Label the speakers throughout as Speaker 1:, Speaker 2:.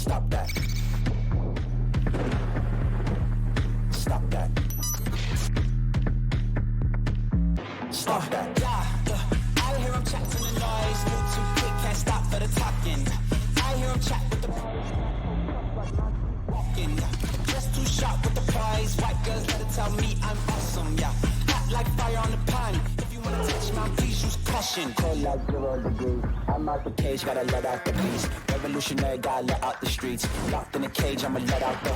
Speaker 1: Stop that. Stop that. Stop that. I hear him chat to the noise. Move too quick, can't stop for the talking. I hear him chat with the walking. Just too sharp with the prize. White girls let it tell me I'm awesome, yeah. Hot like fire on the pan. If you wanna touch my please use caution. Cold like 0 degrees. I'm out the cage, gotta let out the beast. Revolutionary, gotta let out the streets. Locked in a cage, I'ma let out the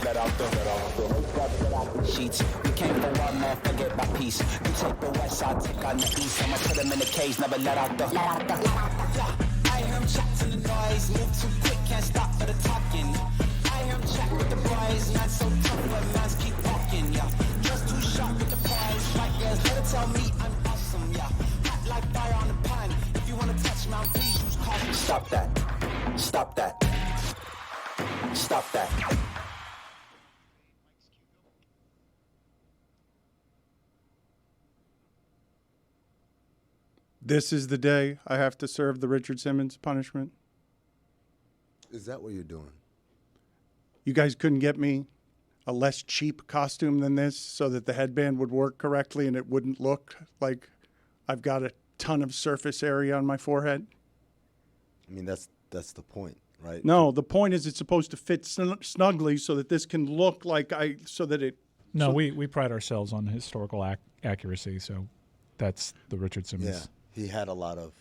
Speaker 1: sheets. We came for one man, forget my peace. You take the west side, take on the east. I'ma put him in the cage, never let out the. I hear him chat to the noise. Move too quick, can't stop for the talking. I hear him chat with the boys. Not so tough, but mans keep walking, yeah. Just too sharp with the prize. White girls, let it tell me I'm awesome, yeah. Hot like fire on the pan. If you wanna touch my please use caution. Stop that. Stop that. Stop that.
Speaker 2: This is the day I have to serve the Richard Simmons punishment.
Speaker 3: Is that what you're doing?
Speaker 2: You guys couldn't get me a less cheap costume than this so that the headband would work correctly and it wouldn't look like I've got a ton of surface area on my forehead?
Speaker 3: I mean, that's the point, right?
Speaker 2: No, the point is it's supposed to fit snugly so that this can look like
Speaker 4: No, we pride ourselves on historical accuracy, so that's the Richard Simmons.
Speaker 3: Yeah, he had a lot of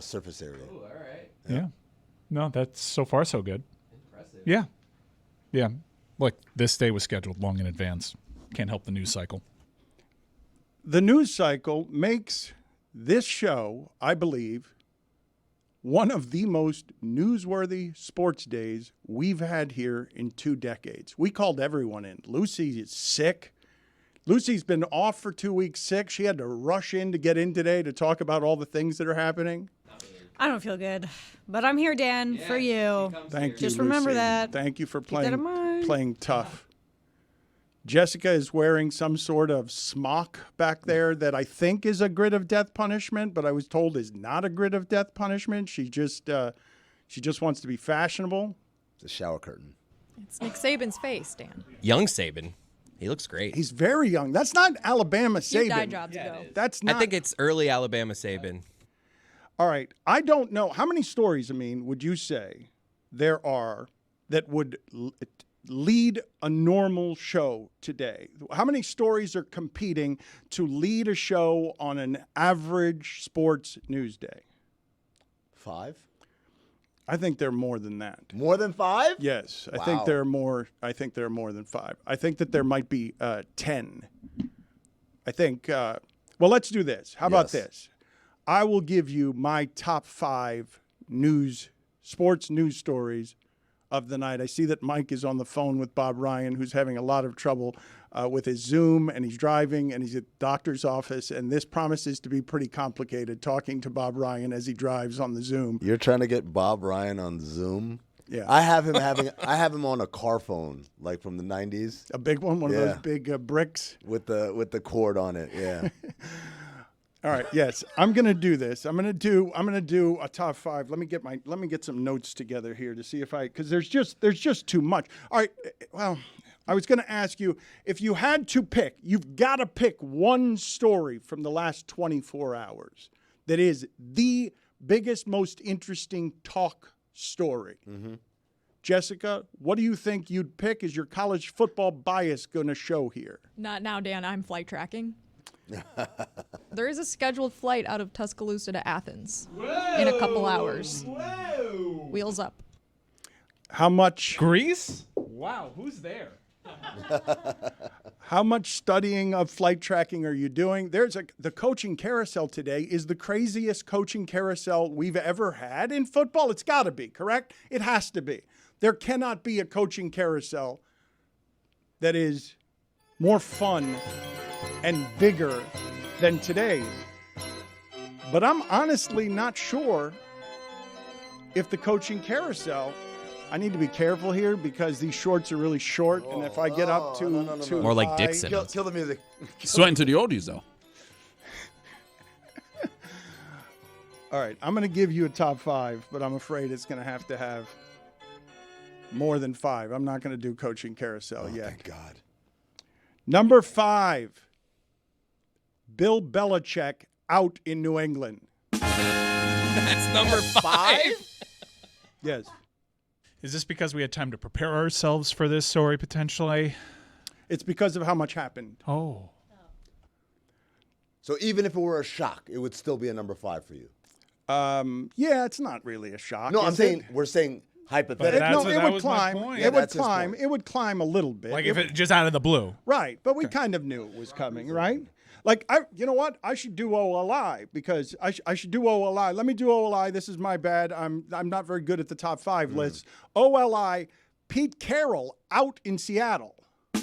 Speaker 3: surface area.
Speaker 5: Oh, all right.
Speaker 4: Yeah. No, that's so far so good.
Speaker 5: Impressive.
Speaker 4: Yeah. Yeah. Look, this day was scheduled long in advance. Can't help the news cycle.
Speaker 2: The news cycle makes this show, I believe, one of the most newsworthy sports days we've had here in 2 decades. We called everyone in. Lucy is sick. Lucy's been off for 2 weeks sick. She had to rush in to get in today to talk about all the things that are happening.
Speaker 6: I don't feel good, but I'm here, Dan, for you.
Speaker 2: Thank you,
Speaker 6: Just remember
Speaker 2: Lucy.
Speaker 6: that.
Speaker 2: Thank you for
Speaker 6: Keep that in mind.
Speaker 2: playing tough. Jessica is wearing some sort of smock back there that I think is a grid of death punishment, but I was told is not a grid of death punishment. She just wants to be fashionable.
Speaker 3: It's a shower curtain.
Speaker 7: It's Nick Saban's face, Dan.
Speaker 5: Young Saban. He looks great.
Speaker 2: He's very young. That's not Alabama Saban.
Speaker 7: Your dye jobs ago.
Speaker 2: That's not.
Speaker 5: I think it's early Alabama Saban.
Speaker 2: All right. I don't know. How many stories, would you say there are that would lead a normal show today? How many stories are competing to lead a show on an average sports news day?
Speaker 3: 5?
Speaker 2: I think there are more than that.
Speaker 3: More than 5?
Speaker 2: Yes.
Speaker 3: Wow.
Speaker 2: I think there are more than 5. I think that there might be 10. I think, well, let's do this. How about this? I will give you my top 5 sports news stories of the night. I see that Mike is on the phone with Bob Ryan, who's having a lot of trouble with his Zoom, and he's driving, and he's at the doctor's office, and this promises to be pretty complicated, talking to Bob Ryan as he drives on the Zoom.
Speaker 3: You're trying to get Bob Ryan on Zoom?
Speaker 2: Yeah.
Speaker 3: I have him on a car phone, like from the 90s.
Speaker 2: A big one, one of those big bricks
Speaker 3: with the cord on it. Yeah.
Speaker 2: All right. Yes, I'm going to do this. I'm going to do a top 5. Let me get some notes together here to see because there's just too much. All right. Well, I was going to ask you if you had to pick. You've got to pick one story from the last 24 hours that is the biggest, most interesting talk story. Mm-hmm. Jessica, what do you think you'd pick? Is your college football bias going to show here?
Speaker 7: Not now, Dan. I'm flight tracking. There is a scheduled flight out of Tuscaloosa to Athens in a couple hours.
Speaker 5: Whoa!
Speaker 7: Wheels up.
Speaker 2: How much?
Speaker 4: Greece? Wow, who's there?
Speaker 2: How much studying of flight tracking are you doing? The coaching carousel today is the craziest coaching carousel we've ever had in football. It's got to be, correct? It has to be. There cannot be a coaching carousel that is more fun and bigger than today's. But I'm honestly not sure if the coaching carousel, I need to be careful here because these shorts are really short, and if I get up too
Speaker 5: More like
Speaker 2: high,
Speaker 5: Dixon.
Speaker 3: Kill the music.
Speaker 8: Sweating to the oldies, though.
Speaker 2: All right, I'm going to give you a top 5, but I'm afraid it's going to have More than 5. I'm not going to do coaching carousel yet.
Speaker 3: Thank God.
Speaker 2: Number 5. Bill Belichick out in New England.
Speaker 5: That's number 5.
Speaker 2: Yes.
Speaker 4: Is this because we had time to prepare ourselves for this story potentially?
Speaker 2: It's because of how much happened.
Speaker 4: Oh.
Speaker 3: So even if it were a shock, it would still be a number 5 for you.
Speaker 2: Yeah, it's not really a shock.
Speaker 3: No, I'm
Speaker 2: is
Speaker 3: saying
Speaker 2: it?
Speaker 3: we're saying
Speaker 4: But
Speaker 3: hypothetically.
Speaker 4: that's-
Speaker 2: No,
Speaker 4: that
Speaker 2: it would
Speaker 4: was my
Speaker 2: climb.
Speaker 4: point.
Speaker 3: Yeah,
Speaker 2: It would
Speaker 3: that's his
Speaker 2: climb.
Speaker 3: point.
Speaker 2: It would climb a little bit.
Speaker 4: Like if it just out of the blue.
Speaker 2: Right, but we kind of knew it was coming, right? Like, you know what? I should do OLI because I should do OLI. Let me do OLI. This is my bad. I'm not very good at the top 5 lists. OLI, Pete Carroll out in Seattle.
Speaker 4: I'm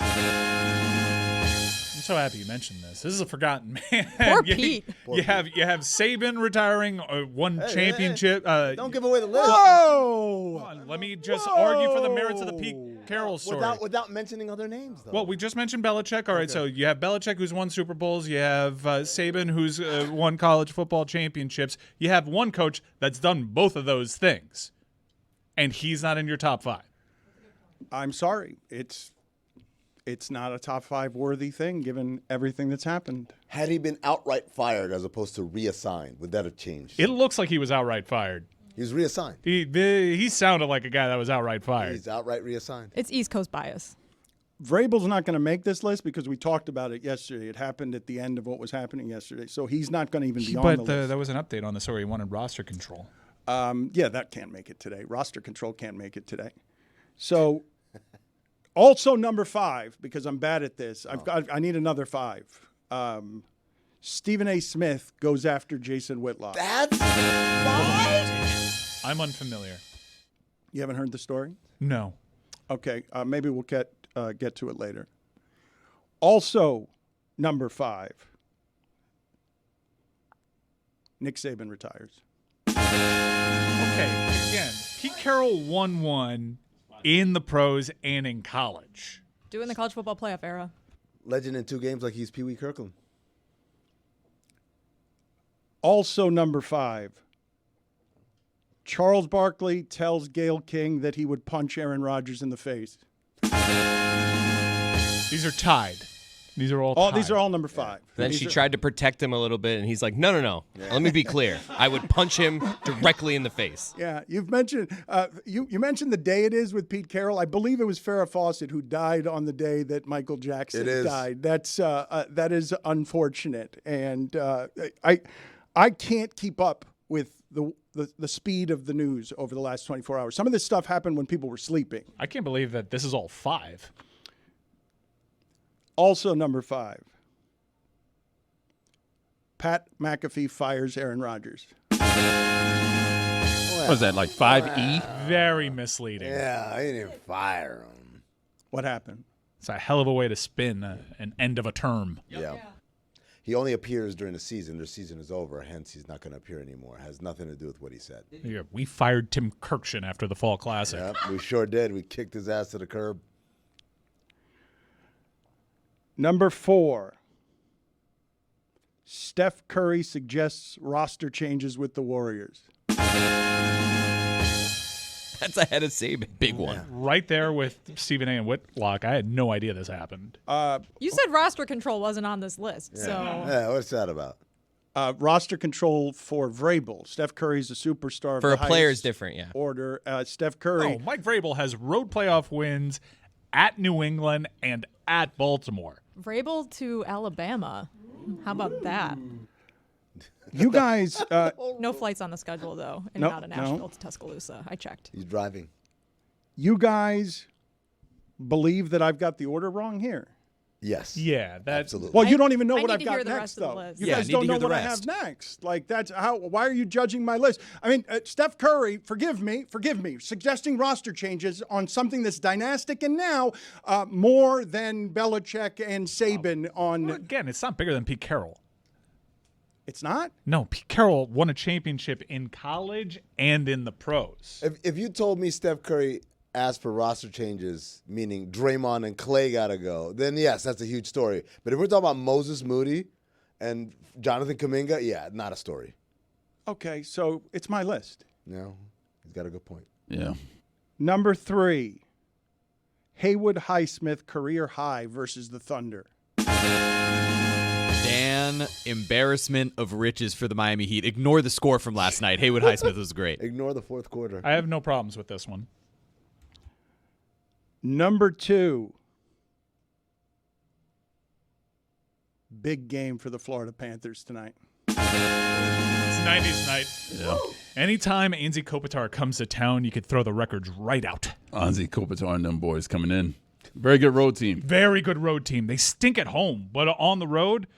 Speaker 4: so happy you mentioned this. This is a forgotten man.
Speaker 7: Poor
Speaker 4: you,
Speaker 7: Pete.
Speaker 4: You have Saban retiring, one championship.
Speaker 3: Don't give away the list.
Speaker 2: Whoa!
Speaker 4: Let me just argue for the merits of the Pete Carroll story.
Speaker 3: Without mentioning other names, though.
Speaker 4: Well, we just mentioned Belichick. All right, so you have Belichick, who's won Super Bowls. You have Saban, who's won college football championships. You have one coach that's done both of those things, and he's not in your top 5.
Speaker 2: I'm sorry. It's not a top 5 worthy thing given everything that's happened.
Speaker 3: Had he been outright fired as opposed to reassigned, would that have changed?
Speaker 4: It looks like he was outright fired.
Speaker 3: He was reassigned.
Speaker 4: He sounded like a guy that was outright fired.
Speaker 3: He's outright reassigned.
Speaker 7: It's East Coast bias.
Speaker 2: Vrabel's not going to make this list because we talked about it yesterday. It happened at the end of what was happening yesterday. So he's not going to even be on the list.
Speaker 4: There was an update on the story. He wanted roster control.
Speaker 2: Yeah, that can't make it today. Roster control can't make it today. So also number 5, because I'm bad at this. I need another 5. Stephen A. Smith goes after Jason Whitlock.
Speaker 3: That's 5?
Speaker 4: I'm unfamiliar.
Speaker 2: You haven't heard the story?
Speaker 4: No.
Speaker 2: Okay, maybe we'll get to it later. Also, number 5, Nick Saban retires.
Speaker 4: Okay, again, Pete Carroll won one in the pros and in college.
Speaker 7: Doing the college football playoff era.
Speaker 3: Legend in 2 games like he's Pee Wee Kirkland.
Speaker 2: Also, number 5, Charles Barkley tells Gayle King that he would punch Aaron Rodgers in the face.
Speaker 4: These are tied. These are all tied.
Speaker 2: These are all number 5.
Speaker 5: Then
Speaker 2: These
Speaker 5: she
Speaker 2: are-
Speaker 5: tried to protect him a little bit, and he's like, no. Let me be clear. I would punch him directly in the face.
Speaker 2: Yeah, you've mentioned you mentioned the day it is with Pete Carroll. I believe it was Farrah Fawcett who died on the day that Michael Jackson
Speaker 3: It is.
Speaker 2: died. That is unfortunate, and I can't keep up with the speed of the news over the last 24 hours. Some of this stuff happened when people were sleeping.
Speaker 4: I can't believe that this is all 5.
Speaker 2: Also, number 5, Pat McAfee fires Aaron Rodgers.
Speaker 8: What is that, like 5E?
Speaker 4: Very misleading.
Speaker 3: Yeah, I didn't even fire him.
Speaker 2: What happened?
Speaker 4: It's a hell of a way to spin an end of a term.
Speaker 3: Yeah. He only appears during the season. Their season is over, hence he's not going to appear anymore. It has nothing to do with what he said.
Speaker 4: Yeah, we fired Tim Kirkshin after the Fall Classic.
Speaker 3: Yep, we sure did. We kicked his ass to the curb.
Speaker 2: Number 4, Steph Curry suggests roster changes with the Warriors.
Speaker 5: That's ahead of Saban. Big one.
Speaker 4: Right there with Stephen A. Whitlock. I had no idea this happened.
Speaker 7: You said roster control wasn't on this list, so
Speaker 3: Yeah, what's that about?
Speaker 2: Roster control for Vrabel. Steph Curry's a superstar. of
Speaker 5: For
Speaker 2: the
Speaker 5: a player is
Speaker 2: highest
Speaker 5: different, yeah.
Speaker 2: order. Steph Curry.
Speaker 4: Oh, Mike Vrabel has road playoff wins at New England and at Baltimore.
Speaker 7: Vrabel to Alabama. How about that?
Speaker 2: You guys,
Speaker 7: No flights on the schedule, though, and
Speaker 2: Nope,
Speaker 7: not a
Speaker 2: no.
Speaker 7: Nashville to Tuscaloosa. I checked.
Speaker 3: He's driving.
Speaker 2: you guys believe that I've got the order wrong here.
Speaker 3: Yes.
Speaker 4: Yeah, that's
Speaker 3: Absolutely.
Speaker 2: Well, you don't even know
Speaker 7: I
Speaker 2: what
Speaker 7: need
Speaker 2: I've
Speaker 7: to
Speaker 2: got
Speaker 7: hear the
Speaker 2: next,
Speaker 7: rest of the
Speaker 2: though.
Speaker 7: list.
Speaker 2: You
Speaker 5: Yeah, I
Speaker 2: guys
Speaker 5: need
Speaker 2: don't
Speaker 5: to
Speaker 2: know
Speaker 5: hear the
Speaker 2: what I have
Speaker 5: rest.
Speaker 2: next. Like that's how. Why are you judging my list? I mean, Steph Curry, forgive me, suggesting roster changes on something that's dynastic and now more than Belichick and Saban on.
Speaker 4: again, it's not bigger than Pete Carroll.
Speaker 2: It's not.
Speaker 4: No, Pete Carroll won a championship in college and in the pros.
Speaker 3: If you told me Steph Curry asked for roster changes, meaning Draymond and Clay got to go, then yes, that's a huge story. But if we're talking about Moses Moody and Jonathan Kuminga, yeah, not a story.
Speaker 2: Okay, so it's my list.
Speaker 3: No, he's got a good point.
Speaker 8: Yeah.
Speaker 2: Number 3, Haywood Highsmith career high versus the Thunder.
Speaker 9: Dan, embarrassment of riches for the Miami Heat. Ignore the score from last night. Haywood Highsmith was great.
Speaker 3: Ignore the fourth quarter.
Speaker 4: I have no problems with this one.
Speaker 2: Number 2. Big game for the Florida Panthers tonight.
Speaker 4: It's 90s night.
Speaker 8: Yeah.
Speaker 4: Anytime Anze Kopitar comes to town, you could throw the records right out.
Speaker 8: Anze Kopitar and them boys coming in. Very good road team.
Speaker 4: Very good road team. They stink at home, but on the road,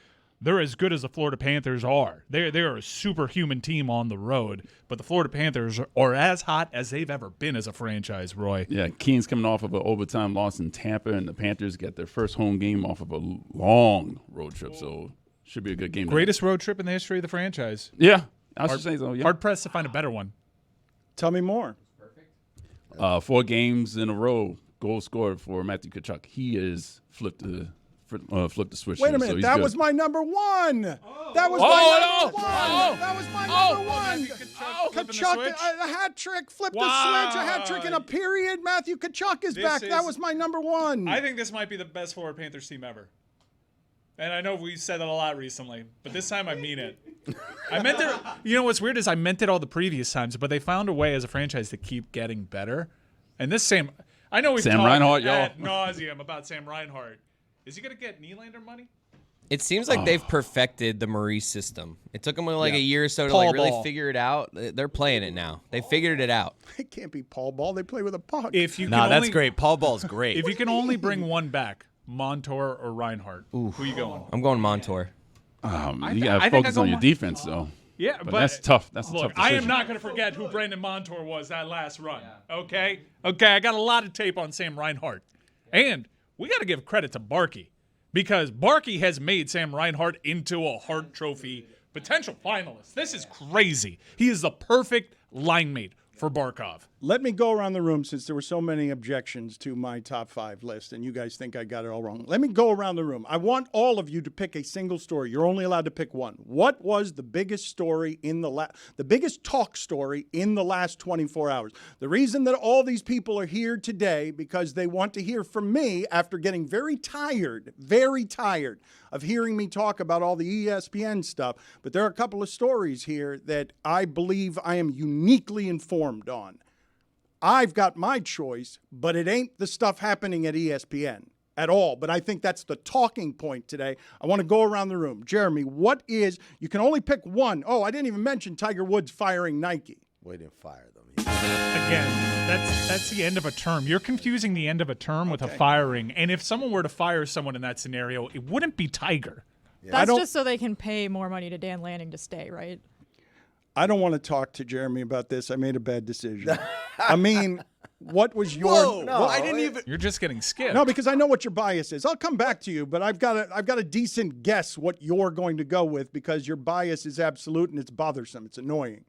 Speaker 4: they're as good as the Florida Panthers are. They're a superhuman team on the road, but the Florida Panthers are as hot as they've ever been as a franchise, Roy.
Speaker 8: Yeah, Kings coming off of an overtime loss in Tampa, and the Panthers get their first home game off of a long road trip, so should be a good game.
Speaker 4: Greatest road trip in the history of the franchise.
Speaker 8: Yeah, I should say so. Yeah.
Speaker 4: Hard pressed to find a better one.
Speaker 2: Tell me more.
Speaker 8: 4 games in a row, goal scored for Matthew Tkachuk. He is flipped the switch.
Speaker 2: Wait a
Speaker 8: here,
Speaker 2: minute,
Speaker 8: so he's
Speaker 2: that
Speaker 8: good.
Speaker 2: was my number 1. That was
Speaker 8: Oh,
Speaker 2: my
Speaker 8: no.
Speaker 2: number 1.
Speaker 8: Oh.
Speaker 2: That was my number 1.
Speaker 4: Flipping the
Speaker 2: Tkachuk,
Speaker 4: switch?
Speaker 2: a hat trick, flipped
Speaker 4: Wow.
Speaker 2: the switch, a hat trick in a period. Matthew Tkachuk is back. That was my number 1.
Speaker 4: I think this might be the best Florida Panthers team ever. And I know we've said that a lot recently, but this time I mean it. I meant it. You know what's weird is I meant it all the previous times, but they found a way as a franchise to keep getting better. And this I know we've
Speaker 8: Sam
Speaker 4: talked
Speaker 8: Reinhart, y'all.
Speaker 4: ad nauseum about Sam Reinhart. Is he going to get Nylander money?
Speaker 5: It seems like they've perfected the Maurice system. It took them like a year or so to
Speaker 4: Paul
Speaker 5: like really
Speaker 4: Ball.
Speaker 5: figure it out. They're playing it now. They figured it out.
Speaker 2: It can't be Paul Ball. They play with a puck.
Speaker 4: If you
Speaker 9: Nah,
Speaker 4: can
Speaker 9: that's
Speaker 4: only,
Speaker 9: great. Paul Ball's great.
Speaker 4: If you can only bring one back, Montour or Reinhart, who are you going?
Speaker 5: I'm going Montour.
Speaker 8: You
Speaker 4: I
Speaker 8: got
Speaker 4: think
Speaker 8: to
Speaker 4: I
Speaker 8: focus
Speaker 4: go
Speaker 8: on your defense, though.
Speaker 4: Yeah,
Speaker 8: But that's tough. That's a
Speaker 4: look,
Speaker 8: tough decision.
Speaker 4: I am not going to forget who Brandon Montour was that last run. Okay, I got a lot of tape on Sam Reinhart, and we got to give credit to Barkey because Barkey has made Sam Reinhart into a Hart Trophy potential finalist. This is crazy. He is the perfect line mate for Barkov.
Speaker 2: Let me go around the room since there were so many objections to my top 5 list, and you guys think I got it all wrong. Let me go around the room. I want all of you to pick a single story. You're only allowed to pick one. What was the biggest story in the biggest talk story in the last 24 hours? The reason that all these people are here today because they want to hear from me after getting very tired of hearing me talk about all the ESPN stuff. But there are a couple of stories here that I believe I am uniquely informed on. I've got my choice, but it ain't the stuff happening at ESPN at all. But I think that's the talking point today. I want to go around the room. Jeremy, you can only pick one. Oh, I didn't even mention Tiger Woods firing Nike.
Speaker 3: We didn't fire them.
Speaker 4: Again, that's the end of a term. You're confusing the end of a term with a firing. And if someone were to fire someone in that scenario, it wouldn't be Tiger.
Speaker 7: That's just so they can pay more money to Dan Lanning to stay, right?
Speaker 2: I don't want to talk to Jeremy about this. I made a bad decision. I mean, what was your?
Speaker 9: Whoa, no, I didn't even.
Speaker 4: You're just getting skipped.
Speaker 2: No, because I know what your bias is. I'll come back to you, but I've got a decent guess what you're going to go with because your bias is absolute and it's bothersome. It's annoying.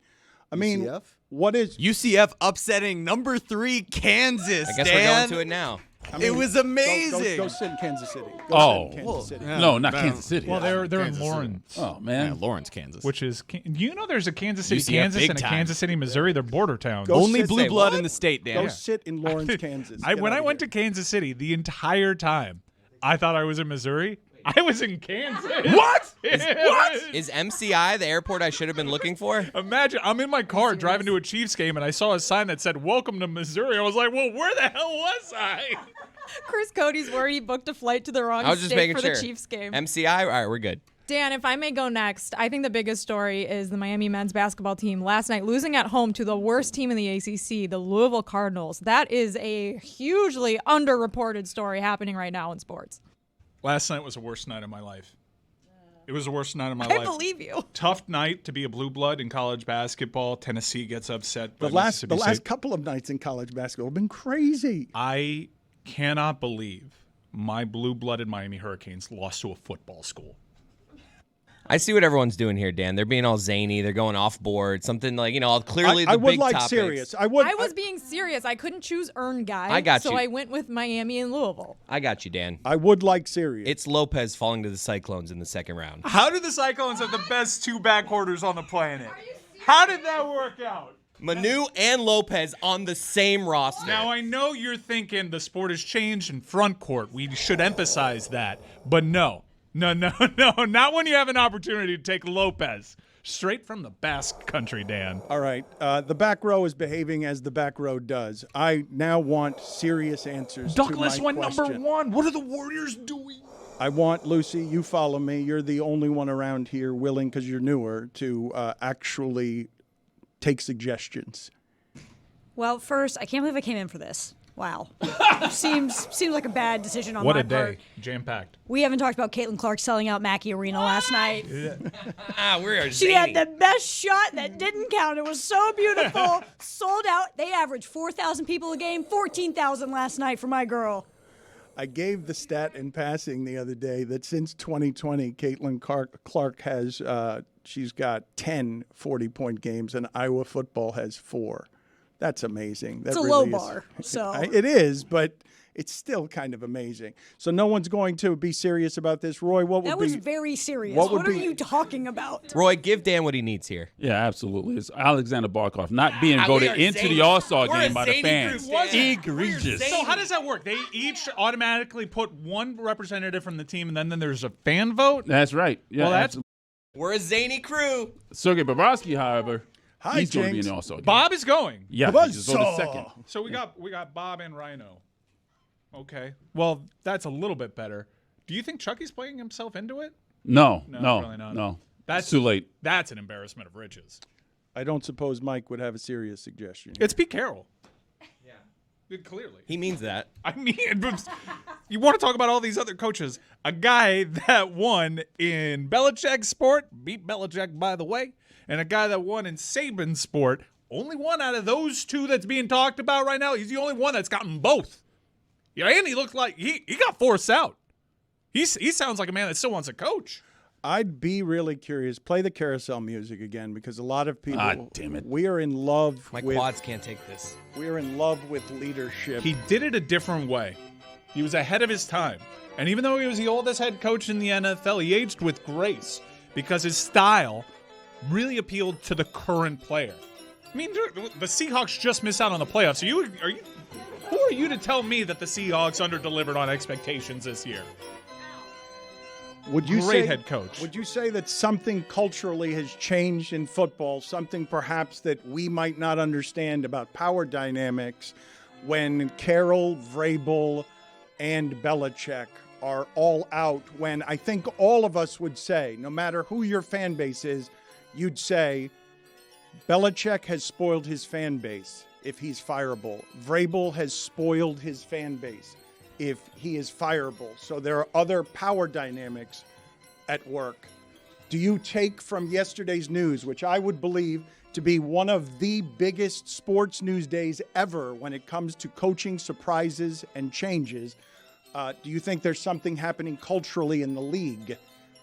Speaker 2: I mean,
Speaker 3: UCF?
Speaker 2: what is
Speaker 9: UCF upsetting number 3 Kansas.
Speaker 5: I guess
Speaker 9: Dan.
Speaker 5: we're going to it now.
Speaker 9: It was amazing.
Speaker 2: Go sit in Kansas City.
Speaker 8: Oh.
Speaker 2: Sit in Kansas City.
Speaker 8: No, not Kansas City.
Speaker 4: Well, they're in
Speaker 9: Kansas City.
Speaker 4: Lawrence,
Speaker 8: Oh, man.
Speaker 9: Yeah, Lawrence, Kansas.
Speaker 4: which is. Do you know there's a Kansas City,
Speaker 9: UCF
Speaker 4: Kansas,
Speaker 9: big
Speaker 4: and a
Speaker 9: time.
Speaker 4: Kansas City, Missouri? They're border towns.
Speaker 2: Go
Speaker 9: Only
Speaker 2: sit-
Speaker 9: blue
Speaker 2: say
Speaker 9: blood
Speaker 2: what?
Speaker 9: in the state, Dan.
Speaker 2: Go sit in Lawrence, Kansas.
Speaker 4: When I went to Kansas City, the entire time, I thought I was in Missouri. I was in Kansas.
Speaker 8: What?
Speaker 5: Is MCI the airport I should have been looking for?
Speaker 4: Imagine, I'm in my car driving to a Chiefs game, and I saw a sign that said, "Welcome to Missouri." I was like, well, where the hell was I?
Speaker 7: Chris Cody's worried he booked a flight to the wrong
Speaker 5: I was just
Speaker 7: state
Speaker 5: making
Speaker 7: for
Speaker 5: sure.
Speaker 7: the Chiefs game.
Speaker 5: MCI? All right, we're good.
Speaker 7: Dan, if I may go next, I think the biggest story is the Miami men's basketball team last night losing at home to the worst team in the ACC, the Louisville Cardinals. That is a hugely underreported story happening right now in sports.
Speaker 4: Last night was the worst night of my life. It was the worst night of my
Speaker 7: I
Speaker 4: life.
Speaker 7: believe you.
Speaker 4: Tough night to be a blue blood in college basketball. Tennessee gets upset.
Speaker 2: the
Speaker 4: by
Speaker 2: last
Speaker 4: Mississippi State.
Speaker 2: couple of nights in college basketball have been crazy.
Speaker 4: I cannot believe my blue-blooded Miami Hurricanes lost to a football school.
Speaker 5: I see what everyone's doing here, Dan. They're being all zany. They're going off board. Something like, clearly
Speaker 2: I
Speaker 5: the
Speaker 2: would
Speaker 5: big
Speaker 2: like
Speaker 5: topics.
Speaker 2: serious.
Speaker 7: I was being serious. I couldn't choose Earn Guy.
Speaker 5: I got
Speaker 7: so
Speaker 5: you.
Speaker 7: I went with Miami and Louisville.
Speaker 5: I got you, Dan.
Speaker 2: I would like serious.
Speaker 5: It's Lopez falling to the Cyclones in the second round.
Speaker 4: How do the Cyclones have the best two backcourters on the planet? How did that work out?
Speaker 5: Manu and Lopez on the same roster.
Speaker 4: Now, I know you're thinking the sport has changed in front court. We should emphasize that. But no, not when you have an opportunity to take Lopez. Straight from the Basque Country, Dan.
Speaker 2: All right. The back row is behaving as the back row does. I now want serious answers
Speaker 4: Douglas
Speaker 2: to my
Speaker 4: went
Speaker 2: question.
Speaker 4: number 1. What are the Warriors doing?
Speaker 2: I want, Lucy, you follow me. You're the only one around here willing, because you're newer, to actually take suggestions.
Speaker 6: Well, first, I can't believe I came in for this. Wow. Seems like a bad decision on
Speaker 4: What
Speaker 6: my
Speaker 4: a day.
Speaker 6: part.
Speaker 4: Jam-packed.
Speaker 6: We haven't talked about Caitlin Clark selling out Mackey Arena last night.
Speaker 5: We are
Speaker 6: She had the best shot that didn't count. It was so beautiful. Sold out. They averaged 4,000 people a game, 14,000 last night for my girl.
Speaker 2: I gave the stat in passing the other day that since 2020, Caitlin Clark has she's got 10 40-point games, and Iowa football has 4. That's amazing.
Speaker 6: It's a low bar. So
Speaker 2: It is, but it's still kind of amazing. So no one's going to be serious about this. Roy, what would
Speaker 6: that
Speaker 2: be?
Speaker 6: was very serious.
Speaker 2: what would
Speaker 6: What are
Speaker 2: be-
Speaker 6: you talking about?
Speaker 5: Roy, give Dan what he needs here.
Speaker 8: Yeah, absolutely. It's Alexander Barkov not being
Speaker 5: we
Speaker 8: voted
Speaker 5: are
Speaker 8: into
Speaker 5: zany.
Speaker 8: the All-Star
Speaker 5: We're a
Speaker 8: game by the
Speaker 5: zany
Speaker 8: fans.
Speaker 5: group, Dan.
Speaker 8: Egregious.
Speaker 4: So how does that work? They each automatically put one representative from the team, and then there's a fan vote?
Speaker 8: That's right. Yeah,
Speaker 4: Well, that's-
Speaker 5: We're a zany crew.
Speaker 8: Sergei Bobrovsky, however,
Speaker 2: Hi,
Speaker 8: he's going to be in
Speaker 2: James.
Speaker 8: the All-Star game.
Speaker 4: Bob is going.
Speaker 8: Yeah,
Speaker 2: Buzz
Speaker 8: he just voted
Speaker 2: saw.
Speaker 8: second.
Speaker 4: So we got Bob and Rhino. Okay. Well, that's a little bit better. Do you think Chucky's playing himself into it?
Speaker 8: No,
Speaker 4: really not.
Speaker 8: no.
Speaker 4: That's
Speaker 8: It's too late.
Speaker 4: That's an embarrassment of riches.
Speaker 2: I don't suppose Mike would have a serious suggestion.
Speaker 4: It's Pete Carroll. Yeah. Clearly.
Speaker 5: He means that.
Speaker 4: I mean, you want to talk about all these other coaches. A guy that won in Belichick's sport, beat Belichick, by the way, and a guy that won in Saban's sport, only one out of those two that's being talked about right now. He's the only one that's gotten both. Yeah, and he looked like he got forced out. He sounds like a man that still wants to coach.
Speaker 2: I'd be really curious. Play the carousel music again, because a lot of people.
Speaker 8: Ah, damn it.
Speaker 2: We are in love
Speaker 5: My
Speaker 2: with.
Speaker 5: quads can't take this.
Speaker 2: We are in love with leadership.
Speaker 4: He did it a different way. He was ahead of his time. And even though he was the oldest head coach in the NFL, he aged with grace because his style really appealed to the current player. I mean, the Seahawks just missed out on the playoffs. Who are you to tell me that the Seahawks underdelivered on expectations this year?
Speaker 2: Would you
Speaker 4: Great
Speaker 2: say,
Speaker 4: head coach.
Speaker 2: Would you say that something culturally has changed in football, something perhaps that we might not understand about power dynamics when Carroll, Vrabel, and Belichick are all out, when I think all of us would say, no matter who your fan base is, you'd say Belichick has spoiled his fan base if he's fireable. Vrabel has spoiled his fan base if he is fireable. So there are other power dynamics at work. Do you take from yesterday's news, which I would believe to be one of the biggest sports news days ever when it comes to coaching surprises and changes, do you think there's something happening culturally in the league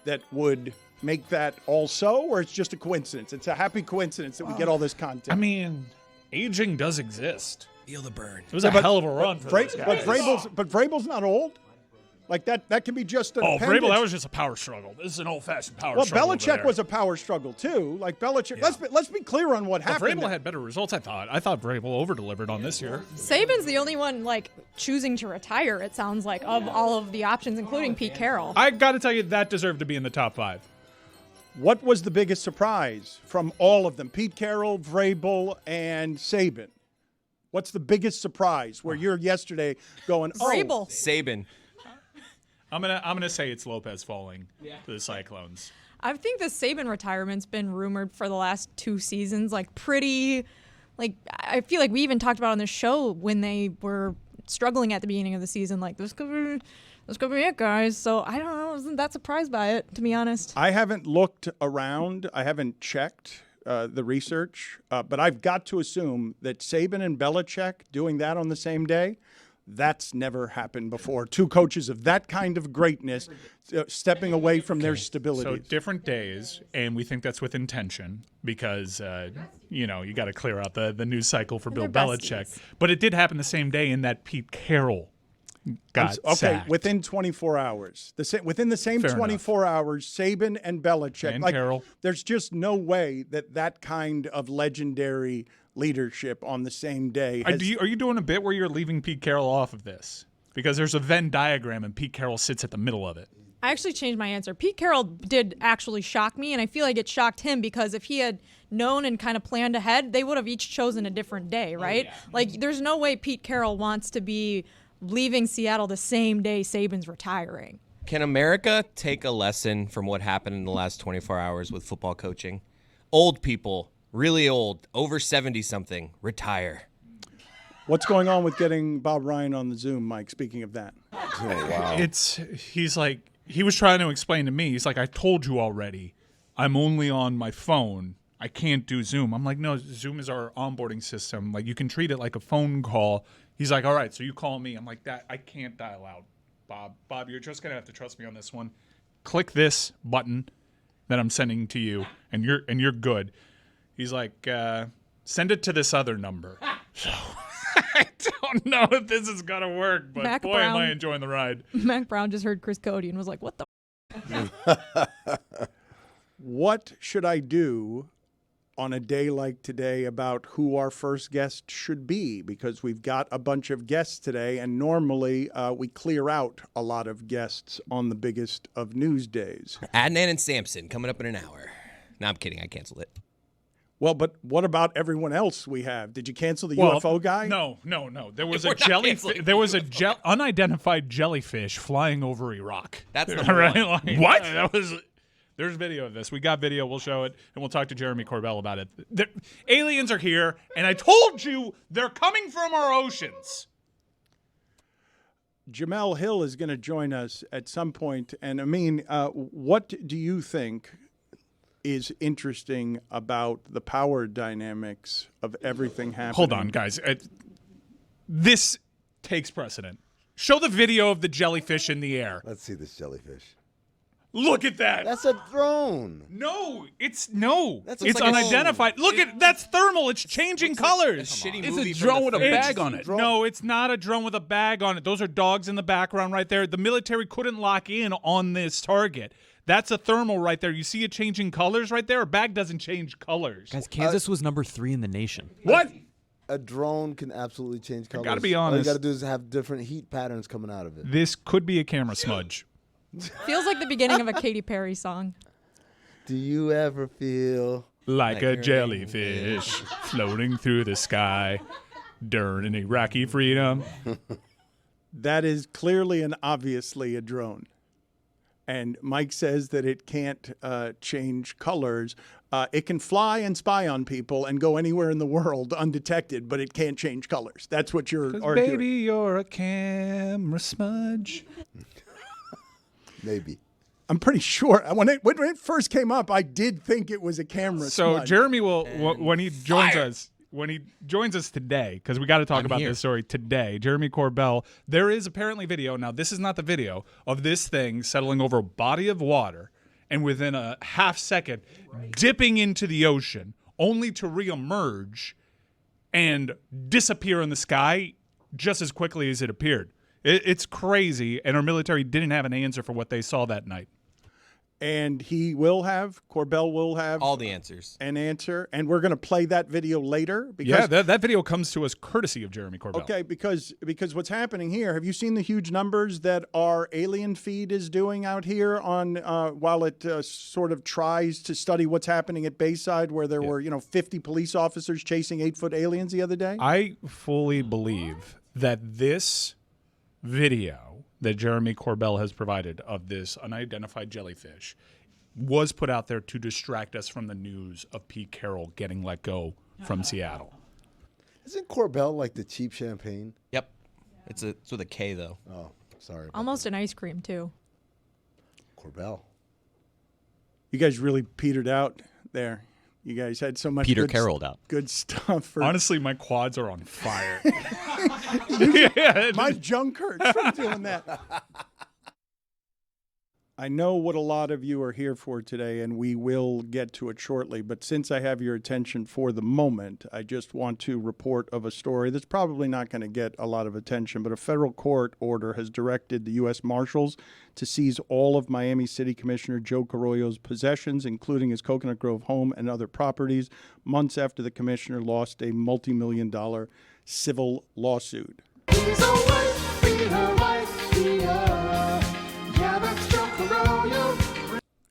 Speaker 2: that would make that also, or it's just a coincidence? It's a happy coincidence that we get all this content.
Speaker 4: I mean, aging does exist.
Speaker 5: Feel the burn.
Speaker 4: It was a hell of a run for those
Speaker 2: But
Speaker 4: guys.
Speaker 2: Vrabel's not old. Like that can be just an appendage.
Speaker 4: Vrabel, that was just a power struggle. This is an old-fashioned power
Speaker 2: Well,
Speaker 4: struggle.
Speaker 2: Belichick was a power struggle too. Like Belichick.
Speaker 4: Yeah.
Speaker 2: Let's be clear on what happened.
Speaker 4: Vrabel had better results, I thought. I thought Vrabel over-delivered on this year.
Speaker 7: Saban's the only one choosing to retire, it sounds like, of all of the options, including Pete Carroll.
Speaker 4: I got to tell you, that deserved to be in the top 5.
Speaker 2: What was the biggest surprise from all of them? Pete Carroll, Vrabel, and Saban. What's the biggest surprise where you're yesterday going,
Speaker 7: Vrabel.
Speaker 5: Saban.
Speaker 4: I'm gonna say it's Lopez falling to the Cyclones.
Speaker 7: I think the Saban retirement's been rumored for the last 2 seasons, I feel like we even talked about on the show when they were struggling at the beginning of the season, like this could be it, guys. So I don't know, I wasn't that surprised by it, to be honest.
Speaker 2: I haven't looked around. I haven't checked the research, but I've got to assume that Saban and Belichick doing that on the same day, that's never happened before. 2 coaches of that kind of greatness stepping away from their stability.
Speaker 4: So different days, and we think that's with intention because, you got to clear out the news cycle for Bill
Speaker 7: they're
Speaker 4: Belichick.
Speaker 7: besties.
Speaker 4: But it did happen the same day in that Pete Carroll got sacked.
Speaker 2: within 24 hours. Within the same
Speaker 4: Fair
Speaker 2: 24 hours, Saban and Belichick.
Speaker 4: And Carroll.
Speaker 2: There's just no way that kind of legendary leadership on the same day.
Speaker 4: Are you doing a bit where you're leaving Pete Carroll off of this? Because there's a Venn diagram and Pete Carroll sits at the middle of it.
Speaker 7: I actually changed my answer. Pete Carroll did actually shock me, and I feel like it shocked him because if he had known and kind of planned ahead, they would have each chosen a different day, right? Oh, yeah. Like, there's no way Pete Carroll wants to be leaving Seattle the same day Saban's retiring.
Speaker 5: Can America take a lesson from what happened in the last 24 hours with football coaching? Old people, really old, over 70-something, retire.
Speaker 2: What's going on with getting Bob Ryan on the Zoom, Mike, speaking of that?
Speaker 3: Oh, wow.
Speaker 4: He was trying to explain to me, he's like, I told you already, I'm only on my phone. I can't do Zoom. I'm like, no, Zoom is our onboarding system. Like, you can treat it like a phone call. He's like, all right, so you call me. I'm like, that I can't dial out, Bob. Bob, you're just going to have to trust me on this one. Click this button that I'm sending to you, and you're good. He's like, send it to this other number. So I don't know if this is going to work, but
Speaker 7: Mac
Speaker 4: boy,
Speaker 7: Brown,
Speaker 4: am I enjoying the ride.
Speaker 7: Mac Brown just heard Chris Cody and was like, what the
Speaker 2: What should I do on a day like today about who our first guest should be? Because we've got a bunch of guests today, and normally we clear out a lot of guests on the biggest of news days.
Speaker 5: Adnan and Sampson coming up in an hour. No, I'm kidding. I canceled it.
Speaker 2: Well, but what about everyone else we have? Did you cancel the UFO guy?
Speaker 4: No. There was There was a unidentified jellyfish flying over Iraq.
Speaker 5: That's the
Speaker 4: right.
Speaker 5: one.
Speaker 4: Like, what? There's video of this. We got video. We'll show it, and we'll talk to Jeremy Corbell about it. Aliens are here, and I told you they're coming from our oceans.
Speaker 2: Jemele Hill is going to join us at some point, and I mean, what do you think is interesting about the power dynamics of everything happening?
Speaker 4: Hold on, guys. This takes precedent. Show the video of the jellyfish in the air.
Speaker 3: Let's see this jellyfish.
Speaker 4: Look at that.
Speaker 3: That's a drone.
Speaker 4: No, it's
Speaker 5: like
Speaker 4: unidentified. Look at that's thermal. It's changing colors.
Speaker 8: It's a drone with a bag on it.
Speaker 4: No, it's not a drone with a bag on it. Those are dogs in the background right there. The military couldn't lock in on this target. That's a thermal right there. You see it changing colors right there? A bag doesn't change colors.
Speaker 9: Guys, Kansas was number 3 in the nation.
Speaker 4: What?
Speaker 3: A drone can absolutely change colors.
Speaker 4: Gotta be honest.
Speaker 3: All you got to do is have different heat patterns coming out of it.
Speaker 4: This could be a camera smudge.
Speaker 7: Feels like the beginning of a Katy Perry song.
Speaker 3: Do you ever feel
Speaker 4: like a jellyfish floating through the sky during Iraqi freedom?
Speaker 2: That is clearly and obviously a drone. And Mike says that it can't change colors. It can fly and spy on people and go anywhere in the world undetected, but it can't change colors. That's what you're arguing.
Speaker 4: Baby, you're a camera smudge.
Speaker 3: Maybe.
Speaker 2: I'm pretty sure when it first came up, I did think it was a camera.
Speaker 4: So
Speaker 2: smudge.
Speaker 4: Jeremy will when he joins us today, because we got to talk about this story today. Jeremy Corbell, there is apparently video. Now this is not the video of this thing settling over a body of water, and within a half second, dipping into the ocean, only to reemerge and disappear in the sky just as quickly as it appeared. It's crazy, and our military didn't have an answer for what they saw that night.
Speaker 2: And Corbell will have
Speaker 5: all the answers.
Speaker 2: An answer, and we're going to play that video later. Because,
Speaker 4: that video comes to us courtesy of Jeremy Corbell.
Speaker 2: Okay, because what's happening here, have you seen the huge numbers that our alien feed is doing out here on while it sort of tries to study what's happening at Bayside, where there were 50 police officers chasing 8-foot aliens the other day?
Speaker 4: I fully believe that this video that Jeremy Corbell has provided of this unidentified jellyfish was put out there to distract us from the news of Pete Carroll getting let go from Seattle.
Speaker 3: Isn't Corbell like the cheap champagne?
Speaker 5: Yep. It's with a K, though.
Speaker 3: Oh, sorry.
Speaker 7: Almost an ice cream, too.
Speaker 3: Corbell.
Speaker 2: You guys really petered out there. You guys had so much
Speaker 9: Carrolled out.
Speaker 2: Good stuff.
Speaker 4: Honestly, my quads are on fire.
Speaker 2: My junk hurts from doing that. I know what a lot of you are here for today, and we will get to it shortly. But since I have your attention for the moment, I just want to report of a story that's probably not going to get a lot of attention. But a federal court order has directed the U.S. Marshals to seize all of Miami City Commissioner Joe Carollo's possessions, including his Coconut Grove home and other properties, months after the commissioner lost a multi-million-dollar civil lawsuit.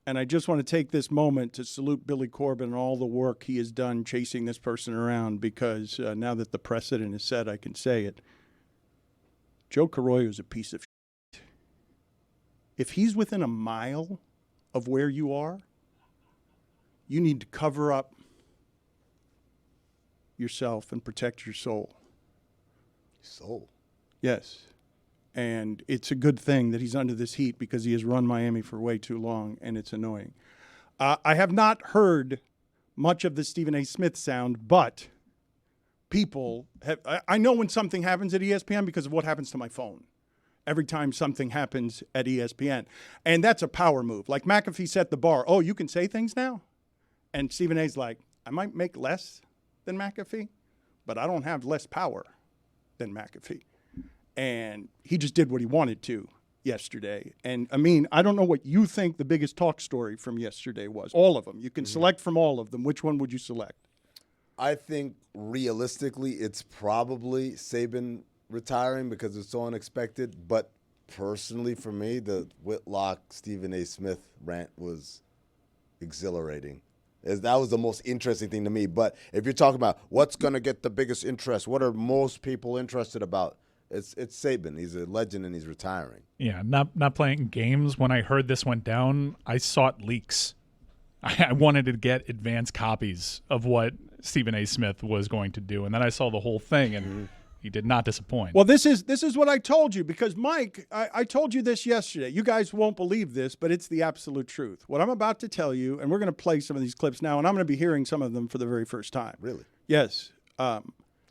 Speaker 2: And I just want to take this moment to salute Billy Corbin and all the work he has done chasing this person around, because now that the precedent is set, I can say it. Joe Carollo is a piece of shit. If he's within a mile of where you are, you need to cover up yourself and protect your soul.
Speaker 3: Soul?
Speaker 2: Yes. And it's a good thing that he's under this heat, because he has run Miami for way too long, and it's annoying. I have not heard much of the Stephen A. Smith sound, but people have. I know when something happens at ESPN because of what happens to my phone every time something happens at ESPN. And that's a power move. Like McAfee set the bar. Oh, you can say things now? And Stephen A.'s like, I might make less than McAfee, but I don't have less power than McAfee. And he just did what he wanted to yesterday. And, I mean, I don't know what you think the biggest talk story from yesterday was. All of them. You can select from all of them. Which one would you select?
Speaker 3: I think realistically it's probably Saban retiring because it's so unexpected. But personally for me, the Whitlock, Stephen A. Smith rant was exhilarating. That was the most interesting thing to me. But if you're talking about what's going to get the biggest interest, what are most people interested about, it's Saban. He's a legend and he's retiring.
Speaker 4: Yeah, not playing games. When I heard this went down, I sought leaks. I wanted to get advanced copies of what Stephen A. Smith was going to do, and then I saw the whole thing, and he did not disappoint.
Speaker 2: Well, this is what I told you, because, Mike, I told you this yesterday. You guys won't believe this, but it's the absolute truth. What I'm about to tell you, and we're going to play some of these clips now, and I'm going to be hearing some of them for the very first time.
Speaker 3: Really?
Speaker 2: Yes.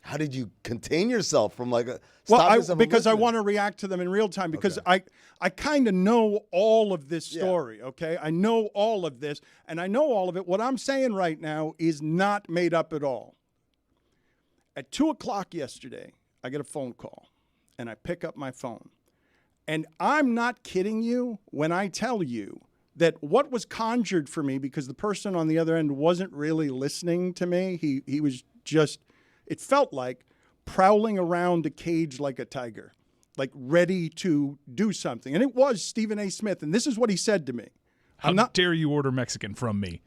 Speaker 3: How did you contain yourself from
Speaker 2: because I want to react to them in real time, because I kind of know all of this story, okay? I know all of this, and I know all of it. What I'm saying right now is not made up at all. At 2 o'clock yesterday, I get a phone call, and I pick up my phone. And I'm not kidding you when I tell you that what was conjured for me, because the person on the other end wasn't really listening to me, he was just, it felt like prowling around a cage like a tiger, like ready to do something. And it was Stephen A. Smith, and this is what he said to me.
Speaker 4: How dare you order Mexican from me?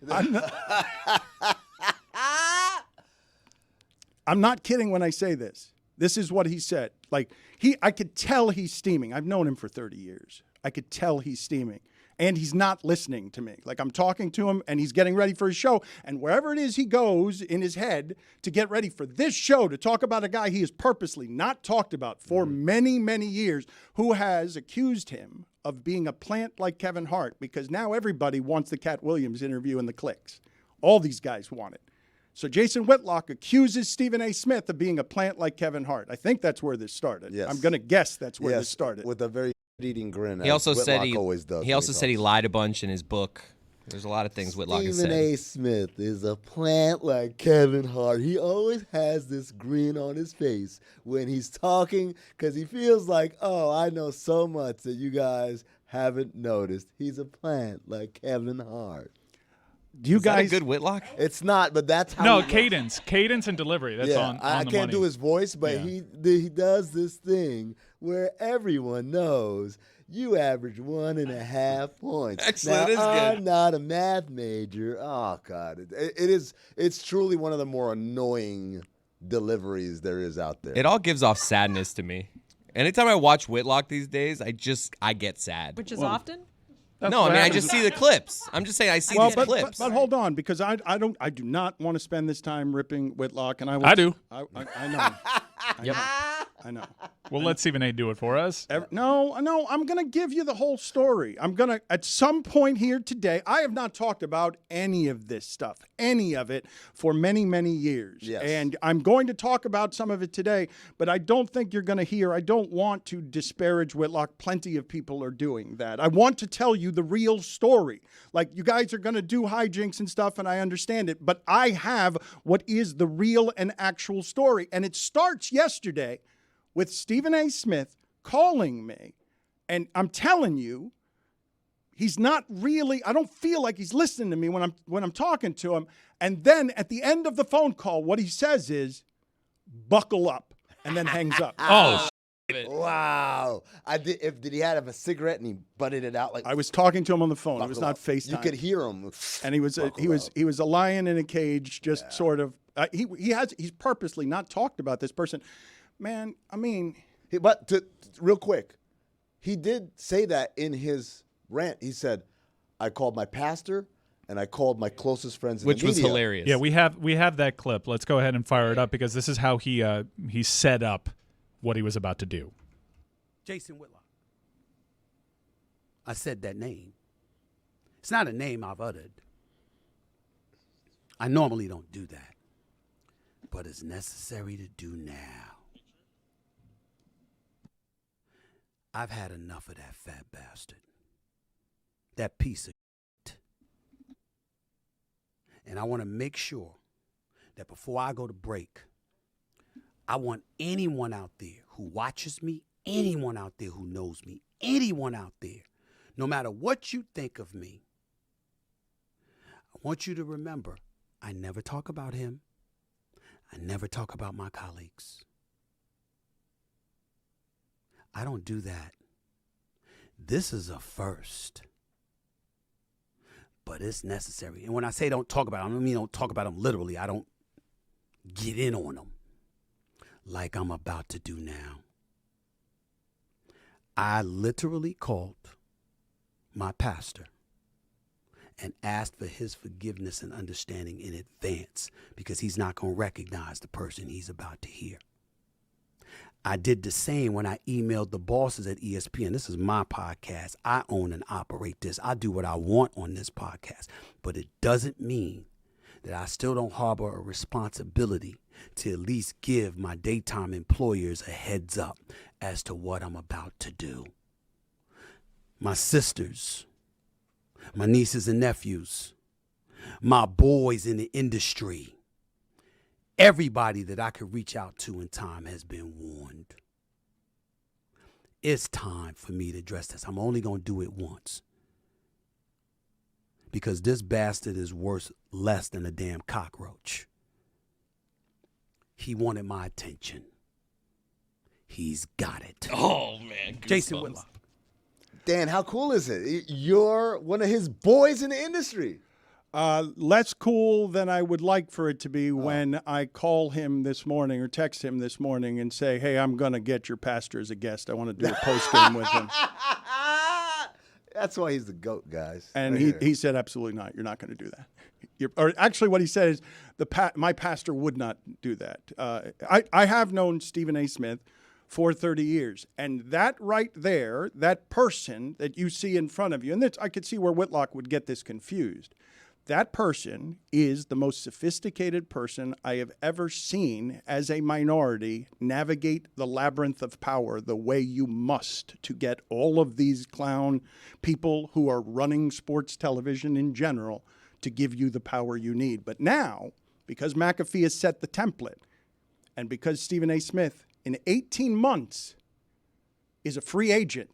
Speaker 2: I'm not kidding when I say this. This is what he said. Like, I could tell he's steaming. I've known him for 30 years. I could tell he's steaming. And he's not listening to me. Like, I'm talking to him, and he's getting ready for his show. And wherever it is he goes in his head to get ready for this show, to talk about a guy he has purposely not talked about for many, many years, who has accused him of being a plant like Kevin Hart, because now everybody wants the Cat Williams interview in the clicks. All these guys want it. So Jason Whitlock accuses Stephen A. Smith of being a plant like Kevin Hart. I think that's where this started.
Speaker 3: Yes.
Speaker 2: I'm going to guess that's where this started.
Speaker 3: With a very eating grin.
Speaker 5: He also said
Speaker 3: he
Speaker 5: also said he lied a bunch in his book. There's a lot of things Whitlock has said.
Speaker 3: Stephen A. Smith is a plant like Kevin Hart. He always has this grin on his face when he's talking, because he feels like, oh, I know so much that you guys haven't noticed. He's a plant like Kevin Hart.
Speaker 2: Do you
Speaker 5: Is
Speaker 2: guys
Speaker 5: that a good Whitlock?
Speaker 3: It's not, but that's how.
Speaker 4: No, cadence and delivery. That's on
Speaker 3: I
Speaker 4: the
Speaker 3: can't
Speaker 4: money.
Speaker 3: do his voice, but he does this thing where everyone knows you average 1.5 points.
Speaker 5: Excellent.
Speaker 3: Now,
Speaker 5: Is good.
Speaker 3: I'm not a math major. Oh God, it's truly one of the more annoying deliveries there is out there.
Speaker 5: It all gives off sadness to me. Anytime I watch Whitlock these days, I get sad.
Speaker 7: Which is often?
Speaker 5: No, I mean, I just see the clips. I'm just saying I see these clips.
Speaker 2: But hold on, because I do not want to spend this time ripping Whitlock, and I
Speaker 4: do.
Speaker 2: I know. I know.
Speaker 4: We'll let Stephen A do it for us.
Speaker 2: No, I'm going to give you the whole story. I'm going to, at some point here today, I have not talked about any of this stuff, any of it, for many, many years.
Speaker 3: Yes.
Speaker 2: And I'm going to talk about some of it today, but I don't think you're going to hear, I don't want to disparage Whitlock. Plenty of people are doing that. I want to tell you the real story. Like, you guys are going to do hijinks and stuff, and I understand it, but I have what is the real and actual story. And it starts yesterday with Stephen A. Smith calling me, and I'm telling you, he's not really, I don't feel like he's listening to me when I'm talking to him. And then at the end of the phone call, what he says is, buckle up, and then hangs up.
Speaker 4: Oh,
Speaker 3: Wow. Did he have a cigarette and he butted it out like?
Speaker 2: I was talking to him on the phone. It was
Speaker 3: buckle
Speaker 2: not
Speaker 3: up.
Speaker 2: FaceTime.
Speaker 3: You could hear him.
Speaker 2: And he was a lion in a cage, just sort of. He's purposely not talked about this person. Man, I mean,
Speaker 3: But real quick, he did say that in his rant. He said, "I called my pastor and I called my closest friends,"
Speaker 9: Which
Speaker 3: in the
Speaker 9: was
Speaker 3: media.
Speaker 9: hilarious.
Speaker 4: yeah, we have that clip. Let's go ahead and fire it up because this is how he set up what he was about to do.
Speaker 10: Jason Whitlock. I said that name. It's not a name I've uttered. I normally don't do that, but it's necessary to do now. I've had enough of that fat bastard. That piece of shit. And I want to make sure that before I go to break, I want anyone out there who watches me, anyone out there who knows me, anyone out there, no matter what you think of me, I want you to remember, I never talk about him. I never talk about my colleagues. I don't do that. This is a first. But it's necessary. And when I say don't talk about them, I don't mean don't talk about them literally. I don't get in on them like I'm about to do now. I literally called my pastor and asked for his forgiveness and understanding in advance because he's not going to recognize the person he's about to hear. I did the same when I emailed the bosses at ESPN. This is my podcast. I own and operate this. I do what I want on this podcast. But it doesn't mean that I still don't harbor a responsibility to at least give my daytime employers a heads up as to what I'm about to do. My sisters, my nieces and nephews, my boys in the industry, everybody that I could reach out to in time has been warned. It's time for me to address this. I'm only going to do it once. Because this bastard is worth less than a damn cockroach. He wanted my attention. He's got it.
Speaker 5: Oh, man.
Speaker 10: Jason
Speaker 5: goosebumps.
Speaker 10: Whitlock.
Speaker 3: Dan, how cool is it? You're one of his boys in the industry.
Speaker 2: Less cool than I would like for it to be when I call him this morning or text him this morning and say, hey, I'm going to get your pastor as a guest. I want to do a post game with him.
Speaker 3: That's why he's the GOAT, guys.
Speaker 2: And
Speaker 3: Right
Speaker 2: he said, absolutely not. You're not going to do that. Or actually what he said is my pastor would not do that. I have known Stephen A. Smith for 30 years. And that right there, that person that you see in front of you, and I could see where Whitlock would get this confused. That person is the most sophisticated person I have ever seen as a minority navigate the labyrinth of power the way you must to get all of these clown people who are running sports television in general to give you the power you need. But now, because McAfee has set the template, and because Stephen A. Smith in 18 months is a free agent,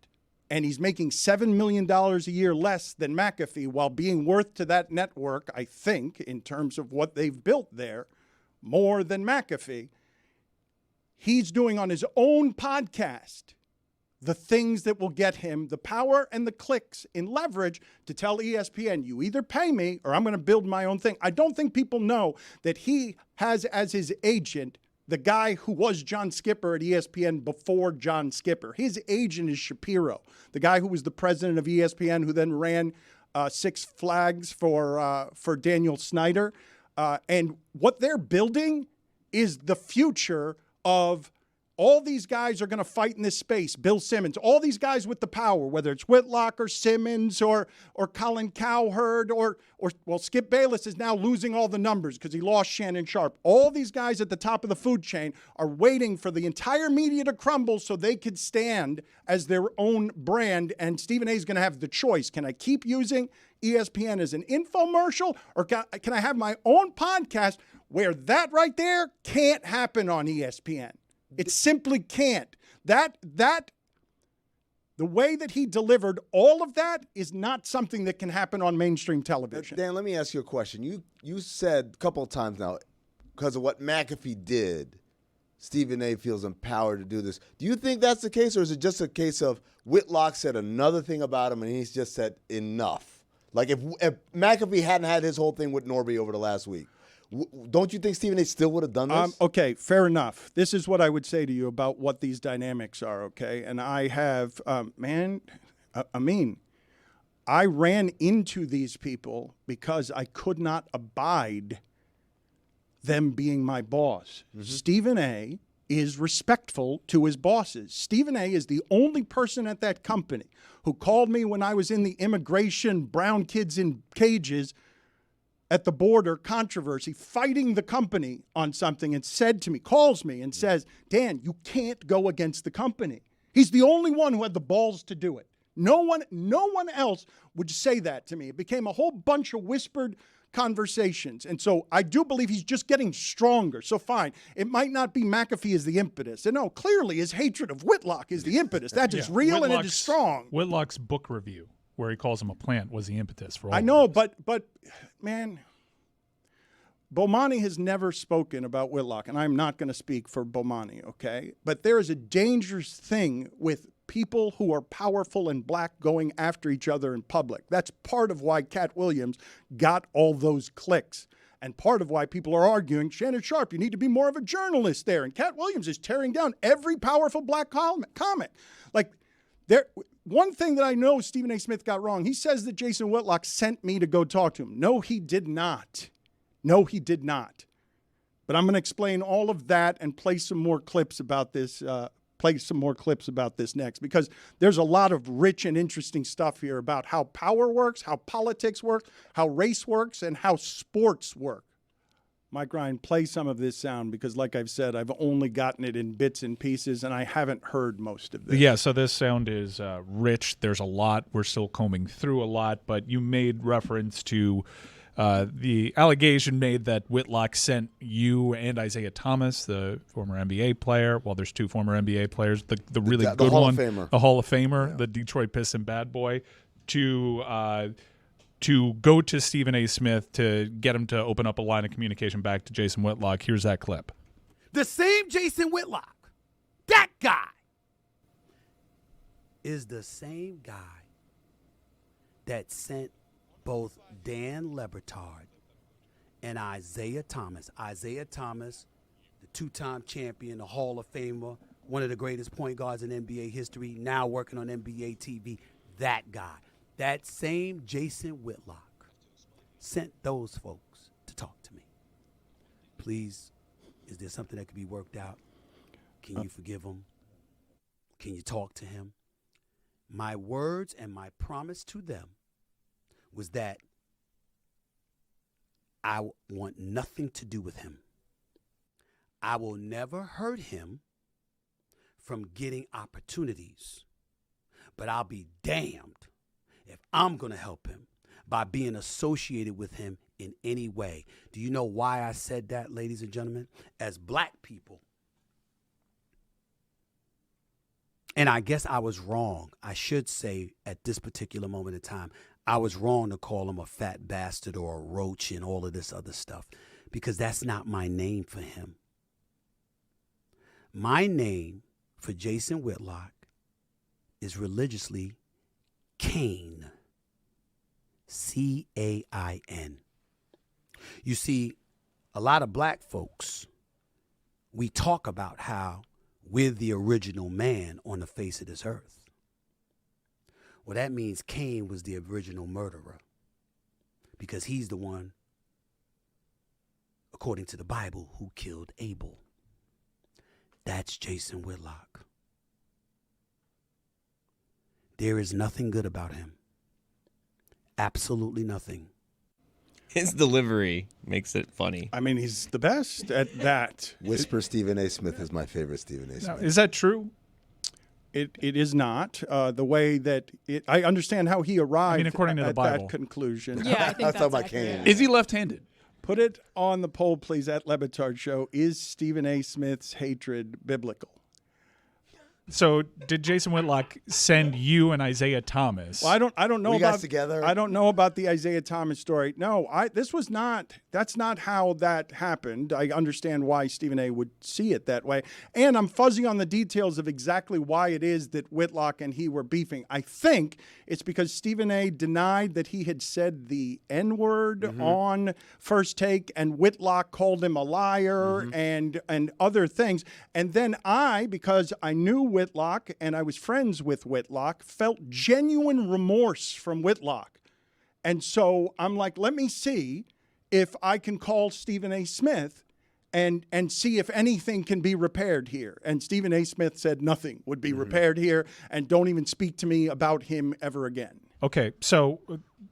Speaker 2: and he's making $7 million a year less than McAfee while being worth to that network, I think, in terms of what they've built there, more than McAfee. He's doing on his own podcast the things that will get him the power and the clicks and leverage to tell ESPN, you either pay me or I'm going to build my own thing. I don't think people know that he has as his agent the guy who was John Skipper at ESPN before John Skipper. His agent is Shapiro, the guy who was the president of ESPN, who then ran Six Flags for Daniel Snyder. And what they're building is the future of all these guys are going to fight in this space. Bill Simmons, all these guys with the power, whether it's Whitlock or Simmons or Colin Cowherd or Skip Bayless is now losing all the numbers because he lost Shannon Sharp. All these guys at the top of the food chain are waiting for the entire media to crumble so they could stand as their own brand. And Stephen A is going to have the choice. Can I keep using ESPN as an infomercial, or can I have my own podcast where that right there can't happen on ESPN? It simply can't. The way that he delivered all of that is not something that can happen on mainstream television.
Speaker 3: Dan, let me ask you a question. You said a couple of times now, because of what McAfee did, Stephen A feels empowered to do this. Do you think that's the case, or is it just a case of Whitlock said another thing about him and he's just said enough? Like if McAfee hadn't had his whole thing with Norby over the last week, don't you think Stephen A still would have done this?
Speaker 2: Okay, fair enough. This is what I would say to you about what these dynamics are, okay? And I have, I ran into these people because I could not abide them being my boss. Mm-hmm. Stephen A is respectful to his bosses. Stephen A is the only person at that company who called me when I was in the immigration brown kids in cages at the border controversy, fighting the company on something, and said to me, calls me and says, Dan, you can't go against the company. He's the only one who had the balls to do it. No one else would say that to me. It became a whole bunch of whispered conversations. And so I do believe he's just getting stronger. So fine, it might not be McAfee as the impetus. And no, clearly his hatred of Whitlock is the impetus. That is real and it is strong.
Speaker 4: Whitlock's book review, where he calls him a plant, was the impetus for all
Speaker 2: I know, but man, Bomani has never spoken about Whitlock, and I'm not going to speak for Bomani, okay? But there is a dangerous thing with people who are powerful and black going after each other in public. That's part of why Cat Williams got all those clicks, and part of why people are arguing, Shannon Sharp, you need to be more of a journalist there. And Cat Williams is tearing down every powerful black comic. Like, one thing that I know Stephen A. Smith got wrong, he says that Jason Whitlock sent me to go talk to him. No, he did not. No, he did not. But I'm going to explain all of that and play some more clips about this next, because there's a lot of rich and interesting stuff here about how power works, how politics work, how race works, and how sports work. Mike Ryan, play some of this sound, because like I've said, I've only gotten it in bits and pieces, and I haven't heard most of this.
Speaker 4: Yeah, so this sound is rich. There's a lot. We're still combing through a lot, but you made reference to the allegation made that Whitlock sent you and Isaiah Thomas, the former NBA player. Well, there's two former NBA players. The really good
Speaker 3: Hall
Speaker 4: one,
Speaker 3: of Famer.
Speaker 4: the Hall of Famer, the Detroit Piston bad boy, to go to Stephen A. Smith to get him to open up a line of communication back to Jason Whitlock. Here's that clip.
Speaker 10: The same Jason Whitlock, that guy, is the same guy that sent both Dan Le Batard and Isaiah Thomas. Isaiah Thomas, the two-time champion, the Hall of Famer, one of the greatest point guards in NBA history, now working on NBA TV. That guy, that same Jason Whitlock, sent those folks to talk to me. Please, is there something that could be worked out? Can you forgive him? Can you talk to him? My words and my promise to them was that I want nothing to do with him. I will never hurt him from getting opportunities, but I'll be damned if I'm going to help him by being associated with him in any way. Do you know why I said that, ladies and gentlemen? As black people, and I guess I was wrong. I should say at this particular moment in time, I was wrong to call him a fat bastard or a roach and all of this other stuff, because that's not my name for him. My name for Jason Whitlock is religiously Cain. C-A-I-N. You see, a lot of black folks, we talk about how we're the original man on the face of this earth. Well, that means Cain was the original murderer, because he's the one, according to the Bible, who killed Abel. That's Jason Whitlock. There is nothing good about him. Absolutely nothing.
Speaker 5: His delivery makes it funny.
Speaker 2: I mean, he's the best at that.
Speaker 3: Whisper Stephen A. Smith is my favorite Stephen A. Smith.
Speaker 4: Is that true?
Speaker 2: It is not the way that I understand how he arrived
Speaker 4: according to the
Speaker 2: at
Speaker 4: Bible.
Speaker 2: that conclusion.
Speaker 7: Yeah, I think
Speaker 3: I was
Speaker 7: that's
Speaker 3: talking about
Speaker 7: accurate.
Speaker 3: Kane.
Speaker 8: Is he left-handed?
Speaker 2: Put it on the poll, please, at Le Batard Show. Is Stephen A. Smith's hatred biblical?
Speaker 4: So did Jason Whitlock send you and Isaiah Thomas?
Speaker 2: Well, I don't know
Speaker 3: We
Speaker 2: about
Speaker 3: got together.
Speaker 2: I don't know about the Isaiah Thomas story. No, that's not how that happened. I understand why Stephen A. would see it that way. And I'm fuzzy on the details of exactly why it is that Whitlock and he were beefing. I think it's because Stephen A. denied that he had said the N-word on First Take, and Whitlock called him a liar and other things. And then because I knew Whitlock and I was friends with Whitlock, felt genuine remorse from Whitlock. And so I'm like, let me see if I can call Stephen A. Smith and see if anything can be repaired here. And Stephen A. Smith said nothing would be repaired here, and don't even speak to me about him ever again.
Speaker 4: Okay, so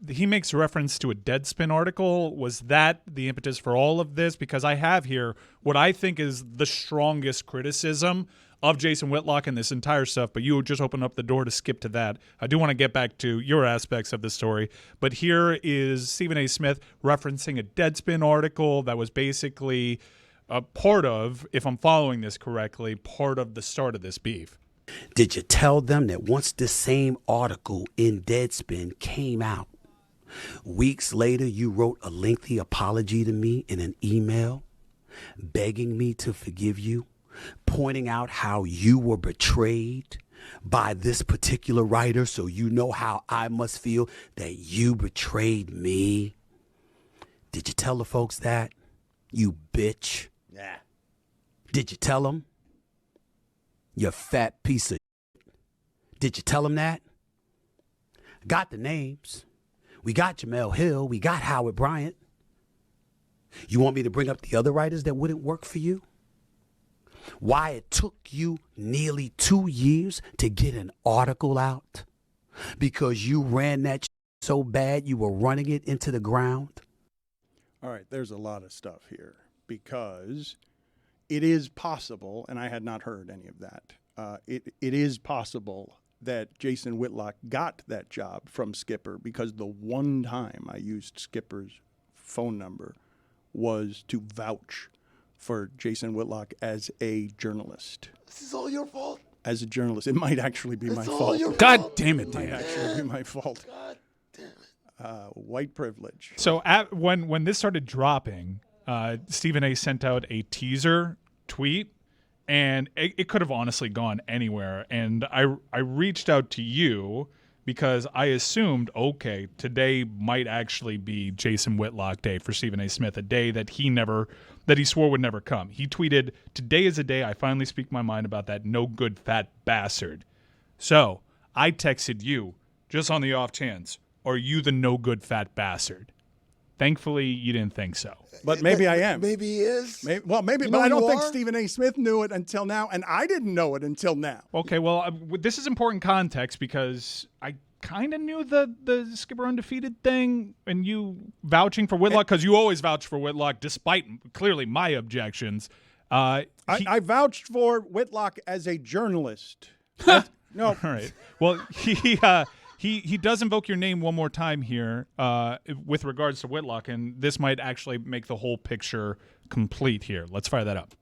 Speaker 4: he makes reference to a Deadspin article. Was that the impetus for all of this? Because I have here what I think is the strongest criticism of Jason Whitlock and this entire stuff, but you just opened up the door to skip to that. I do want to get back to your aspects of the story, but here is Stephen A. Smith referencing a Deadspin article that was basically a part of, if I'm following this correctly, part of the start of this beef.
Speaker 10: Did you tell them that once this same article in Deadspin came out, weeks later you wrote a lengthy apology to me in an email, begging me to forgive you, pointing out how you were betrayed by this particular writer, so you know how I must feel that you betrayed me? Did you tell the folks that, you bitch?
Speaker 3: Yeah.
Speaker 10: Did you tell them? You fat piece of shit. Did you tell them that? Got the names. We got Jemele Hill. We got Howard Bryant. You want me to bring up the other writers that wouldn't work for you? Why it took you nearly 2 years to get an article out? Because you ran that shit so bad you were running it into the ground?
Speaker 2: All right, there's a lot of stuff here because it is possible, and I had not heard any of that, it is possible that Jason Whitlock got that job from Skipper because the one time I used Skipper's phone number was to vouch for Jason Whitlock as a journalist.
Speaker 3: This is all your fault.
Speaker 2: As a journalist. It might actually be my
Speaker 3: It's all
Speaker 2: fault.
Speaker 3: your
Speaker 8: God
Speaker 3: fault.
Speaker 8: damn it,
Speaker 2: It might
Speaker 8: Dan.
Speaker 2: actually be my fault.
Speaker 3: God damn it.
Speaker 2: White privilege.
Speaker 4: So when this started dropping, Stephen A. sent out a teaser tweet, and it could have honestly gone anywhere. And I reached out to you because I assumed, okay, today might actually be Jason Whitlock Day for Stephen A. Smith, a day that he swore would never come. He tweeted, "Today is a day I finally speak my mind about that no good fat bastard." So I texted you just on the off chance, are you the no good fat bastard? Thankfully, you didn't think so.
Speaker 2: But maybe I am.
Speaker 3: Maybe he is.
Speaker 2: Maybe,
Speaker 3: You
Speaker 2: but
Speaker 3: know
Speaker 2: I don't
Speaker 3: you
Speaker 2: think
Speaker 3: are?
Speaker 2: Stephen A. Smith knew it until now, and I didn't know it until now.
Speaker 4: Okay, well, this is important context because I kind of knew the Skipper undefeated thing, and you vouching for Whitlock because you always vouch for Whitlock despite clearly my objections.
Speaker 2: I vouched for Whitlock as a journalist. No,
Speaker 4: All right. Well, he does invoke your name one more time here with regards to Whitlock, and this might actually make the whole picture complete here. Let's fire that up.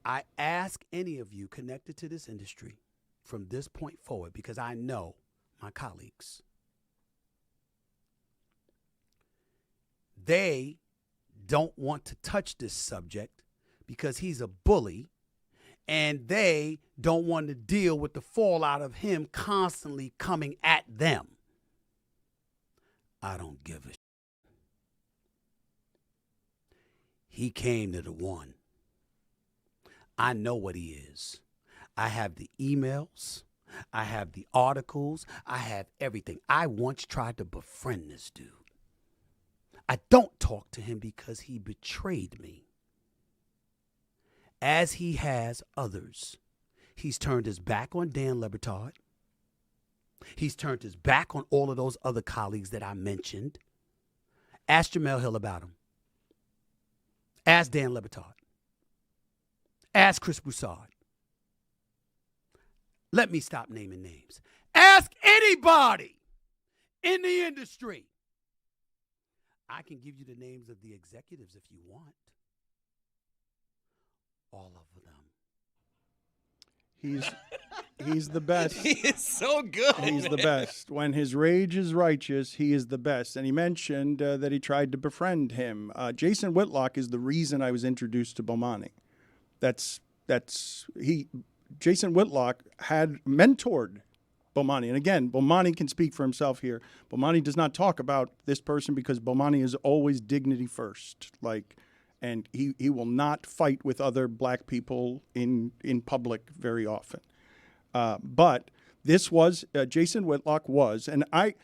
Speaker 10: I ask any of you connected to this industry from this point forward, because I know my colleagues, they don't want to touch this subject because he's a bully, and they don't want to deal with the fallout of him constantly coming at them. I don't give a shit. He came to the one. I know what he is. I have the emails. I have the articles. I have everything. I once tried to befriend this dude. I don't talk to him because he betrayed me. as he has others. He's turned his back on Dan Le Batard. He's turned his back on all of those other colleagues that I mentioned. Ask Jemele Hill about him. Ask Dan Le Batard. Ask Chris Broussard. Let me stop naming names. Ask anybody in the industry. I can give you the names of the executives if you want. All of them.
Speaker 2: He's the best.
Speaker 5: He is so good.
Speaker 2: He's the best. When his rage is righteous, he is the best. And he mentioned that he tried to befriend him. Jason Whitlock is the reason I was introduced to Bomani. Jason Whitlock had mentored Bomani. And again, Bomani can speak for himself here. Bomani does not talk about this person because Bomani is always dignity first. And he will not fight with other black people in public very often. But this was, Jason Whitlock was, and I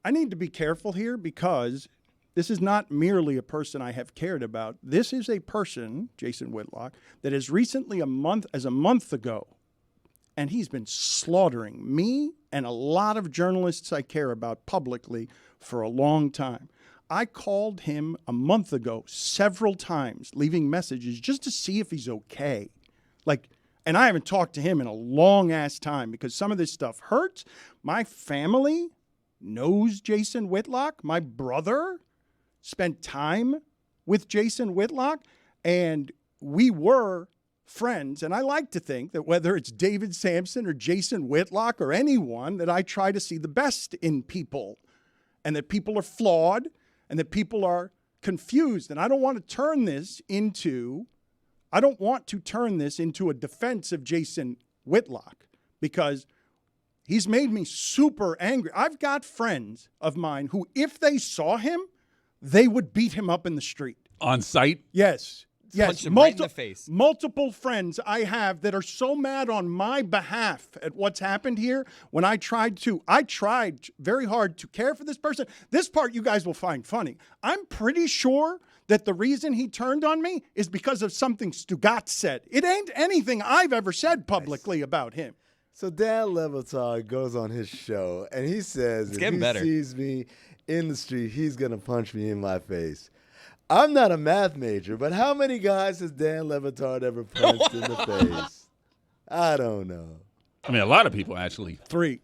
Speaker 2: need to be careful here because this is not merely a person I have cared about. This is a person, Jason Whitlock, that as recently a month ago, and he's been slaughtering me and a lot of journalists I care about publicly for a long time. I called him a month ago several times, leaving messages just to see if he's okay. And I haven't talked to him in a long-ass time because some of this stuff hurts. My family knows Jason Whitlock. My brother spent time with Jason Whitlock, and we were friends. And I like to think that whether it's David Sampson or Jason Whitlock or anyone, that I try to see the best in people and that people are flawed and that people are confused. And I don't want to turn this into a defense of Jason Whitlock because he's made me super angry. I've got friends of mine who, if they saw him, they would beat him up in the street.
Speaker 8: On site?
Speaker 2: Yes.
Speaker 5: Punch him right in the face.
Speaker 2: Multiple friends I have that are so mad on my behalf at what's happened here when I tried very hard to care for this person. This part you guys will find funny. I'm pretty sure that the reason he turned on me is because of something Stugatz said. It ain't anything I've ever said publicly about him.
Speaker 3: So Dan Le Batard goes on his show, and he says if he sees me in the street, he's going to punch me in my face. I'm not a math major, but how many guys has Dan Le Batard ever punched in the face? I don't know.
Speaker 8: I mean, a lot of people, actually.
Speaker 2: 3.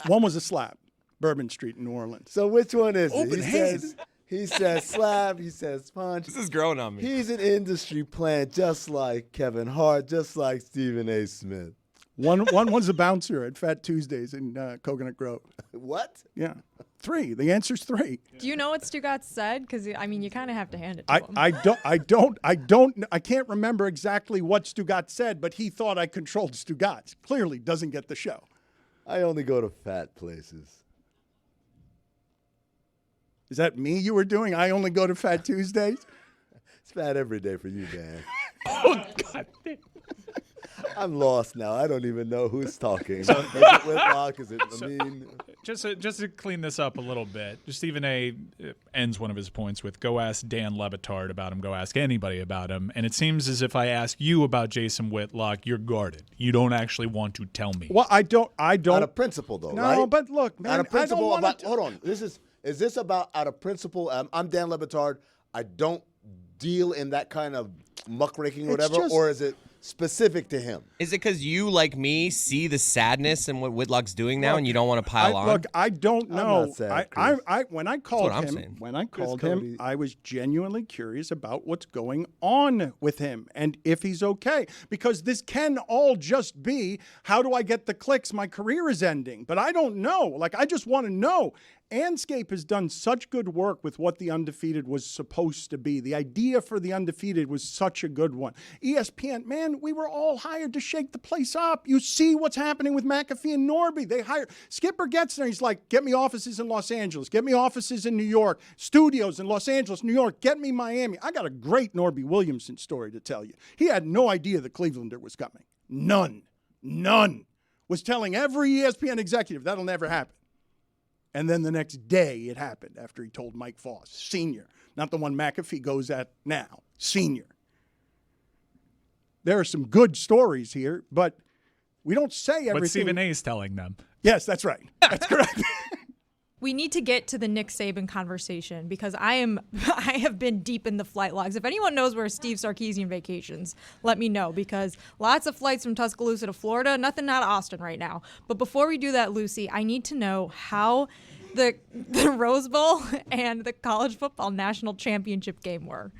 Speaker 2: One was a slap. Bourbon Street in New Orleans.
Speaker 3: So which one is
Speaker 2: Open
Speaker 3: it?
Speaker 2: hand.
Speaker 3: He says slap, he says punch.
Speaker 5: This is growing on me.
Speaker 3: He's an industry plant just like Kevin Hart, just like Stephen A. Smith.
Speaker 2: One was a bouncer at Fat Tuesdays in Coconut Grove.
Speaker 3: What?
Speaker 2: Yeah. 3. The answer's 3.
Speaker 7: Do you know what Stugatz said? Because you kind of have to hand it to him.
Speaker 2: I can't remember exactly what Stugatz said, but he thought I controlled Stugatz. Clearly doesn't get the show.
Speaker 3: I only go to fat places.
Speaker 2: Is that me you were doing? I only go to Fat Tuesdays?
Speaker 3: It's fat every day for you, Dan.
Speaker 8: Oh, God.
Speaker 3: I'm lost now. I don't even know who's talking. Is it Whitlock? Is it Amin?
Speaker 4: Just to clean this up a little bit, Stephen A. ends one of his points with, go ask Dan Le Batard about him, go ask anybody about him. And it seems as if I ask you about Jason Whitlock, you're guarded. You don't actually want to tell me.
Speaker 2: Well, I don't.
Speaker 3: Out of principle, though, right?
Speaker 2: No, but look, man,
Speaker 3: out of principle,
Speaker 2: I don't
Speaker 3: hold on. Is this about out of principle? I'm Dan Le Batard. I don't deal in that kind of muckraking or whatever, or is it specific to him?
Speaker 5: Is it because you, like me, see the sadness in what Whitlock's doing now, and you don't want to pile on?
Speaker 2: Look, I don't know.
Speaker 3: I'm not sad,
Speaker 2: When I called him, I was genuinely curious about what's going on with him and if he's okay. Because this can all just be, how do I get the clicks? My career is ending. But I don't know. I just want to know. Anscape has done such good work with what The Undefeated was supposed to be. The idea for The Undefeated was such a good one. ESPN, man, we were all hired to shake the place up. You see what's happening with McAfee and Norby. They hire Skipper gets there. He's like, get me offices in Los Angeles. Get me offices in New York. Studios in Los Angeles, New York. Get me Miami. I got a great Norby Williamson story to tell you. He had no idea the Clevelander was coming. None. Was telling every ESPN executive that'll never happen. And then the next day it happened after he told Mike Voss, senior, not the one McAfee goes at now, senior. there are some good stories here, but we don't say everything.
Speaker 4: What Stephen A is telling them.
Speaker 2: Yes, that's right. That's correct.
Speaker 7: We need to get to the Nick Saban conversation because I have been deep in the flight logs. If anyone knows where Steve Sarkisian vacations, let me know because lots of flights from Tuscaloosa to Florida, nothing out of Austin right now. But before we do that, Lucy, I need to know how the Rose Bowl and the college football national championship game were.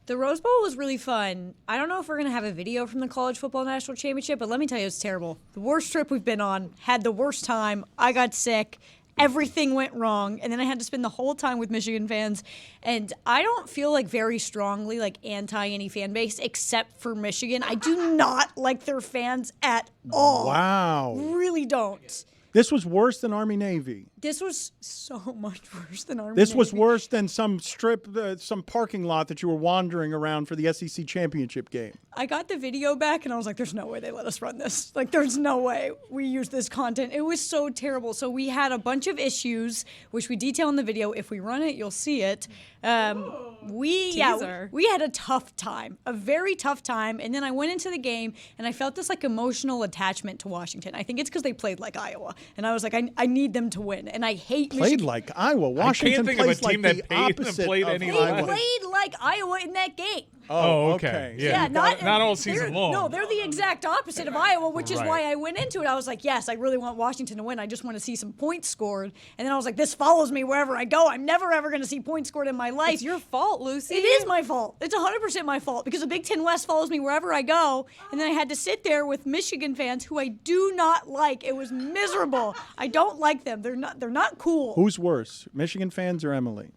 Speaker 6: The Rose Bowl was really fun. I don't know if we're going to have a video from the college football national championship, but let me tell you, it's terrible. The worst trip we've been on, had the worst time. I got sick. Everything went wrong, and then I had to spend the whole time with Michigan fans, and I don't feel like very strongly like anti any fan base except for Michigan. I do not like their fans at all.
Speaker 2: Wow.
Speaker 6: Really don't.
Speaker 2: This was worse than Army-Navy.
Speaker 6: This was so much worse than Army.
Speaker 2: This was
Speaker 6: Navy.
Speaker 2: worse than some some parking lot that you were wandering around for the SEC championship game.
Speaker 6: I got the video back and I was like, there's no way they let us run this. Like, there's no way we use this content. It was so terrible. So we had a bunch of issues, which we detail in the video. If we run it, you'll see it. We had a tough time, a very tough time. And then I went into the game and I felt this like emotional attachment to Washington. I think it's because they played like Iowa. And I was like, I need them to win. And I hate
Speaker 2: Played
Speaker 6: Michigan.
Speaker 2: like Iowa. Washington
Speaker 4: think of a
Speaker 2: plays
Speaker 4: team
Speaker 2: like
Speaker 4: that
Speaker 2: the
Speaker 4: paid and
Speaker 2: opposite
Speaker 4: played
Speaker 2: of
Speaker 4: any
Speaker 2: Iowa.
Speaker 6: They played like Iowa in that game.
Speaker 4: Oh, okay. Yeah, not all season long.
Speaker 6: No, they're the exact opposite of Iowa, which is
Speaker 4: Right.
Speaker 6: why I went into it. I was like, yes, I really want Washington to win. I just want to see some points scored. And then I was like, this follows me wherever I go. I'm never, ever going to see points scored in my life.
Speaker 7: It's your fault, Lucy.
Speaker 6: It is my fault. It's 100% my fault because the Big Ten West follows me wherever I go. And then I had to sit there with Michigan fans who I do not like. It was miserable. I don't like them. They're not cool.
Speaker 2: Who's worse, Michigan fans or Emily?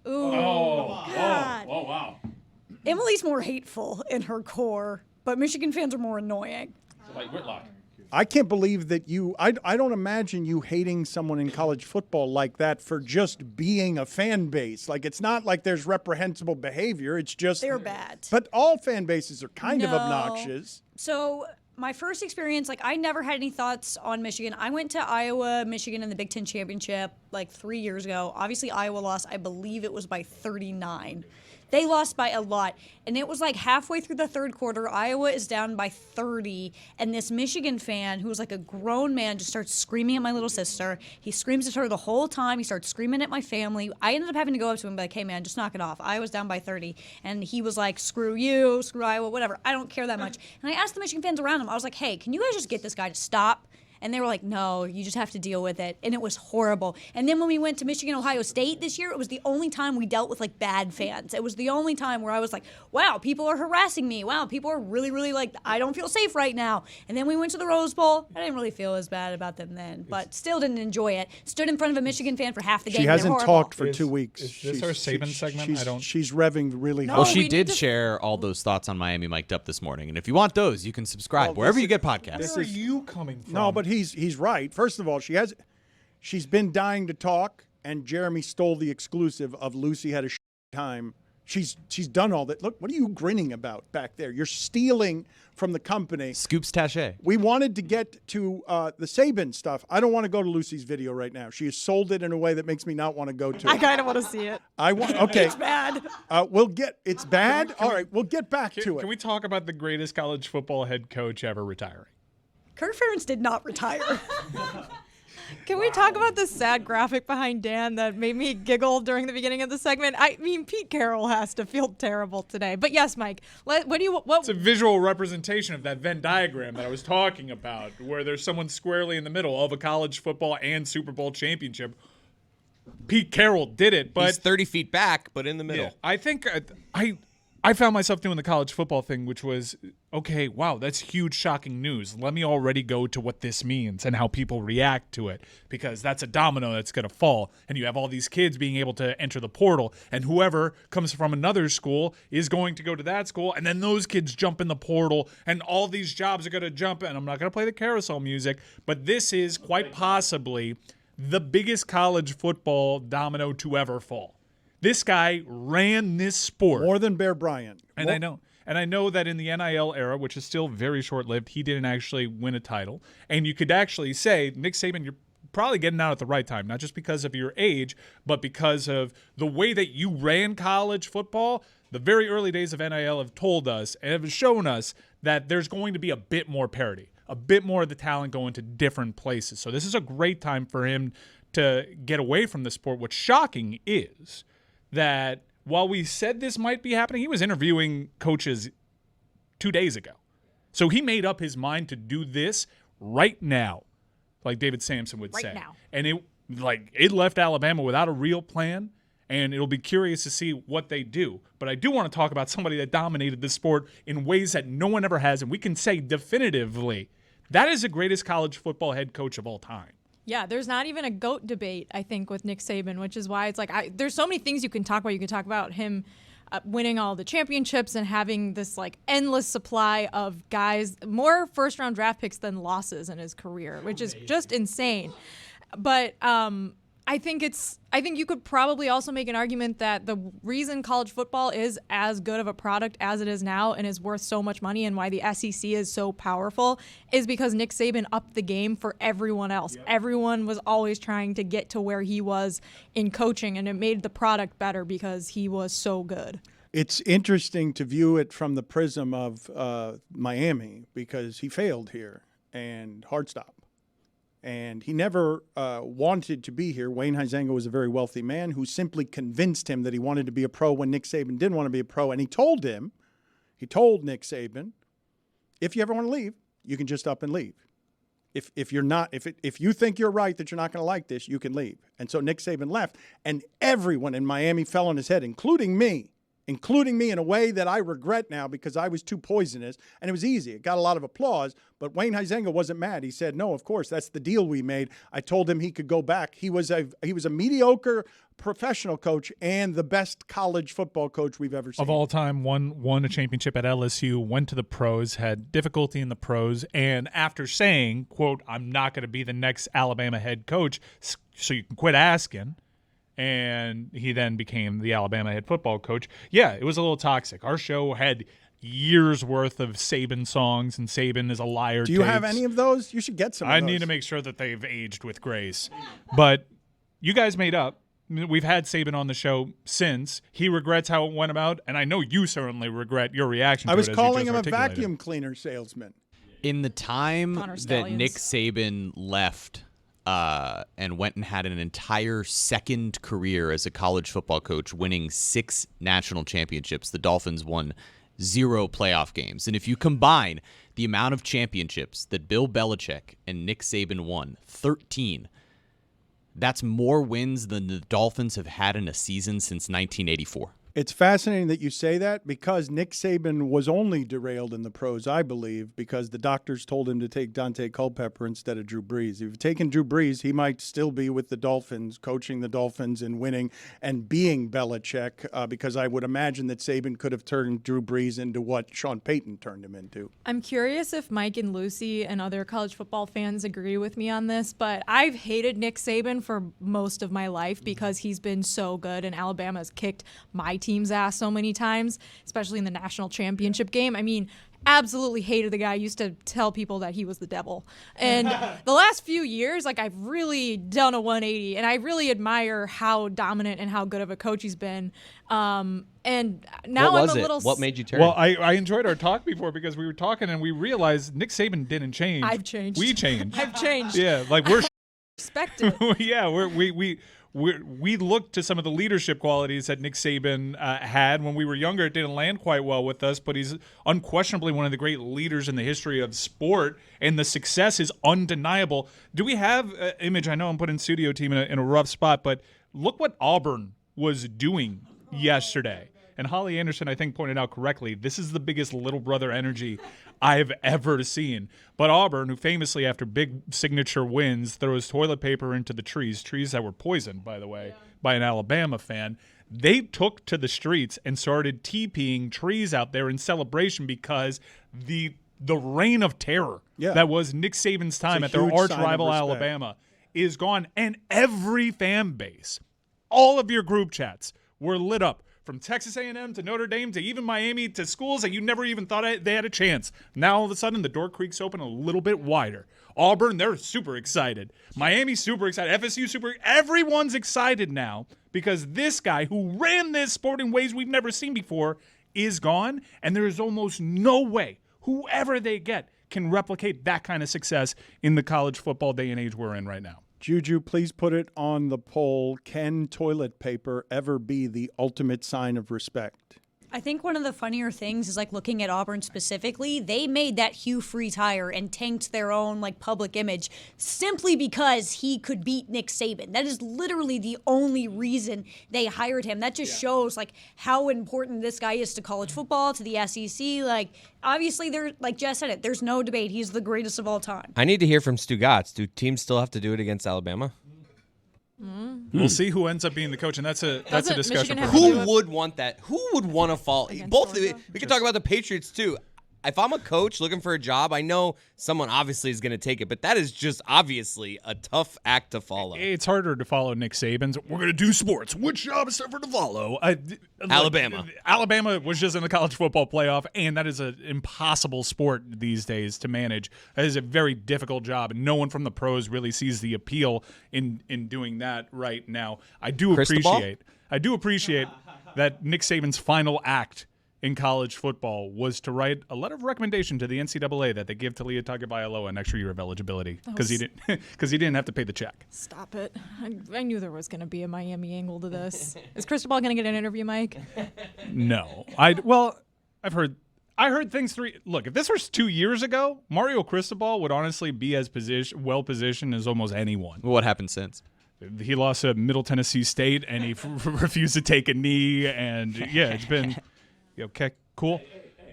Speaker 6: Ooh, God.
Speaker 4: Oh, wow.
Speaker 6: Emily's more hateful in her core, but Michigan fans are more annoying.
Speaker 4: Like Whitlock.
Speaker 2: I can't believe that I don't imagine you hating someone in college football like that for just being a fan base. Like, it's not like there's reprehensible behavior. It's just.
Speaker 6: They're bad.
Speaker 2: But all fan bases are kind of
Speaker 6: No.
Speaker 2: obnoxious.
Speaker 6: So my first experience, like, I never had any thoughts on Michigan. I went to Iowa, Michigan in the Big Ten Championship like 3 years ago. Obviously, Iowa lost. I believe it was by 39. They lost by a lot. And it was like halfway through the third quarter, Iowa is down by 30. And this Michigan fan, who was like a grown man, just starts screaming at my little sister. He screams at her the whole time. He starts screaming at my family. I ended up having to go up to him and be like, hey, man, just knock it off. Iowa's down by 30. And he was like, screw you, screw Iowa, whatever. I don't care that much. And I asked the Michigan fans around him, I was like, hey, can you guys just get this guy to stop? And they were like, no, you just have to deal with it. And it was horrible. And then when we went to Michigan, Ohio State this year, it was the only time we dealt with like bad fans. It was the only time where I was like, wow, people are harassing me. Wow, people are really, really like, I don't feel safe right now. And then we went to the Rose Bowl. I didn't really feel as bad about them then, but still didn't enjoy it. Stood in front of a Michigan fan for half the game.
Speaker 2: She
Speaker 6: and they're
Speaker 2: hasn't
Speaker 6: horrible.
Speaker 2: talked for 2 weeks.
Speaker 4: Is this our Saban segment?
Speaker 2: She's revving really hard.
Speaker 9: Well, she
Speaker 7: we
Speaker 9: did
Speaker 7: need to-
Speaker 9: share all those thoughts on Miami Mic'd Up this morning. And if you want those, you can subscribe wherever you get podcasts.
Speaker 4: Where are you coming from?
Speaker 2: No, but he's right. First of all, she's been dying to talk, and Jeremy stole the exclusive of Lucy had a time. She's done all that. Look, what are you grinning about back there? You're stealing from the company.
Speaker 9: Scoops Taché.
Speaker 2: We wanted to get to the Saban stuff. I don't want to go to Lucy's video right now. She has sold it in a way that makes me not want to go to
Speaker 7: I
Speaker 2: it.
Speaker 7: kind of want to see it.
Speaker 2: Okay.
Speaker 6: It's bad.
Speaker 2: It's bad? All right, we'll get back to it.
Speaker 4: Can we talk about the greatest college football head coach ever retiring?
Speaker 6: Kirk Ferentz did not retire.
Speaker 7: Can we talk about the sad graphic behind Dan that made me giggle during the beginning of the segment? I mean, Pete Carroll has to feel terrible today. But yes, Mike,
Speaker 4: It's a visual representation of that Venn diagram that I was talking about, where there's someone squarely in the middle of a college football and Super Bowl championship. Pete Carroll did it, but
Speaker 5: He's 30 feet back, but in the middle.
Speaker 4: yeah, I think I found myself doing the college football thing, which was, okay, wow, that's huge, shocking news. Let me already go to what this means and how people react to it, because that's a domino that's going to fall. And you have all these kids being able to enter the portal, and whoever comes from another school is going to go to that school, and then those kids jump in the portal, and all these jobs are going to jump. And I'm not going to play the carousel music, but this is quite possibly the biggest college football domino to ever fall. This guy ran this sport.
Speaker 2: More than Bear Bryant.
Speaker 4: And I know that in the NIL era, which is still very short-lived, he didn't actually win a title. And you could actually say, Nick Saban, you're probably getting out at the right time, not just because of your age, but because of the way that you ran college football. The very early days of NIL have told us and have shown us that there's going to be a bit more parity, a bit more of the talent going to different places. So this is a great time for him to get away from the sport. What's shocking is that while we said this might be happening, he was interviewing coaches 2 days ago. So he made up his mind to do this right now, like David Sampson would say.
Speaker 7: Now.
Speaker 4: And it left Alabama without a real plan, and it'll be curious to see what they do. But I do want to talk about somebody that dominated the sport in ways that no one ever has, and we can say definitively that is the greatest college football head coach of all time.
Speaker 7: Yeah, there's not even a GOAT debate, I think, with Nick Saban, which is why it's like there's so many things you can talk about. You can talk about him winning all the championships and having this like endless supply of guys, more first-round draft picks than losses in his career, which is just insane. But I think you could probably also make an argument that the reason college football is as good of a product as it is now and is worth so much money and why the SEC is so powerful is because Nick Saban upped the game for everyone else. Yep. Everyone was always trying to get to where he was in coaching, and it made the product better because he was so good.
Speaker 2: It's interesting to view it from the prism of Miami because he failed here and hard stop. And he never wanted to be here. Wayne Huizenga was a very wealthy man who simply convinced him that he wanted to be a pro when Nick Saban didn't want to be a pro. And he told Nick Saban, if you ever want to leave, you can just up and leave. If you think you're right that you're not going to like this, you can leave. And so Nick Saban left. And everyone in Miami fell on his head, including me in a way that I regret now because I was too poisonous. And it was easy. It got a lot of applause. But Wayne Huizenga wasn't mad. He said, no, of course, that's the deal we made. I told him he could go back. He was a mediocre professional coach and the best college football coach we've ever seen.
Speaker 4: Of all time, won a championship at LSU, went to the pros, had difficulty in the pros, and after saying, quote, I'm not going to be the next Alabama head coach, so you can quit asking, and he then became the Alabama head football coach. Yeah, it was a little toxic. Our show had years worth of Saban songs, and Saban is a liar.
Speaker 2: Do you have any of those? You should get some of those.
Speaker 4: I need to make sure that they've aged with grace. But you guys made up. We've had Saban on the show since. He regrets how it went about, and I know you certainly regret your reaction to it.
Speaker 2: I was calling him a vacuum cleaner salesman.
Speaker 9: In the time that Nick Saban left and went and had an entire second career as a college football coach, winning 6 national championships, the Dolphins won 0 playoff games. And if you combine the amount of championships that Bill Belichick and Nick Saban won, 13, that's more wins than the Dolphins have had in a season since 1984.
Speaker 2: It's fascinating that you say that because Nick Saban was only derailed in the pros, I believe, because the doctors told him to take Dante Culpepper instead of Drew Brees. If he'd taken Drew Brees, he might still be with the Dolphins, coaching the Dolphins and winning and being Belichick, because I would imagine that Saban could have turned Drew Brees into what Sean Payton turned him into.
Speaker 7: I'm curious if Mike and Lucy and other college football fans agree with me on this, but I've hated Nick Saban for most of my life because he's been so good, and Alabama's kicked my team's ass so many times, especially in the national championship game. I mean, absolutely hated the guy. Used to tell people that he was the devil. And the last few years, like, I've really done a 180, and I really admire how dominant and how good of a coach he's been. And now
Speaker 5: what
Speaker 7: I'm
Speaker 5: was
Speaker 7: a
Speaker 5: it?
Speaker 7: little.
Speaker 5: What made you turn?
Speaker 4: Well, I enjoyed our talk before because we were talking and we realized Nick Saban didn't change.
Speaker 7: I've changed.
Speaker 4: We changed.
Speaker 7: I've changed.
Speaker 4: Yeah, like we're
Speaker 7: Respect it.
Speaker 4: yeah, we looked to some of the leadership qualities that Nick Saban had when we were younger. It didn't land quite well with us, but he's unquestionably one of the great leaders in the history of sport, and the success is undeniable. Do we have an image? I know I'm putting studio team in a rough spot, but look what Auburn was doing yesterday. And Holly Anderson, I think, pointed out correctly, this is the biggest little brother energy I've ever seen. But Auburn, who famously, after big signature wins, throws toilet paper into the trees that were poisoned, by the way, by an Alabama fan, they took to the streets and started TPing trees out there in celebration because the reign of terror that was Nick Saban's time at their arch rival Alabama is gone. And every fan base, all of your group chats were lit up from Texas A&M to Notre Dame to even Miami to schools that you never even thought they had a chance. Now all of a sudden the door creaks open a little bit wider. Auburn, they're super excited. Miami's super excited. FSU super. Everyone's excited now because this guy who ran this sport in ways we've never seen before is gone, and there is almost no way whoever they get can replicate that kind of success in the college football day and age we're in right now.
Speaker 2: Juju, please put it on the poll. Can toilet paper ever be the ultimate sign of respect?
Speaker 6: I think one of the funnier things is like looking at Auburn specifically, they made that Hugh Freeze hire and tanked their own like public image simply because he could beat Nick Saban. That is literally the only reason they hired him. That just shows like how important this guy is to college football, to the SEC. Like obviously there, like Jess said it, there's no debate. He's the greatest of all time.
Speaker 5: I need to hear from Stu Gatz. Do teams still have to do it against Alabama?
Speaker 4: We'll see who ends up being the coach, and that's a discussion.
Speaker 5: Who would want that? Who would want to fall? Both of
Speaker 7: Georgia?
Speaker 5: we could talk about the Patriots too. If I'm a coach looking for a job, I know someone obviously is going to take it, but that is just obviously a tough act to follow.
Speaker 4: It's harder to follow Nick Saban's. We're going to do sports. Which job is tougher to follow?
Speaker 5: Alabama.
Speaker 4: Alabama was just in the college football playoff, and that is an impossible sport these days to manage. That is a very difficult job, and no one from the pros really sees the appeal in doing that right now. I do appreciate that Nick Saban's final act in college football was to write a letter of recommendation to the NCAA that they give to Tua Tagovailoa an extra year of eligibility because he didn't have to pay the check.
Speaker 7: Stop it. I knew there was going to be a Miami angle to this. Is Cristobal going to get an interview, Mike?
Speaker 4: No. I heard things Look, if this was 2 years ago, Mario Cristobal would honestly be as well positioned as almost anyone.
Speaker 9: What happened since?
Speaker 4: He lost to Middle Tennessee State, and he refused to take a knee, and yeah, it's been okay, cool,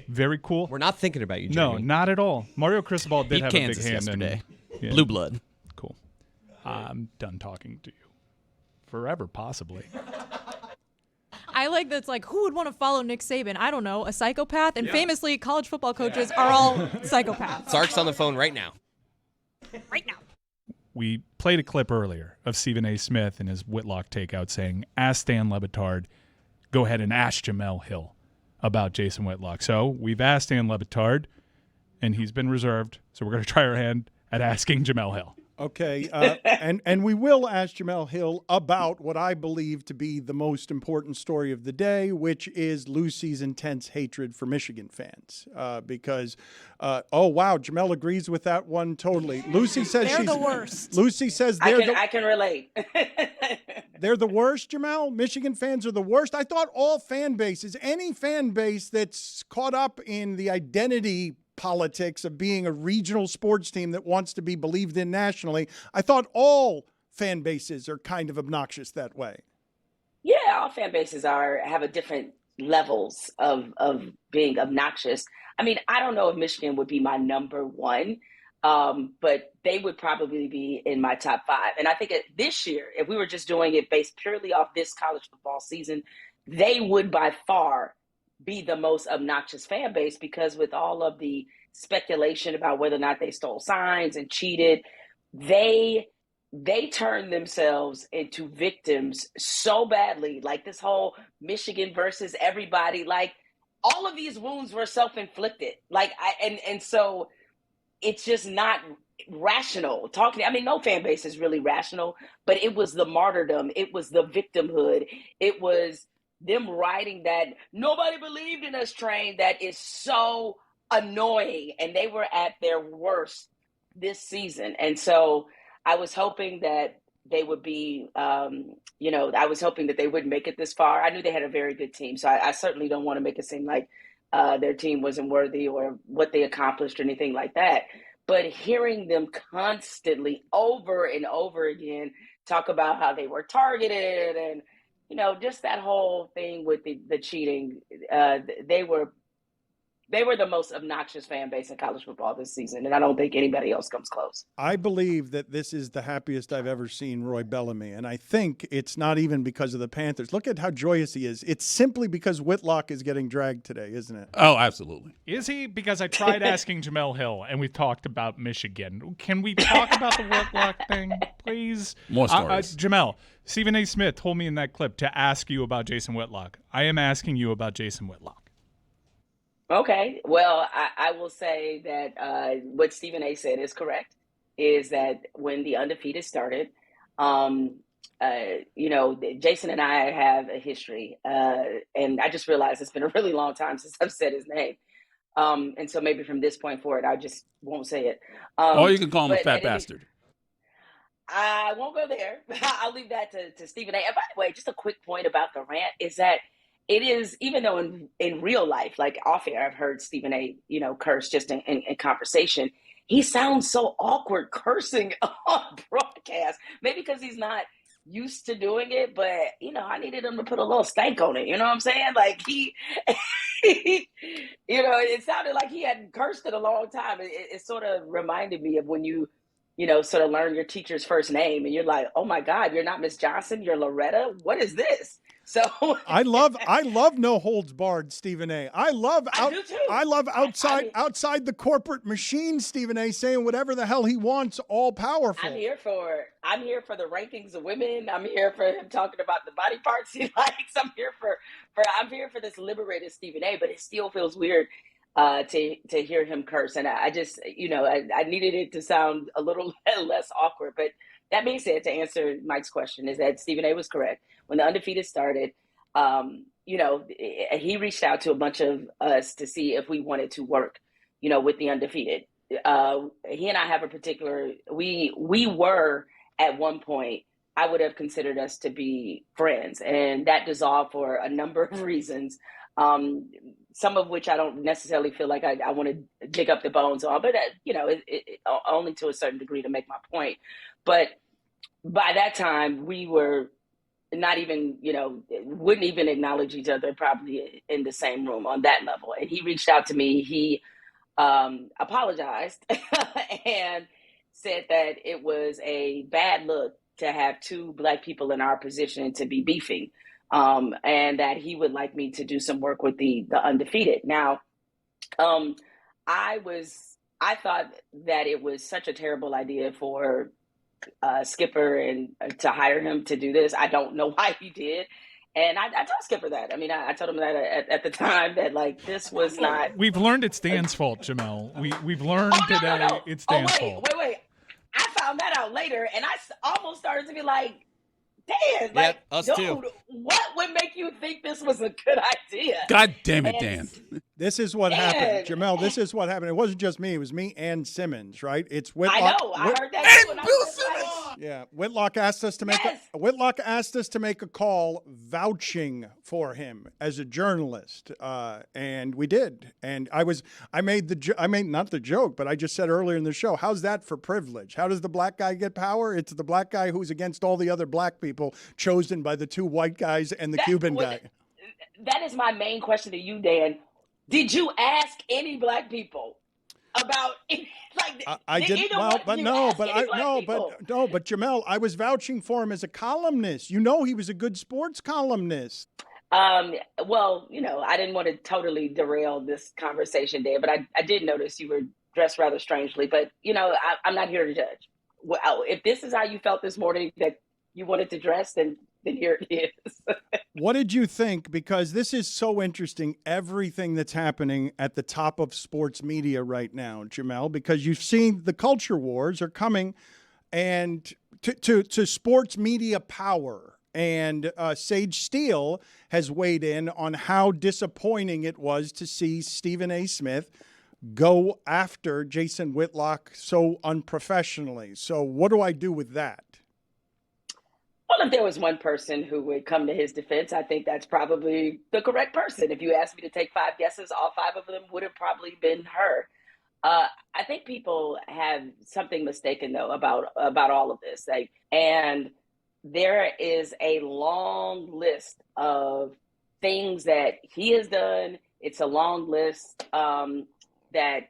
Speaker 4: very cool.
Speaker 5: We're not thinking about you,
Speaker 4: No,
Speaker 5: Jamie.
Speaker 4: not at all. Mario Cristobal did
Speaker 9: Beat
Speaker 4: have
Speaker 9: Kansas
Speaker 4: a big hand
Speaker 9: yesterday.
Speaker 4: in
Speaker 9: Blue blood.
Speaker 4: Cool. I'm done talking to you. Forever, possibly.
Speaker 7: I like that's like, who would want to follow Nick Saban? I don't know, a psychopath? And famously, college football coaches are all psychopaths.
Speaker 5: Sark's on the phone right now.
Speaker 6: Right now.
Speaker 4: We played a clip earlier of Stephen A. Smith and his Whitlock takeout saying, ask Dan Le Batard, go ahead and ask Jemele Hill about Jason Whitlock. So we've asked Dan Le Batard, and he's been reserved. So we're going to try our hand at asking Jemele Hill.
Speaker 2: Okay, and we will ask Jemele Hill about what I believe to be the most important story of the day, which is Lucy's intense hatred for Michigan fans. Because, oh wow, Jemele agrees with that one totally. Lucy says
Speaker 6: They're
Speaker 2: she's
Speaker 6: the worst.
Speaker 2: Lucy says
Speaker 11: I can relate.
Speaker 2: they're the worst, Jemele? Michigan fans are the worst? I thought all fan bases, any fan base that's caught up in the identity politics of being a regional sports team that wants to be believed in nationally, I thought all fan bases are kind of obnoxious that way.
Speaker 11: Yeah, all fan bases have a different levels of being obnoxious. I mean, I don't know if Michigan would be my number one, but they would probably be in my top five. And I think this year, if we were just doing it based purely off this college football season, they would by far be the most obnoxious fan base, because with all of the speculation about whether or not they stole signs and cheated, they turned themselves into victims so badly. Like this whole Michigan versus everybody, like all of these wounds were self-inflicted. So it's just not rational. No fan base is really rational, but it was the martyrdom. It was the victimhood. It was them riding that nobody believed in us train that is so annoying. And they were at their worst this season. And so I was hoping that they would be, I was hoping that they wouldn't make it this far. I knew they had a very good team. So I certainly don't want to make it seem like their team wasn't worthy or what they accomplished or anything like that. But hearing them constantly over and over again talk about how they were targeted and, just that whole thing with the cheating, they were they were the most obnoxious fan base in college football this season, and I don't think anybody else comes close.
Speaker 2: I believe that this is the happiest I've ever seen Roy Bellamy, and I think it's not even because of the Panthers. Look at how joyous he is. It's simply because Whitlock is getting dragged today, isn't it?
Speaker 8: Oh, absolutely.
Speaker 4: Is he? Because I tried asking Jemele Hill, and we talked about Michigan. Can we talk about the Whitlock thing, please?
Speaker 8: More stories.
Speaker 4: Jemele, Stephen A. Smith told me in that clip to ask you about Jason Whitlock. I am asking you about Jason Whitlock.
Speaker 11: Okay. Well, I will say that what Stephen A. said is correct, is that when the undefeated started, Jason and I have a history. And I just realized it's been a really long time since I've said his name. And so maybe from this point forward, I just won't say it.
Speaker 8: Or you can call him a fat bastard.
Speaker 11: I won't go there. I'll leave that to Stephen A. And by the way, just a quick point about the rant is that it is, even though in real life, like off air, I've heard Stephen A, curse just in conversation. He sounds so awkward cursing on broadcast. Maybe because he's not used to doing it, but I needed him to put a little stank on it. You know what I'm saying? Like it sounded like he hadn't cursed in a long time. It sort of reminded me of when you sort of learn your teacher's first name and you're like, oh my God, you're not Miss Johnson, you're Loretta. What is this? So
Speaker 2: I love no holds barred, Stephen A. I do too. I love outside the corporate machine, Stephen A. saying whatever the hell he wants, all powerful.
Speaker 11: I'm here for the rankings of women. I'm here for him talking about the body parts he likes. I'm here for this liberated Stephen A. But it still feels weird to hear him curse, and I just I needed it to sound a little less awkward. But that being said, to answer Mike's question, is that Stephen A. was correct. When the undefeated started, he reached out to a bunch of us to see if we wanted to work, with the undefeated. He and I have a particular, we were at one point, I would have considered us to be friends, and that dissolved for a number of reasons. Some of which I don't necessarily feel like I want to dig up the bones on, but only to a certain degree to make my point. But by that time, we were not even, wouldn't even acknowledge each other probably in the same room on that level. And he reached out to me. He apologized and said that it was a bad look to have two Black people in our position to be beefing. And that he would like me to do some work with the undefeated. Now, I thought that it was such a terrible idea for Skipper and to hire him to do this. I don't know why he did. And I told Skipper that. I mean, I told him that at the time that, like, this was not.
Speaker 4: We've learned it's Dan's fault, Jemele. We've learned today it's Dan's fault.
Speaker 11: Wait. I found that out later, and I almost started to be like, Dan, like,
Speaker 5: us
Speaker 11: dude,
Speaker 5: too.
Speaker 11: What would make you think this was a good idea?
Speaker 8: God damn it, Dan.
Speaker 2: This is what happened. Jemele, this is what happened. It wasn't just me. It was me and Simmons, right? It's Whitlock.
Speaker 11: I know. I heard that too.
Speaker 8: And Bill Simmons.
Speaker 2: Yeah. Whitlock asked us to make a call vouching for him as a journalist. And we did. And I made not the joke, but I just said earlier in the show, how's that for privilege? How does the Black guy get power? It's the Black guy who's against all the other Black people chosen by the two white guys and the Cuban guy.
Speaker 11: That is my main question to you, Dan. Did you ask any Black people about
Speaker 2: I did well, but Jemele, I was vouching for him as a columnist. He was a good sports columnist.
Speaker 11: Well, I didn't want to totally derail this conversation, Dan, but I did notice you were dressed rather strangely. But I'm not here to judge. Well, if this is how you felt this morning that you wanted to dress, then here it is.
Speaker 2: What did you think? Because this is so interesting, everything that's happening at the top of sports media right now, Jemele, because you've seen the culture wars are coming and to sports media power. And Sage Steele has weighed in on how disappointing it was to see Stephen A. Smith go after Jason Whitlock so unprofessionally. So what do I do with that?
Speaker 11: Well, if there was one person who would come to his defense, I think that's probably the correct person. If you asked me to take 5 guesses, all 5 of them would have probably been her. I think people have something mistaken, though, about all of this. And there is a long list of things that he has done, It's a long list that,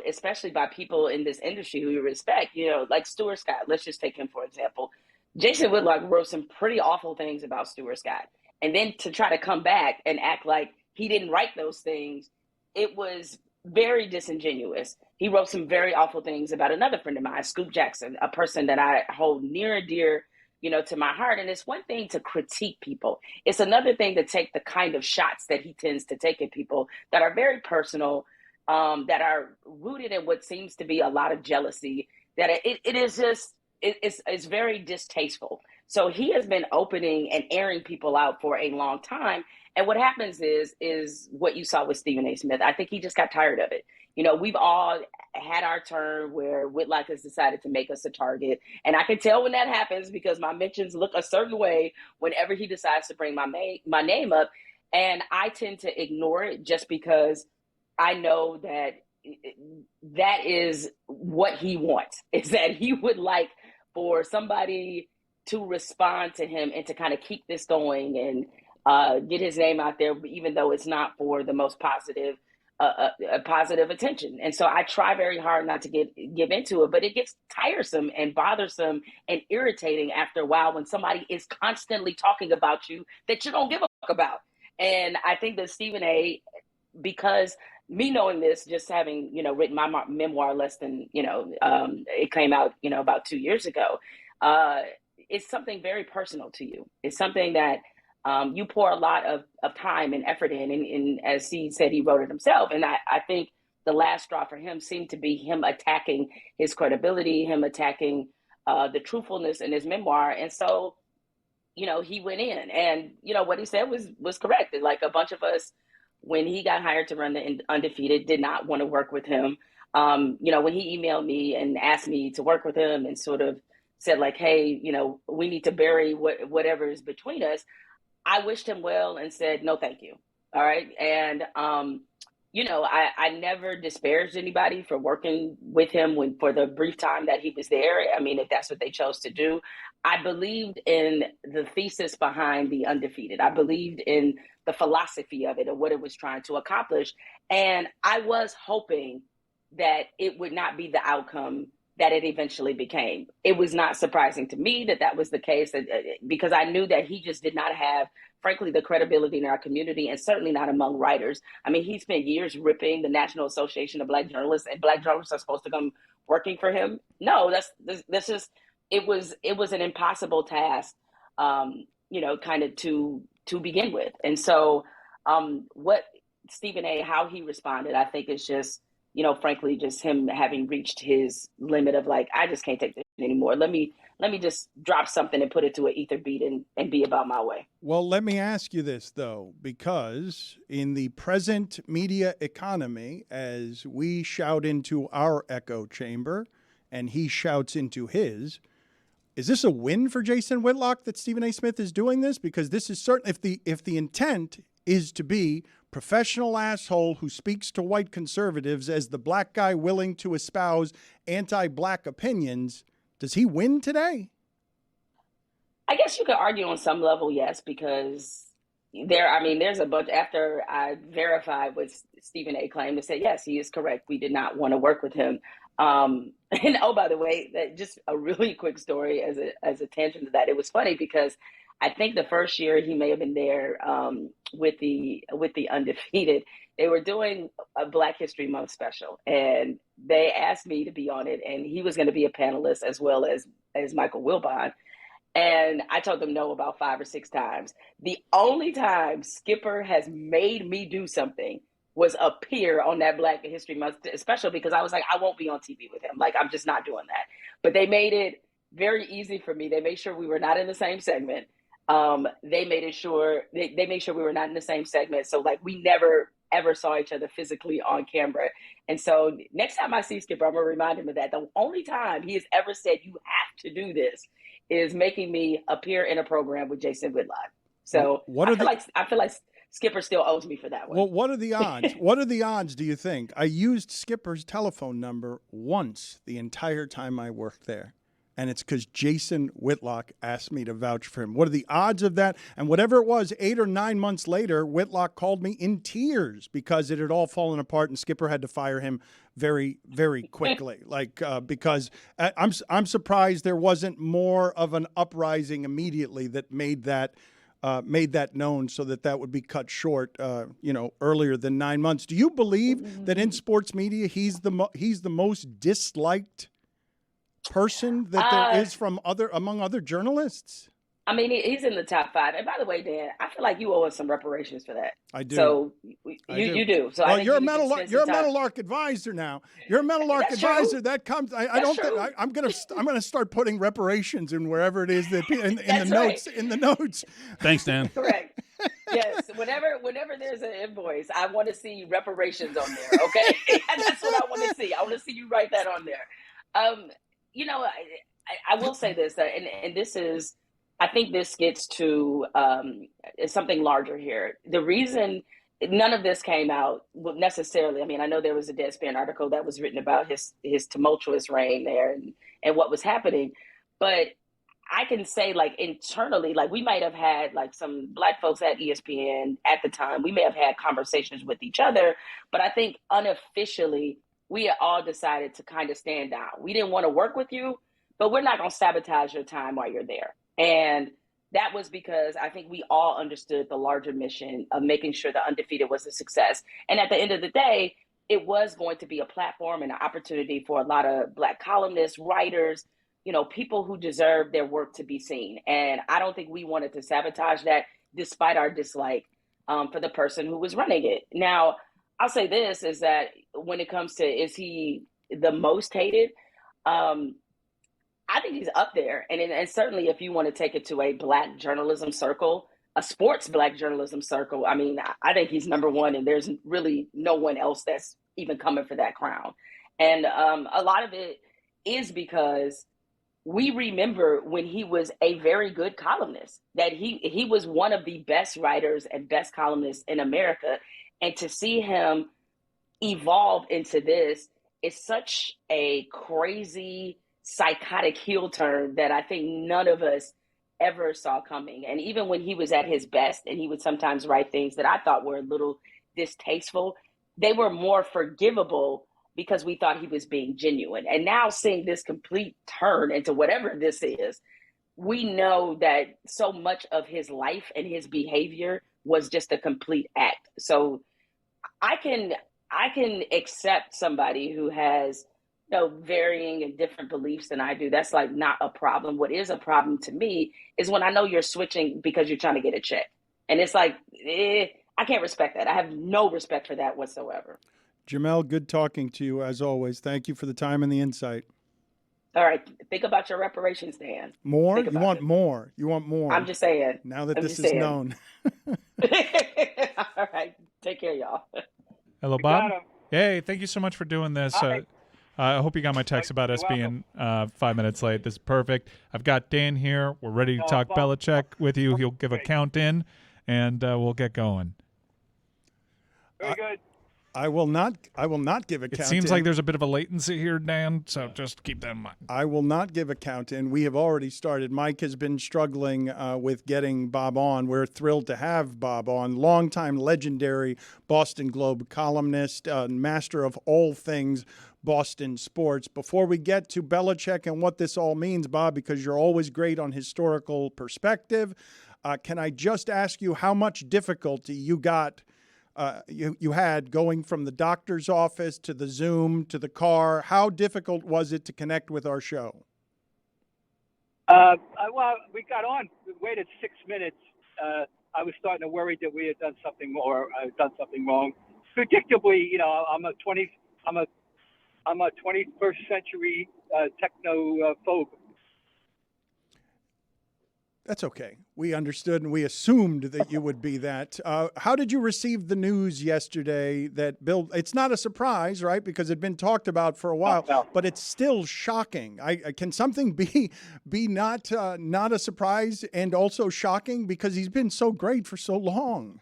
Speaker 11: especially by people in this industry who you respect, like Stuart Scott. Let's just take him, for example. Jason Whitlock wrote some pretty awful things about Stuart Scott. And then to try to come back and act like he didn't write those things, it was very disingenuous. He wrote some very awful things about another friend of mine, Scoop Jackson, a person that I hold near and dear, to my heart. And it's one thing to critique people. It's another thing to take the kind of shots that he tends to take at people that are very personal, that are rooted in what seems to be a lot of jealousy, that it is just, it's very distasteful. So he has been opening and airing people out for a long time. And what happens is what you saw with Stephen A. Smith. I think he just got tired of it. We've all had our turn where Whitlock has decided to make us a target. And I can tell when that happens because my mentions look a certain way whenever he decides to bring my name up. And I tend to ignore it just because I know that that is what he wants, is that he would like for somebody to respond to him and to kind of keep this going and get his name out there, even though it's not for the most positive attention. And so I try very hard not to give into it, but it gets tiresome and bothersome and irritating after a while when somebody is constantly talking about you that you don't give a fuck about. And I think that Stephen A., because me knowing this, just having, written my memoir less than, it came out, about 2 years ago, it's something very personal to you. It's something that you pour a lot of time and effort in. And as he said, he wrote it himself. And I think the last straw for him seemed to be him attacking his credibility, him attacking the truthfulness in his memoir. And so, he went in and, what he said was correct. Like a bunch of us, when he got hired to run the Undefeated, did not want to work with him. When he emailed me and asked me to work with him and sort of said like, hey, we need to bury whatever is between us, I wished him well and said, no, thank you. All right. And, I never disparaged anybody for working with him for the brief time that he was there. I mean, if that's what they chose to do. I believed in the thesis behind the Undefeated. I believed in the philosophy of it and what it was trying to accomplish. And I was hoping that it would not be the outcome that it eventually became. It was not surprising to me that was the case, because I knew that he just did not have, frankly, the credibility in our community, and certainly not among writers. I mean, he spent years ripping the National Association of Black Journalists, and Black journalists are supposed to come working for him. No, that's just, it was an impossible task, kind of to begin with. And so what Stephen A., how he responded, I think is just, frankly, just him having reached his limit of like, I just can't take this anymore. Let me just drop something and put it to an ether beat and be about my way.
Speaker 2: Well, let me ask you this, though, because in the present media economy, as we shout into our echo chamber and he shouts into his, is this a win for Jason Whitlock that Stephen A. Smith is doing this? Because this is certain, if the intent is to be professional asshole who speaks to white conservatives as the black guy willing to espouse anti-black opinions, does he win today?
Speaker 11: I guess you could argue on some level, yes, because there's a bunch. After I verified what Stephen A. claimed, to say, yes, he is correct. We did not want to work with him. And oh, by the way, just a really quick story as a tangent to that. It was funny because I think the first year he may have been there with the Undefeated, they were doing a Black History Month special, and they asked me to be on it, and he was going to be a panelist as well as Michael Wilbon. And I told them no about 5 or 6 times. The only time Skipper has made me do something was appear on that Black History Month special, because I was like, I won't be on TV with him. Like, I'm just not doing that. But they made it very easy for me. They made sure we were not in the same segment. They made sure we were not in the same segment. So like we never ever saw each other physically on camera. And so next time I see Skipper, I'm gonna remind him of that. The only time he has ever said you have to do this is making me appear in a program with Jason Whitlock. So I feel like Skipper still owes me for that one.
Speaker 2: Well, what are the odds? What are the odds, do you think? I used Skipper's telephone number once the entire time I worked there. and it's because Jason Whitlock asked me to vouch for him. What are the odds of that? And whatever it was, 8 or 9 months later, Whitlock called me in tears because it had all fallen apart, and Skipper had to fire him very, very quickly. Because I'm surprised there wasn't more of an uprising immediately that made that known, so that would be cut short, earlier than 9 months. Do you believe that in sports media he's the most disliked person that there is among other journalists?
Speaker 11: I mean, he's in the top 5. And by the way, Dan, I feel like you owe us some reparations for that.
Speaker 2: I do.
Speaker 11: So you do. So
Speaker 2: well, you're a Meadowlark advisor now. You're a Meadowlark advisor. That comes. I'm gonna start putting reparations in wherever it is that in the notes. In the notes.
Speaker 8: Thanks, Dan.
Speaker 11: Correct. Yes. Whenever there's an invoice, I want to see reparations on there. Okay, that's what I want to see. I want to see you write that on there. I will say this, and this is. I think this gets to something larger here. The reason none of this came out necessarily, I mean, I know there was a Deadspin article that was written about his tumultuous reign there and what was happening. But I can say, internally, we might have had, some Black folks at ESPN at the time. We may have had conversations with each other. But I think unofficially, we had all decided to kind of stand down. We didn't want to work with you, but we're not going to sabotage your time while you're there. And that was because I think we all understood the larger mission of making sure the Undefeated was a success. And at the end of the day, it was going to be a platform and an opportunity for a lot of Black columnists, writers, people who deserve their work to be seen. And I don't think we wanted to sabotage that, despite our dislike for the person who was running it. Now, I'll say this, is that when it comes to, is he the most hated? I think he's up there. And certainly if you want to take it to a Black journalism circle, a sports Black journalism circle, I mean, I think he's number one, and there's really no one else that's even coming for that crown. And a lot of it is because we remember when he was a very good columnist, that he was one of the best writers and best columnists in America. And to see him evolve into this is such a crazy, psychotic heel turn that I think none of us ever saw coming. And even when he was at his best, and he would sometimes write things that I thought were a little distasteful, they were more forgivable because we thought he was being genuine. And now seeing this complete turn into whatever this is, we know that so much of his life and his behavior was just a complete act. So I can accept somebody who has varying and different beliefs than I do. That's not a problem. What is a problem to me is when I know you're switching because you're trying to get a check. And it's I can't respect that. I have no respect for that whatsoever.
Speaker 2: Jemele, good talking to you as always. Thank you for the time and the insight.
Speaker 11: All right. Think about your reparations, Dan.
Speaker 2: More? You want more. You want more.
Speaker 11: I'm just saying.
Speaker 2: Now that this is known.
Speaker 11: All right. Take care, y'all.
Speaker 4: Hello, Bob. Hey, thank you so much for doing this. I hope you got my text about us being 5 minutes late. This is perfect. I've got Dan here. We're ready to talk Belichick with you. He'll give a count in, and we'll get going.
Speaker 12: Very good.
Speaker 2: I will not give a count in.
Speaker 4: It seems like there's a bit of a latency here, Dan, so just keep that in mind.
Speaker 2: I will not give a count in. We have already started. Mike has been struggling with getting Bob on. We're thrilled to have Bob on. Longtime legendary Boston Globe columnist, master of all things Boston sports. Before we get to Belichick and what this all means, Bob, because you're always great on historical perspective, can I just ask you how much difficulty you had going from the doctor's office to the Zoom to the car? How difficult was it to connect with our show?
Speaker 12: Well, we got on. We waited 6 minutes. I was starting to worry that we had done something wrong. Predictably, I'm a 21st century technophobe.
Speaker 2: That's okay. We understood and we assumed that you would be that. How did you receive the news yesterday that Bill? It's not a surprise, right? Because it'd been talked about for a while, but it's still shocking. Can something be not a surprise and also shocking because he's been so great for so long?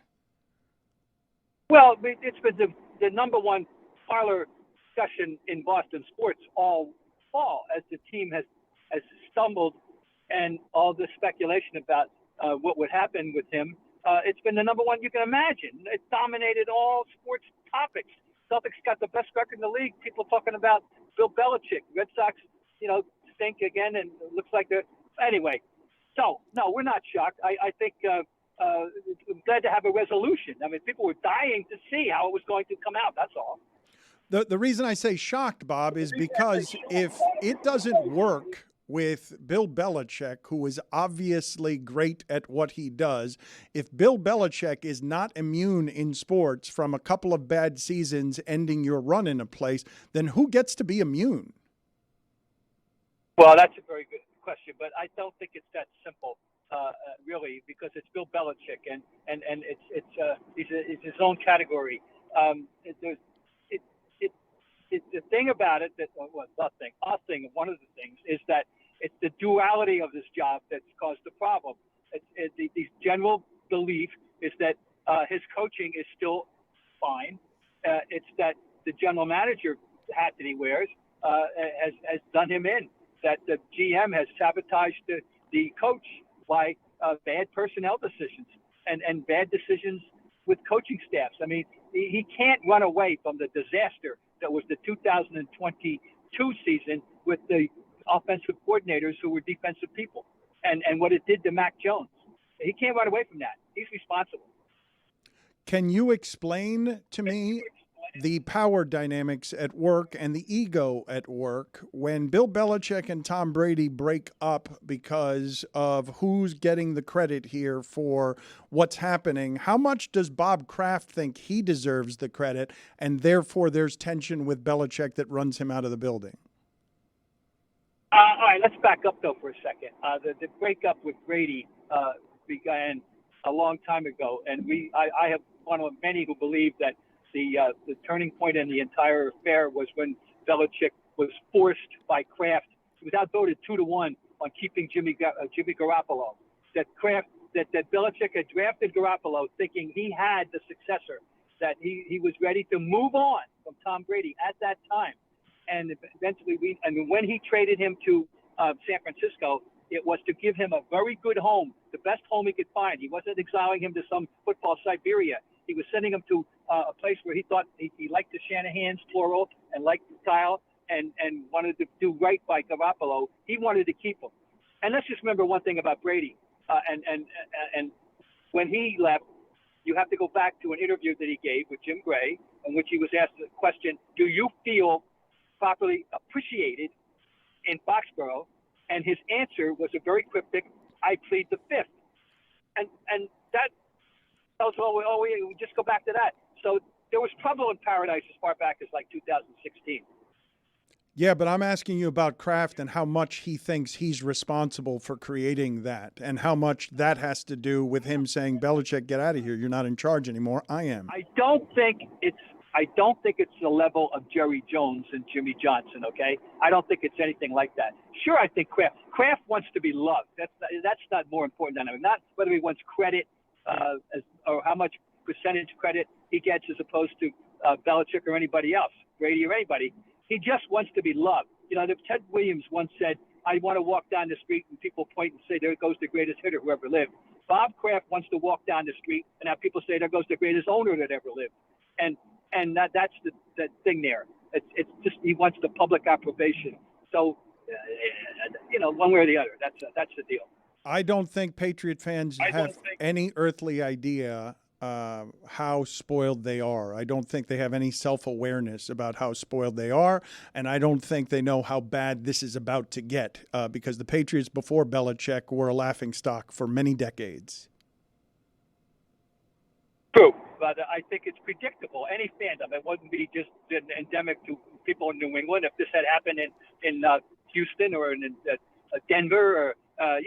Speaker 12: Well, it's been the number one parlor discussion in Boston sports all fall as the team has has stumbled, and all the speculation about what would happen with him, it's been the number one you can imagine. It dominated all sports topics. Celtics got the best record in the league. People talking about Bill Belichick. Red Sox, stink again, and it looks like they're anyway. So no, we're not shocked. I think I'm glad to have a resolution. I mean, people were dying to see how it was going to come out. That's all.
Speaker 2: The reason I say shocked, Bob, is because if it doesn't work with Bill Belichick, who is obviously great at what he does, if Bill Belichick is not immune in sports from a couple of bad seasons ending your run in a place, then who gets to be immune?
Speaker 12: Well, that's a very good question, but I don't think it's that simple, really, because it's Bill Belichick, and he's his own category. The thing about it one of the things is that it's the duality of this job that's caused the problem. The general belief is that his coaching is still fine. It's that the general manager hat that he wears has done him in. That the GM has sabotaged the coach by bad personnel decisions and bad decisions with coaching staffs. I mean, he can't run away from the disaster that was the 2022 season with the offensive coordinators who were defensive people and what it did to Mac Jones. He can't run away from that. He's responsible.
Speaker 2: Can you explain to me the power dynamics at work and the ego at work when Bill Belichick and Tom Brady break up because of who's getting the credit here for what's happening? How much does Bob Kraft think he deserves the credit, and therefore there's tension with Belichick that runs him out of the building?
Speaker 12: All right, let's back up, though, for a second. The breakup with Brady began a long time ago, and I have one of many who believe that the turning point in the entire affair was when Belichick was forced by Kraft. He was outvoted 2-1 on keeping Jimmy Garoppolo. That Belichick had drafted Garoppolo thinking he had the successor, that he was ready to move on from Tom Brady at that time. And eventually when he traded him to San Francisco, it was to give him a very good home, the best home he could find. He wasn't exiling him to some football Siberia. He was sending him to a place where he thought he liked the Shanahans, plural, and liked the style, and wanted to do right by Garoppolo. He wanted to keep him. And let's just remember one thing about Brady. And when he left, you have to go back to an interview that he gave with Jim Gray, in which he was asked the question, do you feel properly appreciated in Foxborough? And his answer was a very cryptic, I plead the fifth. And that tells we just go back to that. So there was trouble in paradise as far back as like 2016.
Speaker 2: Yeah, but I'm asking you about Kraft and how much he thinks he's responsible for creating that, and how much that has to do with him saying, Belichick, get out of here. You're not in charge anymore. I am.
Speaker 12: I don't think it's the level of Jerry Jones and Jimmy Johnson, okay? I don't think it's anything like that. Sure, I think Kraft wants to be loved. That's not more important than him. Not whether he wants credit or how much percentage credit he gets as opposed to Belichick or anybody else, Brady or anybody. He just wants to be loved. Ted Williams once said, I want to walk down the street and people point and say, there goes the greatest hitter who ever lived. Bob Kraft wants to walk down the street and have people say, there goes the greatest owner that ever lived. And that's the thing there. It's just he wants the public approbation. So, one way or the other. That's the deal.
Speaker 2: I don't think Patriot fans have any earthly idea how spoiled they are. I don't think they have any self-awareness about how spoiled they are, and I don't think they know how bad this is about to get because the Patriots before Belichick were a laughingstock for many decades.
Speaker 12: True, but I think it's predictable. Any fandom, it wouldn't be just endemic to people in New England. If this had happened in Houston or in Denver, or I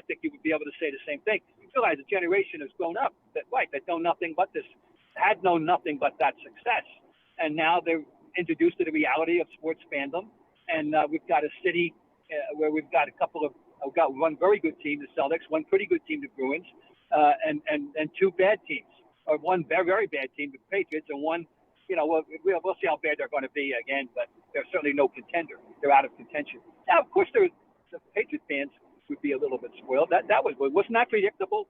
Speaker 12: think you would be able to say the same thing. You realize a generation has grown up that know nothing but this, had known nothing but that success, and now they're introduced to the reality of sports fandom. And we've got a city where we've got we've got one very good team, the Celtics, one pretty good team, the Bruins, and two bad teams. Or one very, very bad team, the Patriots, and one, we'll see how bad they're going to be again, but they're certainly no contender. They're out of contention. Now, of course, the Patriot fans would be a little bit spoiled. Wasn't that predictable?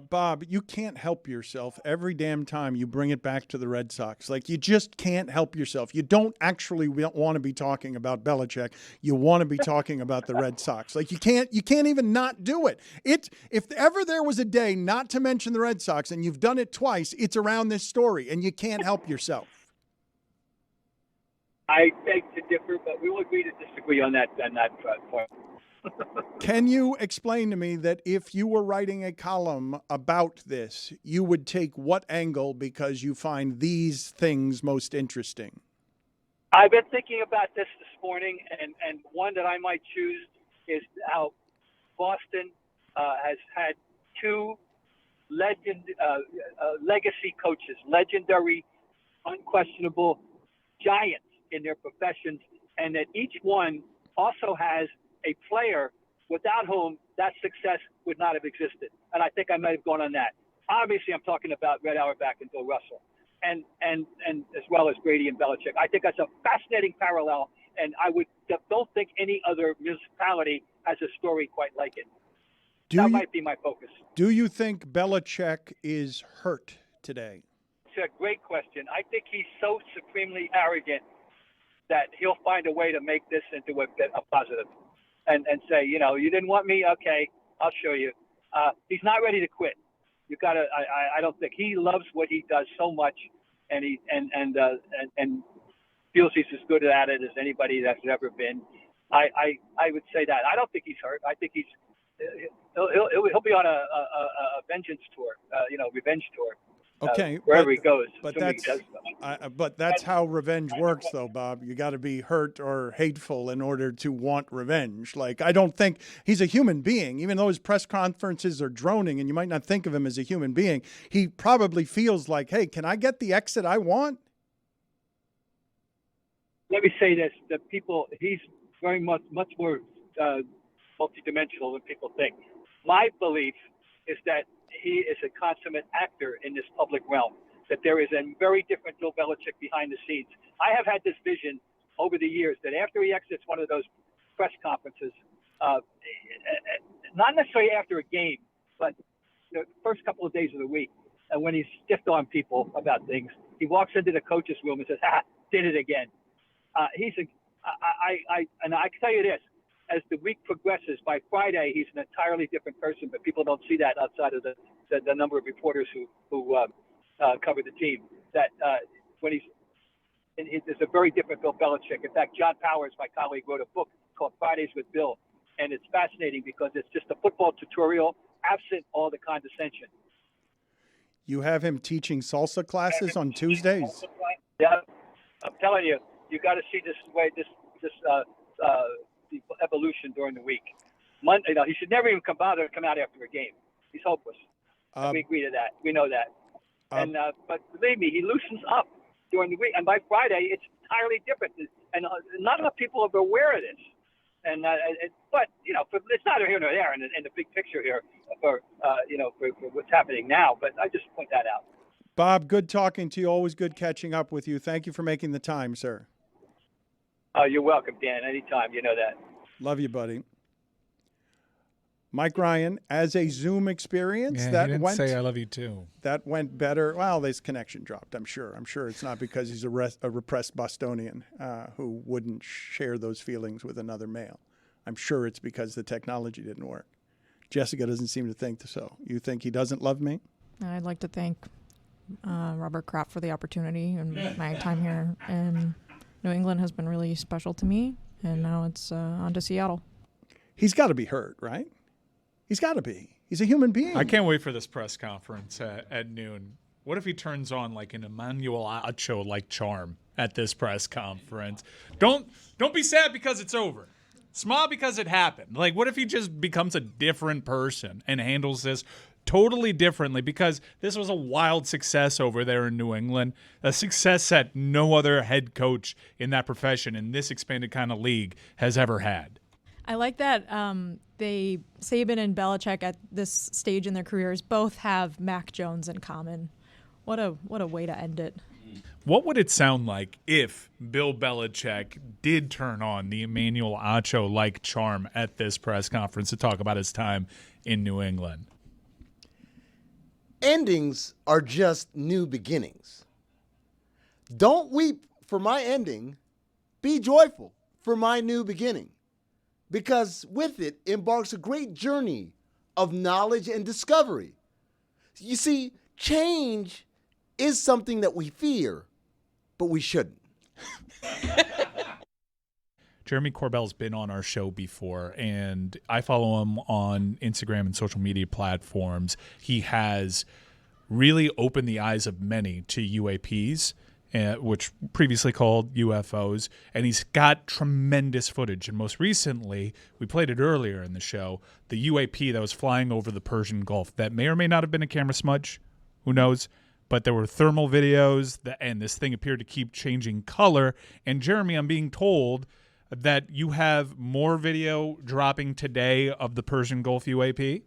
Speaker 2: Bob, you can't help yourself every damn time you bring it back to the Red Sox. Like, you just can't help yourself. You don't actually want to be talking about Belichick. You want to be talking about the Red Sox. Like, you can't even not do it. If ever there was a day not to mention the Red Sox, and you've done it twice, it's around this story, and you can't help yourself.
Speaker 12: I beg to differ, but we will agree to disagree on that point.
Speaker 2: Can you explain to me that if you were writing a column about this, you would take what angle because you find these things most interesting?
Speaker 12: I've been thinking about this morning, and one that I might choose is how Boston has had two legacy coaches, legendary, unquestionable giants in their professions, and that each one also has a player without whom that success would not have existed. And I think I might have gone on that. Obviously, I'm talking about Red Auerbach and Bill Russell, and as well as Brady and Belichick. I think that's a fascinating parallel, and I don't think any other municipality has a story quite like it. That might be my focus.
Speaker 2: Do you think Belichick is hurt today?
Speaker 12: It's a great question. I think he's so supremely arrogant that he'll find a way to make this into a positive. And say, you didn't want me? Okay, I'll show you. He's not ready to quit. You got to. I don't think he loves what he does so much, and he feels he's as good at it as anybody that's ever been. I would say that. I don't think he's hurt. I think he'll be on a vengeance tour. Revenge tour.
Speaker 2: Okay,
Speaker 12: wherever he goes.
Speaker 2: But that's how revenge works, though, Bob. You got to be hurt or hateful in order to want revenge. Like, I don't think he's a human being, even though his press conferences are droning, and you might not think of him as a human being. He probably feels like, hey, can I get the exit I want?
Speaker 12: Let me say this: he's very much more multidimensional than people think. My belief is that he is a consummate actor in this public realm, that there is a very different Bill Belichick behind the scenes. I have had this vision over the years that after he exits one of those press conferences, not necessarily after a game, but the first couple of days of the week, and when he's stiffed on people about things, he walks into the coach's room and says, did it again. I can tell you this, as the week progresses, by Friday, he's an entirely different person, but people don't see that outside of the number of reporters who cover the team. That when there's a very different Bill Belichick. In fact, John Powers, my colleague, wrote a book called Fridays with Bill, and it's fascinating because it's just a football tutorial, absent all the condescension.
Speaker 2: You have him teaching salsa classes on Tuesdays?
Speaker 12: Yeah, I'm telling you, you got to see this the evolution during the week. Monday, he should never even come out after a game. He's hopeless. We agree to that. We know that. But believe me, he loosens up during the week, and by Friday, it's entirely different. And not enough people are aware of this. And but it's neither here nor there in the big picture here for what's happening now. But I just point that out.
Speaker 2: Bob, good talking to you. Always good catching up with you. Thank you for making the time, sir.
Speaker 12: You're welcome, Dan. Anytime. You know that.
Speaker 2: Love you, buddy. Mike Ryan, as a Zoom experience,
Speaker 4: he didn't say I love you too.
Speaker 2: That went better. Well, this connection dropped, I'm sure. I'm sure it's not because he's a repressed Bostonian who wouldn't share those feelings with another male. I'm sure it's because the technology didn't work. Jessica doesn't seem to think so. You think he doesn't love me?
Speaker 7: I'd like to thank Robert Kraft for the opportunity, and my time here in New England has been really special to me, and now it's on to Seattle.
Speaker 2: He's got to be hurt, right? He's got to be. He's a human being.
Speaker 4: I can't wait for this press conference at noon. What if he turns on like an Emmanuel Acho-like charm at this press conference? Don't be sad because it's over. Smile because it happened. Like, what if he just becomes a different person and handles this totally differently? Because this was a wild success over there in New England, a success that no other head coach in that profession in this expanded kind of league has ever had.
Speaker 7: I like that Saban and Belichick at this stage in their careers both have Mac Jones in common. What a way to end it.
Speaker 4: What would it sound like if Bill Belichick did turn on the Emmanuel Acho-like charm at this press conference to talk about his time in New England?
Speaker 3: Endings are just new beginnings. Don't weep for my ending. Be joyful for my new beginning. Because with it embarks a great journey of knowledge and discovery. You see, change is something that we fear, but we shouldn't.
Speaker 4: Jeremy Corbell's been on our show before, and I follow him on Instagram and social media platforms. He has really opened the eyes of many to UAPs, which previously called UFOs, and he's got tremendous footage. And most recently, we played it earlier in the show, the UAP that was flying over the Persian Gulf. That may or may not have been a camera smudge. Who knows? But there were thermal videos, and this thing appeared to keep changing color. And Jeremy, I'm being told that you have more video dropping today of the Persian Gulf UAP?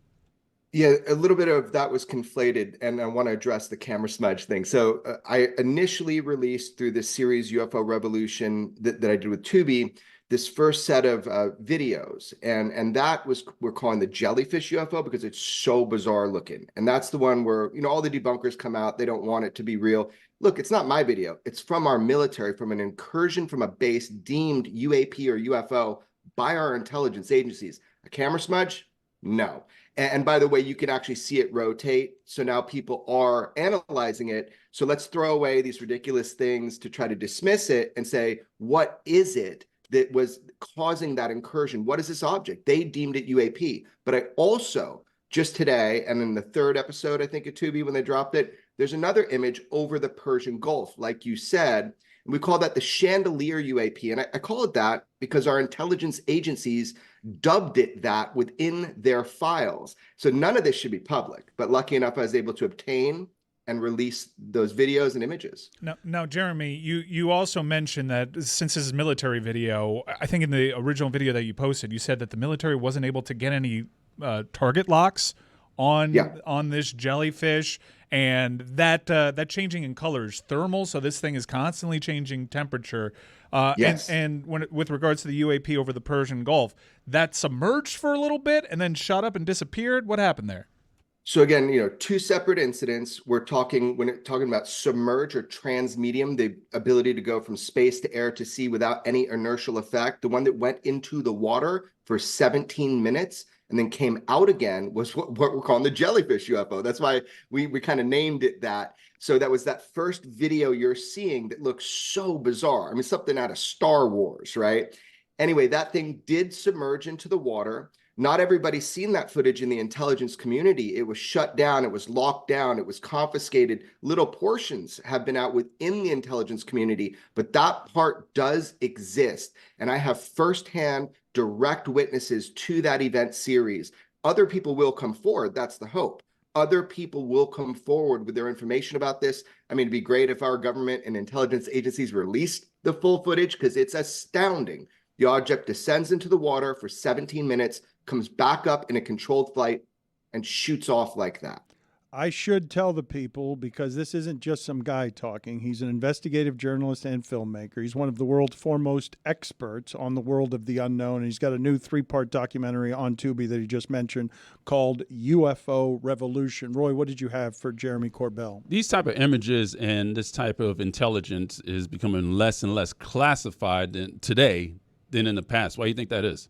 Speaker 13: Yeah, a little bit of that was conflated, and I want to address the camera smudge thing. So I initially released through this series UFO Revolution that I did with Tubi, this first set of videos, and that was, we're calling the jellyfish UFO because it's so bizarre looking. And that's the one where, you know, all the debunkers come out, they don't want it to be real. Look, it's not my video. It's from our military, from an incursion from a base deemed UAP or UFO by our intelligence agencies. A camera smudge? No. And by the way, you can actually see it rotate. So now people are analyzing it. So let's throw away these ridiculous things to try to dismiss it and say, what is it that was causing that incursion? What is this object? They deemed it UAP. But I also, just today, and in the third episode, I think, at Tubi, when they dropped it, there's another image over the Persian Gulf, like you said. And we call that the chandelier UAP. And I call it that because our intelligence agencies dubbed it that within their files. So none of this should be public. But lucky enough, I was able to obtain and release those videos and images.
Speaker 4: Now, Jeremy, you also mentioned that since this is military video, I think in the original video that you posted, you said that the military wasn't able to get any target locks on this jellyfish, and that changing in color is thermal, so this thing is constantly changing temperature.
Speaker 13: Yes.
Speaker 4: And with regards to the UAP over the Persian Gulf, that submerged for a little bit and then shot up and disappeared. What happened there?
Speaker 13: So again, you know, two separate incidents. We're talking about submerge or transmedium, the ability to go from space to air to sea without any inertial effect. The one that went into the water for 17 minutes and then came out again was what we're calling the jellyfish UFO. That's why we kind of named it that. So that was that first video you're seeing that looks so bizarre. I mean, something out of Star Wars, right? Anyway, that thing did submerge into the water. Not everybody's seen that footage in the intelligence community. It was shut down. It was locked down. It was confiscated. Little portions have been out within the intelligence community, but that part does exist. And I have firsthand direct witnesses to that event series. Other people will come forward. That's the hope. Other people will come forward with their information about this. I mean, it'd be great if our government and intelligence agencies released the full footage because it's astounding. The object descends into the water for 17 minutes, comes back up in a controlled flight, and shoots off like that.
Speaker 2: I should tell the people, because this isn't just some guy talking. He's an investigative journalist and filmmaker. He's one of the world's foremost experts on the world of the unknown. And he's got a new 3-part documentary on Tubi that he just mentioned called UFO Revolution. Roy, what did you have for Jeremy Corbell?
Speaker 8: These type of images and this type of intelligence is becoming less and less classified today than in the past. Why do you think that is?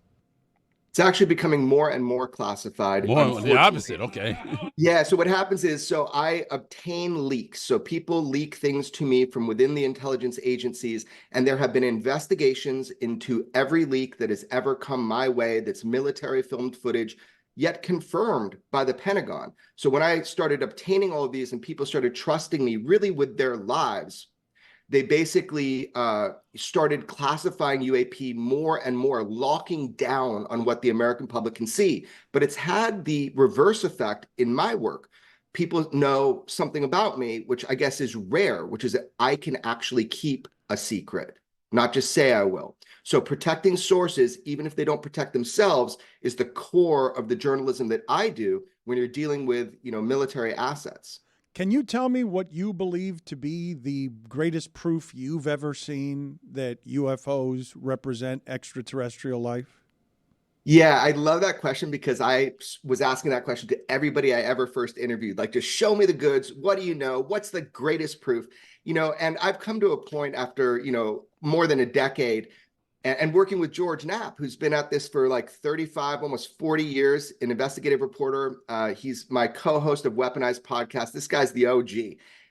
Speaker 13: It's actually becoming more and more classified.
Speaker 8: More the opposite, okay.
Speaker 13: Yeah, so what happens is, so I obtain leaks. So people leak things to me from within the intelligence agencies, and there have been investigations into every leak that has ever come my way that's military filmed footage, yet confirmed by the Pentagon. So when I started obtaining all of these and people started trusting me really with their lives, they basically started classifying UAP more and more, locking down on what the American public can see. But it's had the reverse effect in my work. People know something about me, which I guess is rare, which is that I can actually keep a secret, not just say I will. So protecting sources, even if they don't protect themselves, is the core of the journalism that I do when you're dealing with, you know, military assets.
Speaker 2: Can you tell me what you believe to be the greatest proof you've ever seen that UFOs represent extraterrestrial life?
Speaker 13: Yeah, I love that question because I was asking that question to everybody I ever first interviewed. Like, just show me the goods. What do you know? What's the greatest proof? And I've come to a point after, more than a decade and working with George Knapp, who's been at this for like 35, almost 40 years, an investigative reporter. He's my co-host of Weaponized Podcast. This guy's the OG.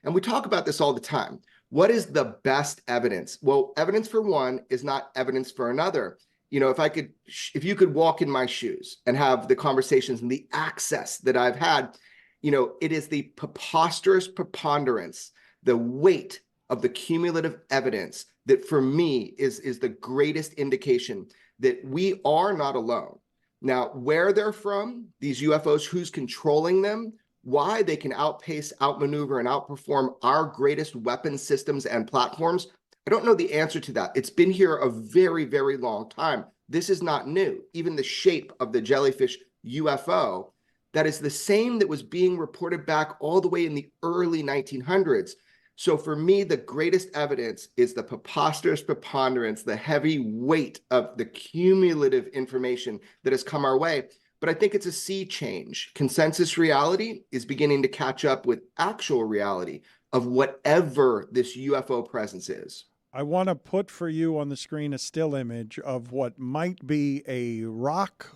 Speaker 13: And we talk about this all the time. What is the best evidence? Well, evidence for one is not evidence for another. If you could walk in my shoes and have the conversations and the access that I've had, it is the preposterous preponderance, the weight of the cumulative evidence that for me is the greatest indication that we are not alone. Now, where they're from, these UFOs, who's controlling them, why they can outpace, outmaneuver, and outperform our greatest weapon systems and platforms, I don't know the answer to that. It's been here a very, very long time. This is not new. Even the shape of the jellyfish UFO, that is the same that was being reported back all the way in the early 1900s. So for me, the greatest evidence is the preposterous preponderance, the heavy weight of the cumulative information that has come our way. But I think it's a sea change. Consensus reality is beginning to catch up with actual reality of whatever this UFO presence is.
Speaker 2: I want to put for you on the screen a still image of what might be a rock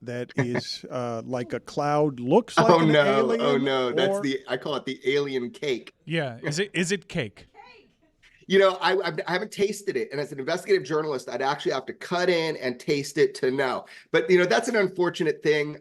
Speaker 2: that is like a cloud, looks like an alien.
Speaker 13: Oh no, I call it the alien cake.
Speaker 4: Yeah, is it cake?
Speaker 13: I haven't tasted it. And as an investigative journalist, I'd actually have to cut in and taste it to know. But, that's an unfortunate thing.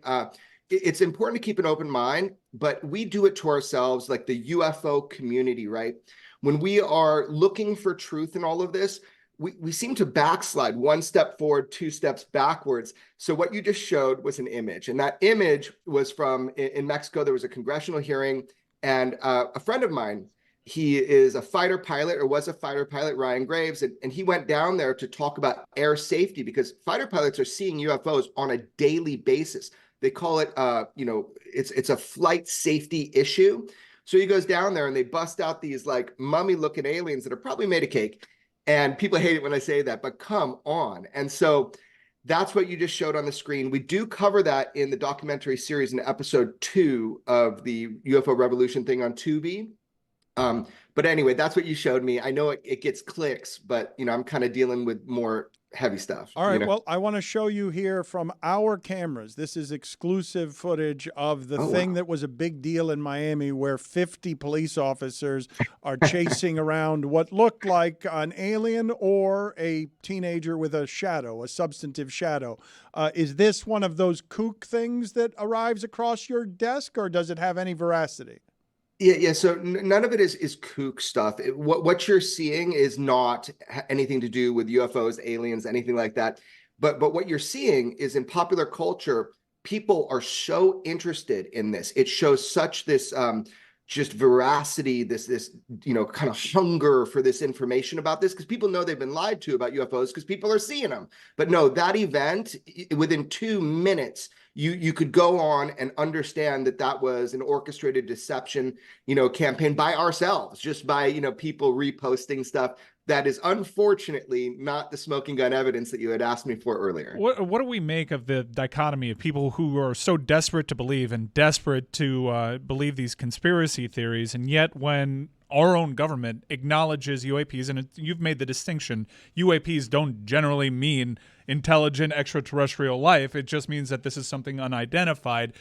Speaker 13: It's important to keep an open mind, but we do it to ourselves, like the UFO community, right? When we are looking for truth in all of this, we seem to backslide one step forward, two steps backwards. So what you just showed was an image. And that image was from in Mexico. There was a congressional hearing. And a friend of mine, he is a fighter pilot, or was a fighter pilot, Ryan Graves. And he went down there to talk about air safety because fighter pilots are seeing UFOs on a daily basis. They call it, it's a flight safety issue. So he goes down there and they bust out these like mummy looking aliens that are probably made of cake. And people hate it when I say that, but come on. And so that's what you just showed on the screen. We do cover that in the documentary series in episode 2 of the UFO Revolution thing on Tubi. But anyway, that's what you showed me. I know it gets clicks, but I'm kind of dealing with more heavy stuff.
Speaker 2: All right. Well, I want to show you here from our cameras. This is exclusive footage of the thing that was a big deal in Miami, where 50 police officers are chasing around what looked like an alien or a teenager with a shadow, a substantive shadow. Is this one of those kook things that arrives across your desk, or does it have any veracity?
Speaker 13: Yeah. So none of it is kook stuff. What you're seeing is not anything to do with UFOs, aliens, anything like that. But what you're seeing is in popular culture, people are so interested in this. It shows such this just veracity, this kind of hunger for this information about this, because people know they've been lied to about UFOs because people are seeing them. But no, that event, within 2 minutes, you could go on and understand that was an orchestrated deception, campaign by ourselves, just by, people reposting stuff. That is unfortunately not the smoking gun evidence that you had asked me for earlier.
Speaker 4: What do we make of the dichotomy of people who are so desperate to believe and desperate to believe these conspiracy theories, and yet when our own government acknowledges UAPs, and you've made the distinction, UAPs don't generally mean intelligent extraterrestrial life. It just means that this is something unidentified.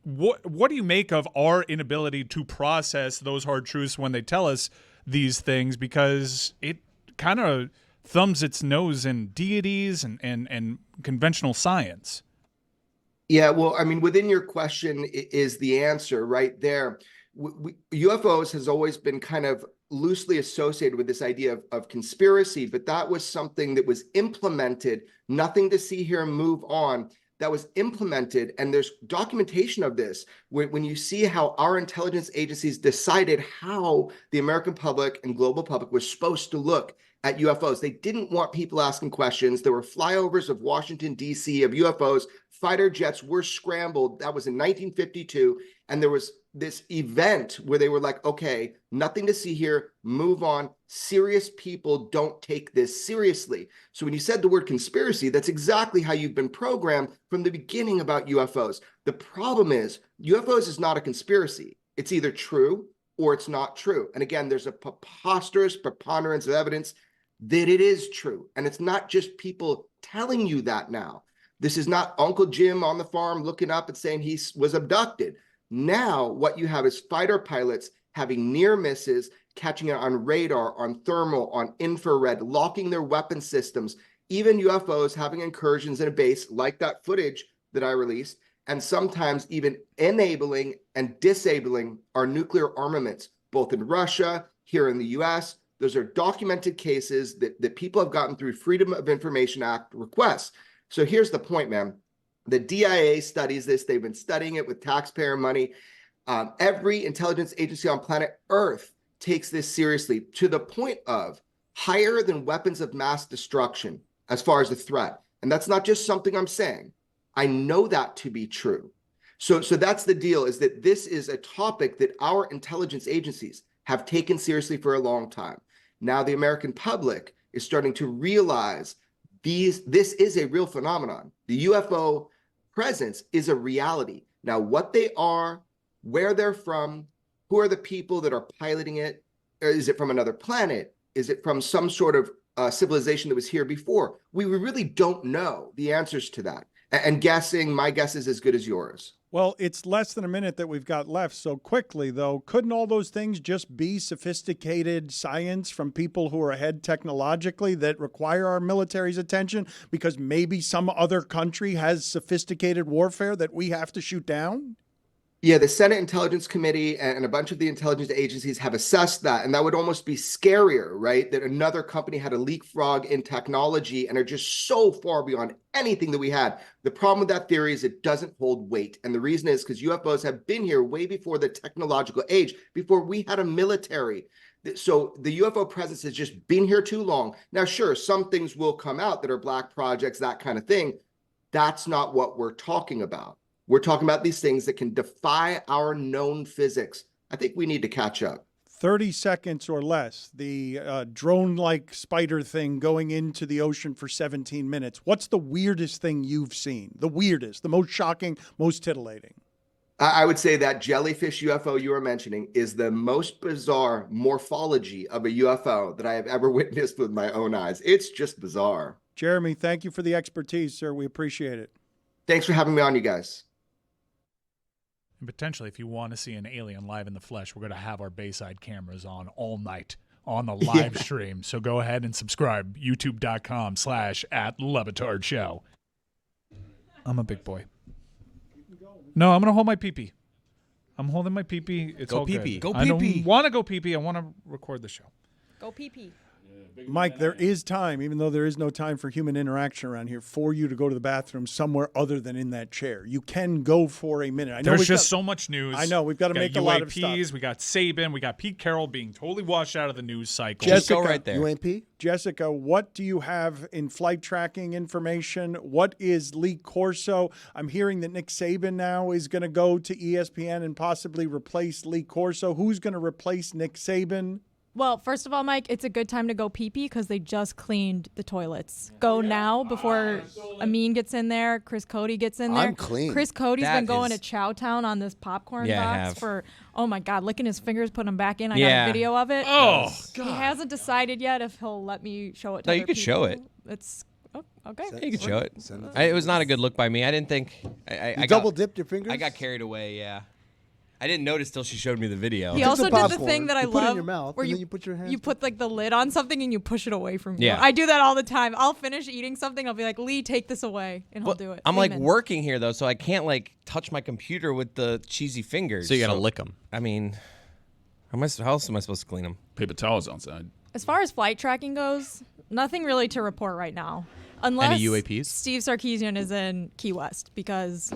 Speaker 4: What do you make of our inability to process those hard truths when they tell us these things, because it kind of thumbs its nose in deities and conventional science?
Speaker 13: Yeah, well, I mean, within your question is the answer right there. UFOs has always been kind of loosely associated with this idea of conspiracy, but that was something that was implemented, nothing to see here, move on. That was implemented, and there's documentation of this when you see how our intelligence agencies decided how the American public and global public was supposed to look at UFOs. They didn't want people asking questions. There were flyovers of Washington, D.C. of UFOs. Fighter jets were scrambled. That was in 1952, and there was this event where they were like, okay, nothing to see here, move on. Serious people don't take this seriously. So when you said the word conspiracy, that's exactly how you've been programmed from the beginning about UFOs. The problem is UFOs is not a conspiracy. It's either true or it's not true. And again, there's a preposterous preponderance of evidence that it is true. And it's not just people telling you that now. This is not Uncle Jim on the farm looking up and saying he was abducted. Now, what you have is fighter pilots having near misses, catching it on radar, on thermal, on infrared, locking their weapon systems, even UFOs having incursions in a base like that footage that I released, and sometimes even enabling and disabling our nuclear armaments, both in Russia, here in the US. Those are documented cases that people have gotten through Freedom of Information Act requests. So here's the point, man. The DIA studies this. They've been studying it with taxpayer money. Every intelligence agency on planet Earth takes this seriously to the point of higher than weapons of mass destruction as far as the threat. And that's not just something I'm saying. I know that to be true. So that's the deal, is that this is a topic that our intelligence agencies have taken seriously for a long time. Now the American public is starting to realize this is a real phenomenon. The UFO presence is a reality. Now, what they are, where they're from, who are the people that are piloting it? Or is it from another planet? Is it from some sort of civilization that was here before? We really don't know the answers to that. And my guess is as good as yours.
Speaker 2: Well, it's less than a minute that we've got left. So quickly, though, couldn't all those things just be sophisticated science from people who are ahead technologically that require our military's attention because maybe some other country has sophisticated warfare that we have to shoot down?
Speaker 13: Yeah, the Senate Intelligence Committee and a bunch of the intelligence agencies have assessed that. And that would almost be scarier, right? That another company had a leapfrog in technology and are just so far beyond anything that we had. The problem with that theory is it doesn't hold weight. And the reason is because UFOs have been here way before the technological age, before we had a military. So the UFO presence has just been here too long. Now, sure, some things will come out that are black projects, that kind of thing. That's not what we're talking about. We're talking about these things that can defy our known physics. I think we need to catch up.
Speaker 2: 30 seconds or less. The drone-like spider thing going into the ocean for 17 minutes. What's the weirdest thing you've seen? The weirdest, the most shocking, most titillating?
Speaker 13: I would say that jellyfish UFO you were mentioning is the most bizarre morphology of a UFO that I have ever witnessed with my own eyes. It's just bizarre.
Speaker 2: Jeremy, thank you for the expertise, sir. We appreciate it.
Speaker 13: Thanks for having me on, you guys.
Speaker 4: And potentially, if you want to see an alien live in the flesh, we're going to have our Bayside cameras on all night on the live stream. So go ahead and subscribe, youtube.com/@LeBatardShow. I'm a big boy. No, I'm going to hold my pee-pee. I'm holding my pee-pee. It's all good.
Speaker 5: Go
Speaker 4: I
Speaker 5: pee-pee.
Speaker 4: don't want to go pee-pee. I want to record the show.
Speaker 7: Go pee-pee.
Speaker 2: Mike, there is time, even though there is no time for human interaction around here, for you to go to the bathroom somewhere other than in that chair. You can go for a minute. I know
Speaker 4: There's just so much news.
Speaker 2: I know. We've got to make a lot of stuff.
Speaker 4: UAP'S, we got Saban, we got Pete Carroll being totally washed out of the news cycle.
Speaker 2: Jessica,
Speaker 5: go right there.
Speaker 3: UAP?
Speaker 2: Jessica, what do you have in flight tracking information? What is Lee Corso? I'm hearing that Nick Saban now is going to go to ESPN and possibly replace Lee Corso. Who's going to replace Nick Saban?
Speaker 7: Well, first of all, Mike, it's a good time to go pee-pee because they just cleaned the toilets. Go now before Amin gets in there, Chris Cody gets in there.
Speaker 3: I'm clean.
Speaker 7: Chris Cody's
Speaker 5: That
Speaker 7: been going
Speaker 5: is-
Speaker 7: to Chowtown on this popcorn
Speaker 5: Yeah, I
Speaker 7: box
Speaker 5: have.
Speaker 7: for, oh my God, licking his fingers, putting them back in. I
Speaker 5: Yeah.
Speaker 7: got a video of it.
Speaker 4: Oh,
Speaker 7: He hasn't decided yet if he'll let me show it to
Speaker 5: No,
Speaker 7: other
Speaker 5: you could show
Speaker 7: people. It's, oh, okay.
Speaker 5: Yeah, you could show it.
Speaker 3: Send it.
Speaker 5: It was not a good look by me. I didn't think. I
Speaker 3: You
Speaker 5: got,
Speaker 3: double dipped your fingers?
Speaker 5: I got carried away. Yeah, I didn't notice till she showed me the video.
Speaker 7: He
Speaker 3: Took
Speaker 7: also
Speaker 3: some
Speaker 7: did the
Speaker 3: popcorn,
Speaker 7: thing that I
Speaker 3: you put it in
Speaker 7: love,
Speaker 3: your mouth,
Speaker 7: where
Speaker 3: and
Speaker 7: you
Speaker 3: then you put your hands
Speaker 7: you put like the lid on something and you push it away from you.
Speaker 5: Yeah.
Speaker 7: I do that all the time. I'll finish eating something. I'll be like, Lee, take this away, and he'll do it.
Speaker 5: I'm like
Speaker 7: Amen.
Speaker 5: working here though, so I can't like touch my computer with the cheesy fingers.
Speaker 9: So you got to lick them.
Speaker 5: I mean, how else am I supposed to clean them?
Speaker 8: Paper towels outside.
Speaker 7: As far as flight tracking goes, nothing really to report right now, unless
Speaker 9: Any UAPs?
Speaker 7: Steve Sarkisian is in Key West because.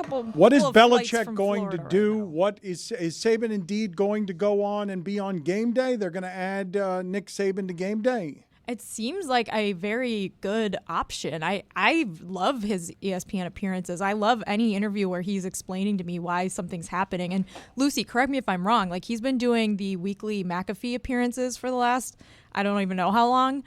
Speaker 2: What is
Speaker 7: couple of flights
Speaker 2: Belichick
Speaker 7: from
Speaker 2: going to
Speaker 7: Florida
Speaker 2: do?
Speaker 7: right now.
Speaker 2: What is Saban indeed going to go on and be on game day? They're going to add Nick Saban to game day.
Speaker 7: It seems like a very good option. I love his ESPN appearances. I love any interview where he's explaining to me why something's happening. And Lucy, correct me if I'm wrong. Like, he's been doing the weekly McAfee appearances for the last, I don't even know how long.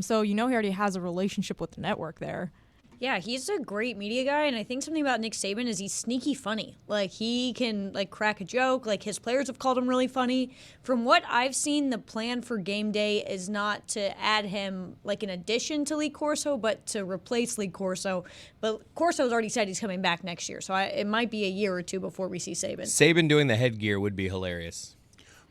Speaker 7: So he already has a relationship with the network there.
Speaker 6: Yeah, he's a great media guy, and I think something about Nick Saban is he's sneaky funny. Like, he can, crack a joke. Like, his players have called him really funny. From what I've seen, the plan for game day is not to add him, in addition to Lee Corso, but to replace Lee Corso. But Corso's already said he's coming back next year, so it might be a year or two before we see Saban.
Speaker 5: Saban doing the headgear would be hilarious.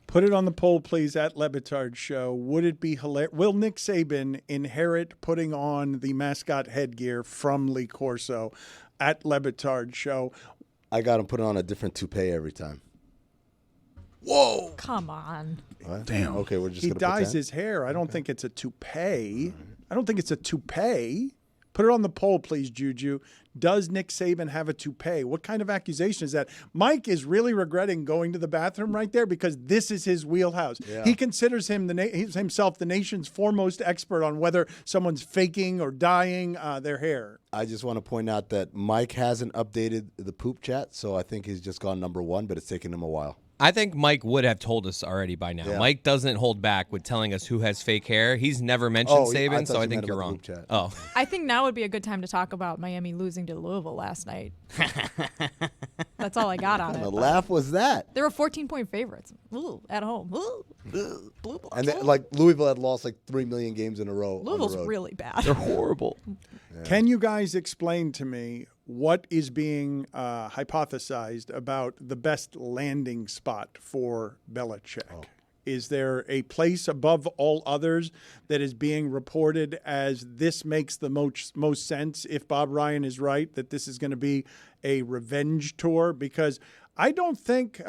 Speaker 2: Put it on the poll, please, at LeBatardShow. Would it be hilarious? Will Nick Saban inherit putting on the mascot headgear from Lee Corso at LeBatardShow?
Speaker 3: I got him putting on a different toupee every time.
Speaker 2: Whoa!
Speaker 7: Come on.
Speaker 3: What?
Speaker 2: Damn.
Speaker 3: Okay, we're just
Speaker 2: He
Speaker 3: gonna
Speaker 2: dyes
Speaker 3: pretend?
Speaker 2: his hair. I don't think it's a toupee. I don't think it's a toupee. Put it on the poll, please, Juju. Does Nick Saban have a toupee? What kind of accusation is that? Mike is really regretting going to the bathroom right there because this is his wheelhouse.
Speaker 3: Yeah.
Speaker 2: He considers himself the nation's foremost expert on whether someone's faking or dyeing their hair.
Speaker 3: I just want to point out that Mike hasn't updated the poop chat, so I think he's just gone number one, but it's taken him a while.
Speaker 5: I think Mike would have told us already by now.
Speaker 3: Yeah.
Speaker 5: Mike doesn't hold back with telling us who has fake hair. He's never mentioned Saban, so I think you're wrong. Oh.
Speaker 7: I think now would be a good time to talk about Miami losing to Louisville last night. That's all I got on
Speaker 3: What
Speaker 7: it.
Speaker 3: kind of laugh was that?
Speaker 7: They were 14-point favorites. Ooh, at home. Ooh.
Speaker 3: And then, Louisville had lost 3 million games in a row.
Speaker 7: Louisville's really bad.
Speaker 9: They're horrible.
Speaker 3: Yeah.
Speaker 2: Can you guys explain to me what is being hypothesized about the best landing spot for Belichick? Oh. Is there a place above all others that is being reported as this makes the most sense if Bob Ryan is right, that this is going to be a revenge tour? Because I don't think,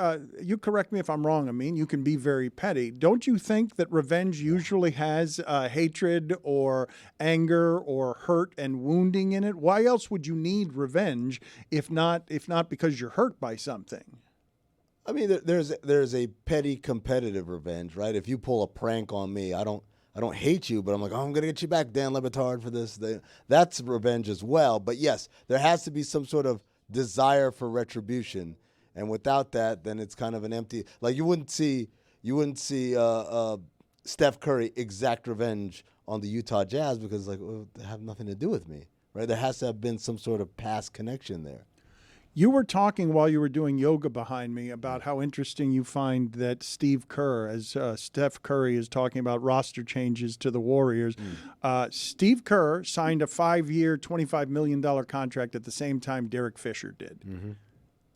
Speaker 2: you correct me if I'm wrong, Amin, you can be very petty. Don't you think that revenge usually has hatred or anger or hurt and wounding in it? Why else would you need revenge if not because you're hurt by something?
Speaker 3: I mean, there's a petty competitive revenge, right? If you pull a prank on me, I don't hate you, but I'm like, oh, I'm gonna get you back, Dan Le Batard, for this. That's revenge as well. But yes, there has to be some sort of desire for retribution, and without that, then it's kind of an empty. Like you wouldn't see Steph Curry exact revenge on the Utah Jazz because they have nothing to do with me, right? There has to have been some sort of past connection there.
Speaker 2: You were talking while you were doing yoga behind me about how interesting you find that Steve Kerr, as Steph Curry is talking about roster changes to the Warriors. Steve Kerr signed a 5-year, $25 million contract at the same time Derek Fisher did. Mm-hmm.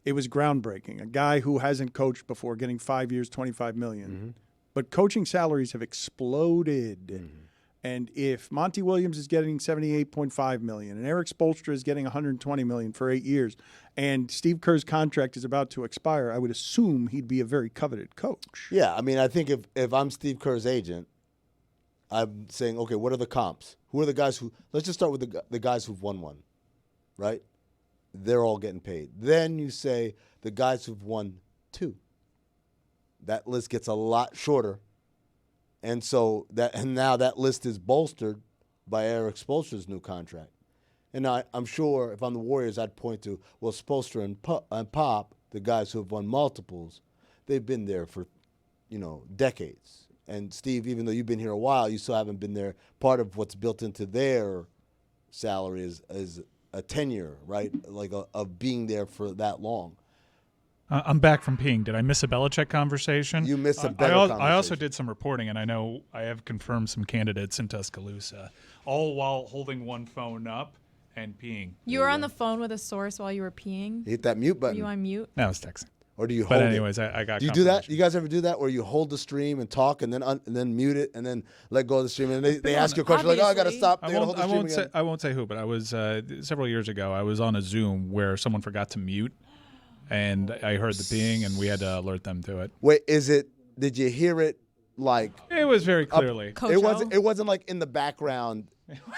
Speaker 2: It was groundbreaking. A guy who hasn't coached before getting 5 years, $25 million. Mm-hmm. But coaching salaries have exploded. Mm-hmm. And if Monty Williams is getting $78.5 million and Eric Spoelstra is getting $120 million for 8 years and Steve Kerr's contract is about to expire, I would assume he'd be a very coveted coach.
Speaker 3: Yeah, I mean, I think if I'm Steve Kerr's agent, I'm saying, okay, what are the comps? Who are the guys who – let's just start with the guys who've won one, right? They're all getting paid. Then you say the guys who've won 2. That list gets a lot shorter. And now that list is bolstered by Eric Spoelstra's new contract. And I'm sure if I'm the Warriors, I'd point to, well, Spoelstra and Pop, the guys who have won multiples, they've been there for, decades. And Steve, even though you've been here a while, you still haven't been there. Part of what's built into their salary is a tenure, right? Of being there for that long.
Speaker 4: I'm back from peeing. Did I miss a Belichick conversation?
Speaker 3: You missed a better conversation.
Speaker 4: I also did some reporting, and I know I have confirmed some candidates in Tuscaloosa, all while holding one phone up and peeing.
Speaker 7: You were on the phone with a source while you were peeing?
Speaker 3: Hit that mute button.
Speaker 7: Were you on mute?
Speaker 4: No, I was texting.
Speaker 3: Or do you hold
Speaker 4: it? But anyways, I got
Speaker 3: Do you do that? You guys ever do that where you hold the stream and talk and then mute it and then let go of the stream and they ask you a question I got to stop.
Speaker 4: I won't say who, but I was several years ago, I was on a Zoom where someone forgot to mute. And I heard the peeing, and we had to alert them to it.
Speaker 3: Wait, did you hear it
Speaker 4: It was very clearly.
Speaker 3: It wasn't like in the background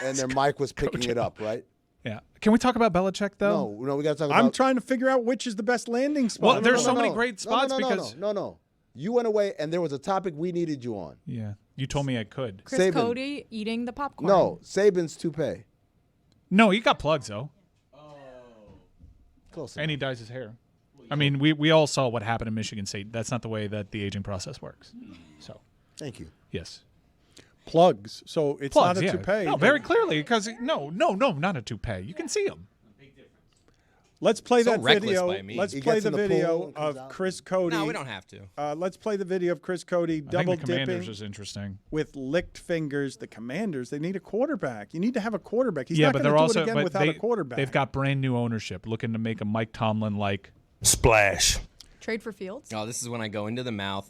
Speaker 3: and their mic was picking it up, right?
Speaker 4: Yeah. Can we talk about Belichick, though?
Speaker 3: No, we got to talk about...
Speaker 2: I'm trying to figure out which is the best landing spot.
Speaker 4: Well, there's so many great spots because...
Speaker 3: No. You went away, and there was a topic we needed you on.
Speaker 4: Yeah. You told me I could.
Speaker 7: Chris
Speaker 3: Saban.
Speaker 7: Cody eating the popcorn.
Speaker 3: No, Saban's toupee.
Speaker 4: No, he got plugs though,
Speaker 3: Close
Speaker 4: and he dyes his hair. I mean, we all saw what happened in Michigan State. That's not the way that the aging process works. So,
Speaker 3: Thank you.
Speaker 4: yes.
Speaker 2: Plugs. So it's
Speaker 4: Plugs,
Speaker 2: not a
Speaker 4: yeah.
Speaker 2: toupee.
Speaker 4: No, very clearly, because no, not a toupee. You can see him.
Speaker 2: Let's play
Speaker 5: So
Speaker 2: that
Speaker 5: reckless
Speaker 2: video.
Speaker 5: by me.
Speaker 2: Let's
Speaker 3: He
Speaker 2: play
Speaker 3: gets
Speaker 2: the
Speaker 3: in the pool
Speaker 2: video
Speaker 3: and comes
Speaker 2: of
Speaker 3: out.
Speaker 2: Chris Cody.
Speaker 5: No, we don't have to.
Speaker 2: Let's play the video of Chris Cody
Speaker 4: I
Speaker 2: double
Speaker 4: think the Commanders
Speaker 2: dipping
Speaker 4: is interesting.
Speaker 2: with licked fingers. The Commanders, they need a quarterback. You need to have a quarterback. He's
Speaker 4: Yeah,
Speaker 2: not
Speaker 4: but
Speaker 2: going
Speaker 4: they're
Speaker 2: to do
Speaker 4: also
Speaker 2: it again
Speaker 4: but
Speaker 2: without a quarterback.
Speaker 4: They've got brand new ownership looking to make a Mike Tomlin like
Speaker 14: Splash.
Speaker 7: Trade for Fields.
Speaker 5: Oh, this is when I go into the mouth.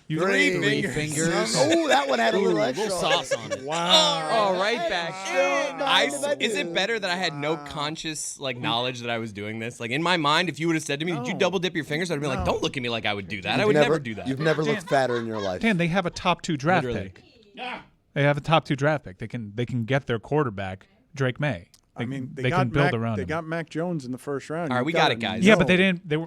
Speaker 4: you
Speaker 5: Three
Speaker 9: fingers.
Speaker 3: Oh, that one had a little extra.
Speaker 9: little sauce on it.
Speaker 5: Oh, right back.
Speaker 3: I
Speaker 5: Is it better that I had no conscious knowledge that I was doing this? Like in my mind, if you would have said to me, "Did you double dip your fingers?" I'd be like, "Don't look at me like I would do that. I would never do that."
Speaker 3: You've never looked fatter in your life.
Speaker 4: Dan, they have a top 2 draft
Speaker 5: Literally.
Speaker 4: pick. They have a top 2 draft pick. They can get their quarterback, Drake May.
Speaker 2: I mean,
Speaker 4: they can build around
Speaker 2: They
Speaker 4: him.
Speaker 2: got Mac Jones in the first round.
Speaker 5: All right,
Speaker 2: You've
Speaker 5: we got
Speaker 2: gotta
Speaker 5: it, guys.
Speaker 4: Yeah,
Speaker 2: know.
Speaker 4: but they didn't. They were.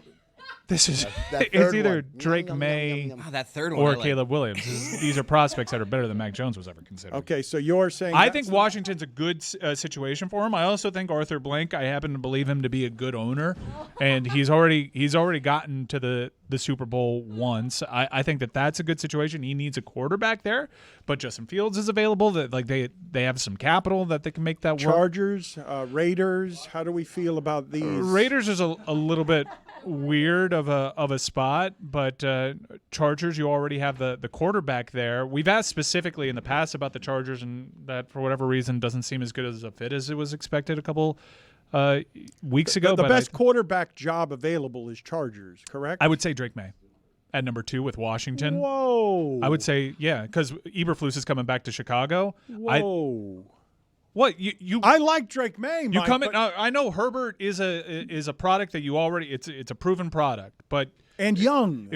Speaker 4: This is
Speaker 3: That
Speaker 4: it's
Speaker 3: third
Speaker 4: either
Speaker 3: one.
Speaker 4: Drake
Speaker 3: Yum, yum,
Speaker 4: May
Speaker 3: yum, yum, yum.
Speaker 5: that third one. I
Speaker 4: or
Speaker 5: like.
Speaker 4: Caleb Williams. These are prospects that are better than Mac Jones was ever considered.
Speaker 2: Okay, so you're saying
Speaker 4: I
Speaker 2: that's
Speaker 4: think Washington's a good situation for him. I also think Arthur Blank. I happen to believe him to be a good owner, and he's already gotten to the Super Bowl once. I think that's a good situation. He needs a quarterback there, but Justin Fields is available. That they have some capital that they can make that work.
Speaker 2: Chargers, Raiders. How do we feel about these?
Speaker 4: Raiders is a little bit weird of a spot, but Chargers, you already have the quarterback there. We've asked specifically in the past about the Chargers, and that for whatever reason doesn't seem as good as a fit as it was expected a couple weeks ago.
Speaker 2: The
Speaker 4: but
Speaker 2: best quarterback job available is Chargers, correct?
Speaker 4: I would say Drake May at number 2 with Washington.
Speaker 2: Whoa.
Speaker 4: I would say because Eberflus is coming back to Chicago.
Speaker 2: Whoa.
Speaker 4: What you?
Speaker 2: I like Drake May.
Speaker 4: You
Speaker 2: Mike,
Speaker 4: come in.
Speaker 2: but-
Speaker 4: I know Herbert is a product that you already. It's a proven product, but
Speaker 2: and young.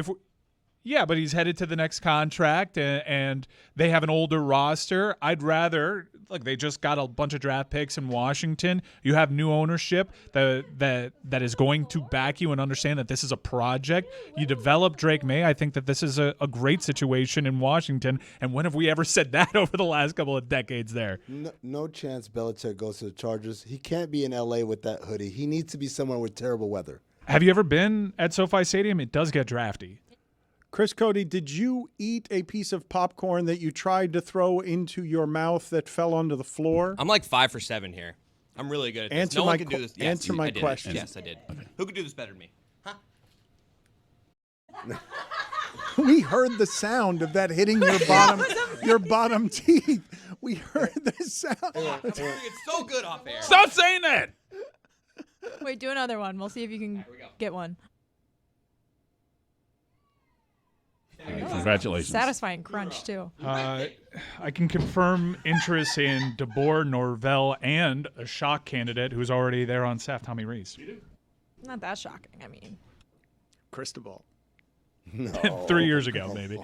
Speaker 4: Yeah, but he's headed to the next contract, and they have an older roster. I'd rather they just got a bunch of draft picks in Washington. You have new ownership that is going to back you and understand that this is a project. You develop Drake May. I think that this is a great situation in Washington. And when have we ever said that over the last couple of decades there?
Speaker 3: No chance Belichick goes to the Chargers. He can't be in L.A. with that hoodie. He needs to be somewhere with terrible weather.
Speaker 4: Have you ever been at SoFi Stadium? It does get drafty.
Speaker 2: Chris Cody, did you eat a piece of popcorn that you tried to throw into your mouth that fell onto the floor?
Speaker 5: I'm like 5 for 7 here. I'm really good at this. No one can do this. Yes,
Speaker 2: answer my
Speaker 5: I did.
Speaker 2: question.
Speaker 5: Yes, I did. Okay. Who could do this better than me?
Speaker 2: We heard the sound of that hitting your bottom teeth. We heard the sound.
Speaker 5: It's so good off air.
Speaker 4: Stop saying that.
Speaker 7: Wait, do another one. We'll see if you can get one.
Speaker 8: Congratulations.
Speaker 7: Satisfying crunch, too.
Speaker 4: I can confirm interest in DeBoer, Norvell, and a shock candidate who's already there on staff, Tommy Rees.
Speaker 7: Not that shocking. I mean,
Speaker 2: Cristobal.
Speaker 3: No.
Speaker 4: 3 years ago, maybe.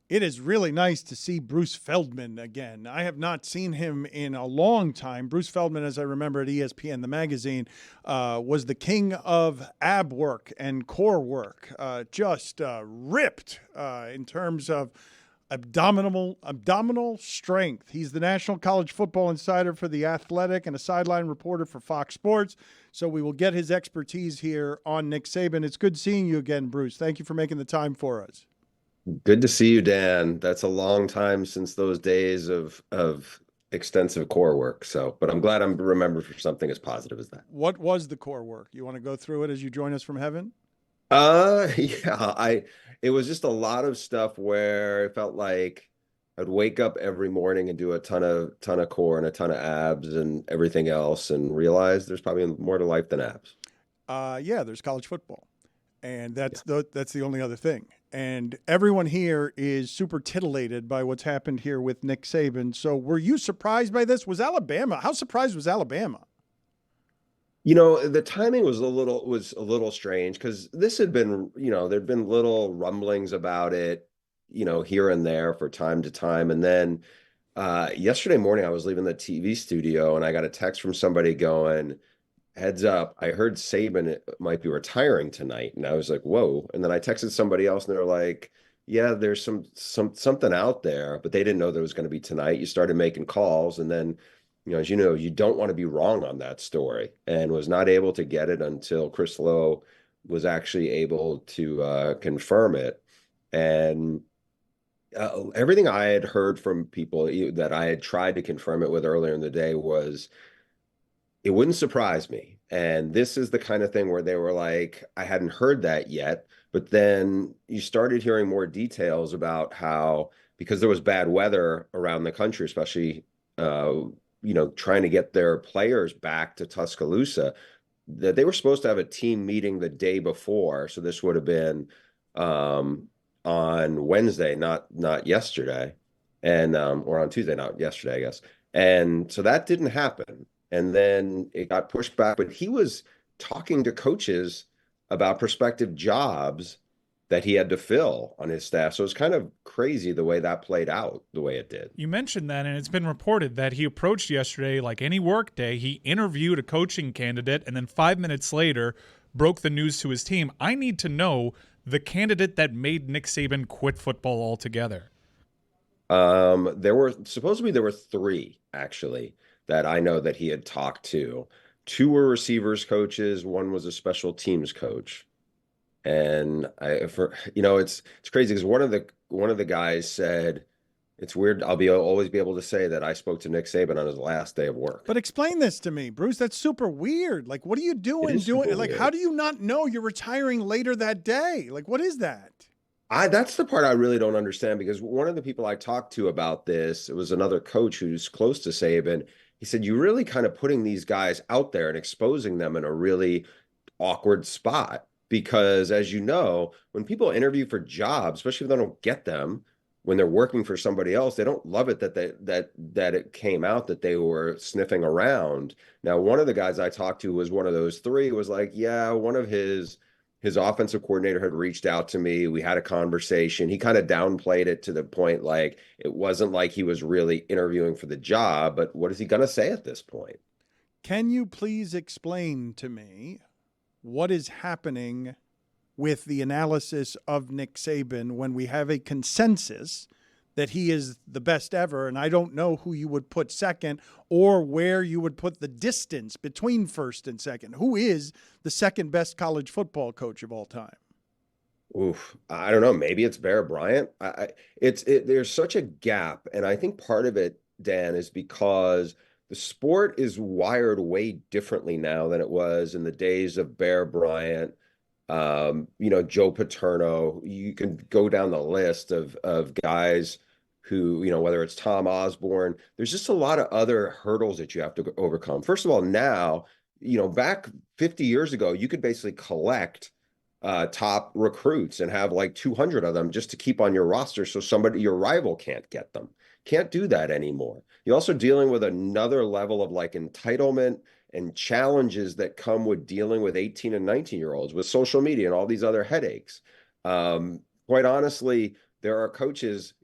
Speaker 2: It is really nice to see Bruce Feldman again. I have not seen him in a long time. Bruce Feldman, as I remember at ESPN, the magazine, was the king of ab work and core work. Just ripped in terms of abdominal strength. He's the National College Football Insider for The Athletic and a sideline reporter for Fox Sports. So we will get his expertise here on Nick Saban. It's good seeing you again, Bruce. Thank you for making the time for us.
Speaker 15: Good to see you, Dan. That's a long time since those days of extensive core work. But I'm glad I'm remembered for something as positive as that.
Speaker 2: What was the core work? You want to go through it as you join us from heaven?
Speaker 15: Yeah, it was just a lot of stuff where it felt like I'd wake up every morning and do a ton of core and a ton of abs and everything else, and realize there's probably more to life than abs.
Speaker 2: Yeah, there's college football, and that's the only other thing. And everyone here is super titillated by what's happened here with Nick Saban. So were you surprised by this? How surprised was Alabama?
Speaker 15: You know, the timing was a little strange because this had been, there'd been little rumblings about it, here and there for time to time. And then yesterday morning, I was leaving the TV studio and I got a text from somebody going, heads up, I heard Saban might be retiring tonight. And I was like, whoa. And then I texted somebody else and they're like, yeah, there's something out there, but they didn't know that it was going to be tonight. You started making calls, and then, as you know, you don't want to be wrong on that story, and was not able to get it until Chris Lowe was actually able to confirm it. And everything I had heard from people that I had tried to confirm it with earlier in the day was, it wouldn't surprise me. And this is the kind of thing where they were like, I hadn't heard that yet. But then you started hearing more details about how, because there was bad weather around the country, especially, trying to get their players back to Tuscaloosa, that they were supposed to have a team meeting the day before. So this would have been on Wednesday, not yesterday, and or on Tuesday, not yesterday, I guess. And so that didn't happen. And then it got pushed back, but he was talking to coaches about prospective jobs that he had to fill on his staff. So it's kind of crazy the way that played out, the way it did.
Speaker 4: You mentioned that, and it's been reported that he approached yesterday like any work day. He interviewed a coaching candidate, and then 5 minutes later broke the news to his team. I need to know the candidate that made Nick Saban quit football altogether.
Speaker 15: There were three, actually, that I know that he had talked to. Two were receivers coaches. One was a special teams coach. And it's crazy because one of the guys said, it's weird. I'll always be able to say that I spoke to Nick Saban on his last day of work.
Speaker 2: But explain this to me, Bruce. That's super weird. Like, what are you doing? Like, how do you not know you're retiring later that day? Like, what is that?
Speaker 15: That's the part I really don't understand, because one of the people I talked to about this, it was another coach who's close to Saban. He said, you're really kind of putting these guys out there and exposing them in a really awkward spot, because, as you know, when people interview for jobs, especially if they don't get them, when they're working for somebody else, they don't love it that it came out that they were sniffing around. Now, one of the guys I talked to was one of those three, was like, yeah, one of his offensive coordinator had reached out to me. We had a conversation. He kind of downplayed it to the point, like, it wasn't like he was really interviewing for the job, but what is he going to say at this point?
Speaker 2: Can you please explain to me what is happening with the analysis of Nick Saban when we have a consensus that he is the best ever, and I don't know who you would put second or where you would put the distance between first and second? Who is the second best college football coach of all time?
Speaker 15: Oof, I don't know. Maybe it's Bear Bryant. There's such a gap, and I think part of it, Dan, is because the sport is wired way differently now than it was in the days of Bear Bryant, Joe Paterno. You can go down the list of guys who, whether it's Tom Osborne, there's just a lot of other hurdles that you have to overcome. First of all, now, back 50 years ago, you could basically collect top recruits and have like 200 of them just to keep on your roster so your rival can't get them. Can't do that anymore. You're also dealing with another level of like entitlement and challenges that come with dealing with 18 and 19-year-olds with social media and all these other headaches. Quite honestly, there are coaches,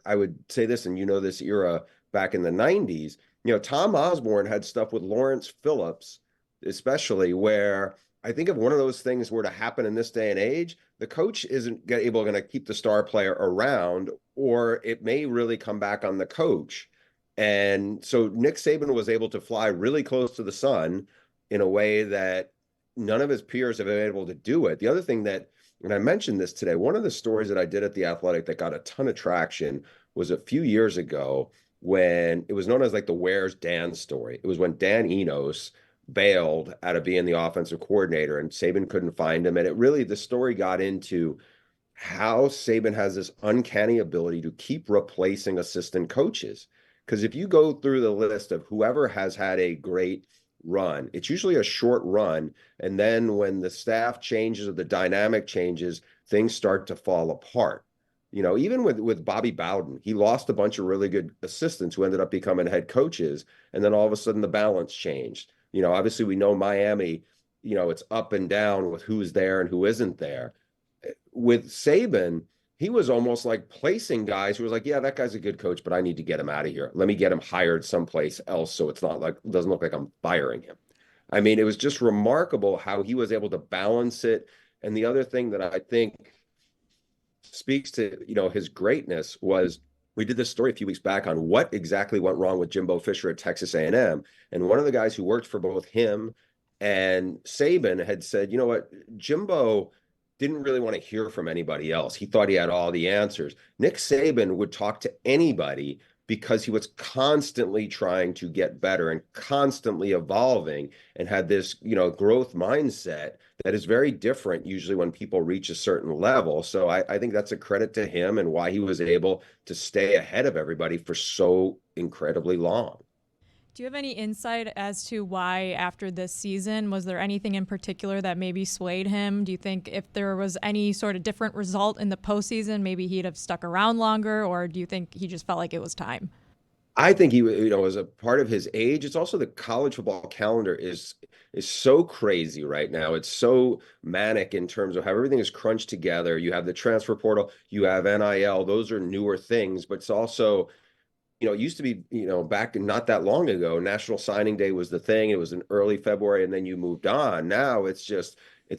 Speaker 15: I would say this, and this era back in the 90s, Tom Osborne had stuff with Lawrence Phillips, especially, where I think if one of those things were to happen in this day and age, the coach isn't going to keep the star player around, or it may really come back on the coach. And so Nick Saban was able to fly really close to the sun in a way that none of his peers have been able to do it. The other thing that, and I mentioned this today, one of the stories that I did at The Athletic that got a ton of traction was a few years ago when it was known as like the Where's Dan story. It was when Dan Enos bailed out of being the offensive coordinator and Saban couldn't find him. And the story got into how Saban has this uncanny ability to keep replacing assistant coaches. Because if you go through the list of whoever has had a great run, it's usually a short run. And then when the staff changes or the dynamic changes, things start to fall apart. Even with Bobby Bowden, he lost a bunch of really good assistants who ended up becoming head coaches. And then all of a sudden the balance changed. Obviously we know Miami, it's up and down with who's there and who isn't there. With Saban, he was almost like placing guys who was like, yeah, that guy's a good coach, but I need to get him out of here. Let me get him hired someplace else so it's not like, it doesn't look like I'm firing him. I mean, it was just remarkable how he was able to balance it. And the other thing that I think speaks to, his greatness was we did this story a few weeks back on what exactly went wrong with Jimbo Fisher at Texas A&M. And one of the guys who worked for both him and Saban had said, you know what, Jimbo didn't really want to hear from anybody else. He thought he had all the answers. Nick Saban would talk to anybody because he was constantly trying to get better and constantly evolving and had this, growth mindset that is very different usually when people reach a certain level. So I think that's a credit to him and why he was able to stay ahead of everybody for so incredibly long.
Speaker 7: Do you have any insight as to why after this season, was there anything in particular that maybe swayed him? Do you think if there was any sort of different result in the postseason, maybe he'd have stuck around longer, or do you think he just felt like it was time?
Speaker 15: I think he, was a part of his age. It's also the college football calendar is so crazy right now. It's so manic in terms of how everything is crunched together. You have the transfer portal, you have NIL. Those are newer things, but it's also, it used to be, back not that long ago, National Signing Day was the thing. It was in early February, and then you moved on. Now it's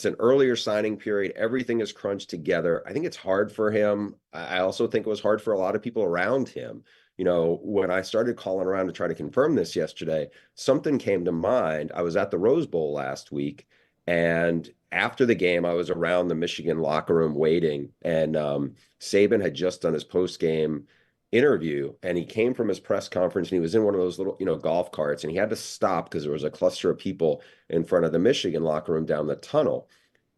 Speaker 15: an earlier signing period. Everything is crunched together. I think it's hard for him. I also think it was hard for a lot of people around him. When I started calling around to try to confirm this yesterday, something came to mind. I was at the Rose Bowl last week, and after the game, I was around the Michigan locker room waiting, and Saban had just done his post-game interview, and he came from his press conference, and he was in one of those little, golf carts, and he had to stop because there was a cluster of people in front of the Michigan locker room down the tunnel.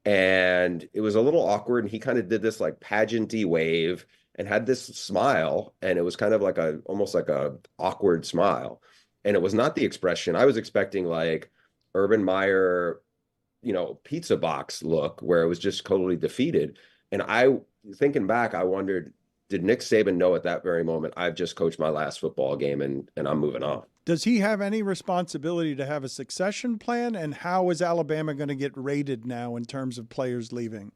Speaker 15: And it was a little awkward, and he kind of did this like pageanty wave and had this smile, and it was kind of like almost like a awkward smile. And it was not the expression I was expecting, like Urban Meyer, pizza box look, where it was just totally defeated. And thinking back, I wondered, did Nick Saban know at that very moment, I've just coached my last football game and I'm moving on?
Speaker 2: Does he have any responsibility to have a succession plan? And how is Alabama going to get rated now in terms of players leaving?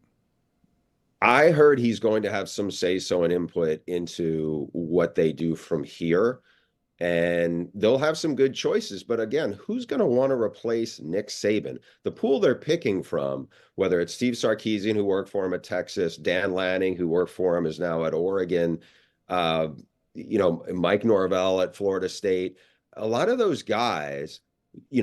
Speaker 15: I heard he's going to have some say-so and input into what they do from here. And they'll have some good choices. But again, who's going to want to replace Nick Saban? The pool they're picking from, whether it's Steve Sarkisian, who worked for him at Texas, Dan Lanning, who worked for him, is now at Oregon, Mike Norvell at Florida State. A lot of those guys, Steve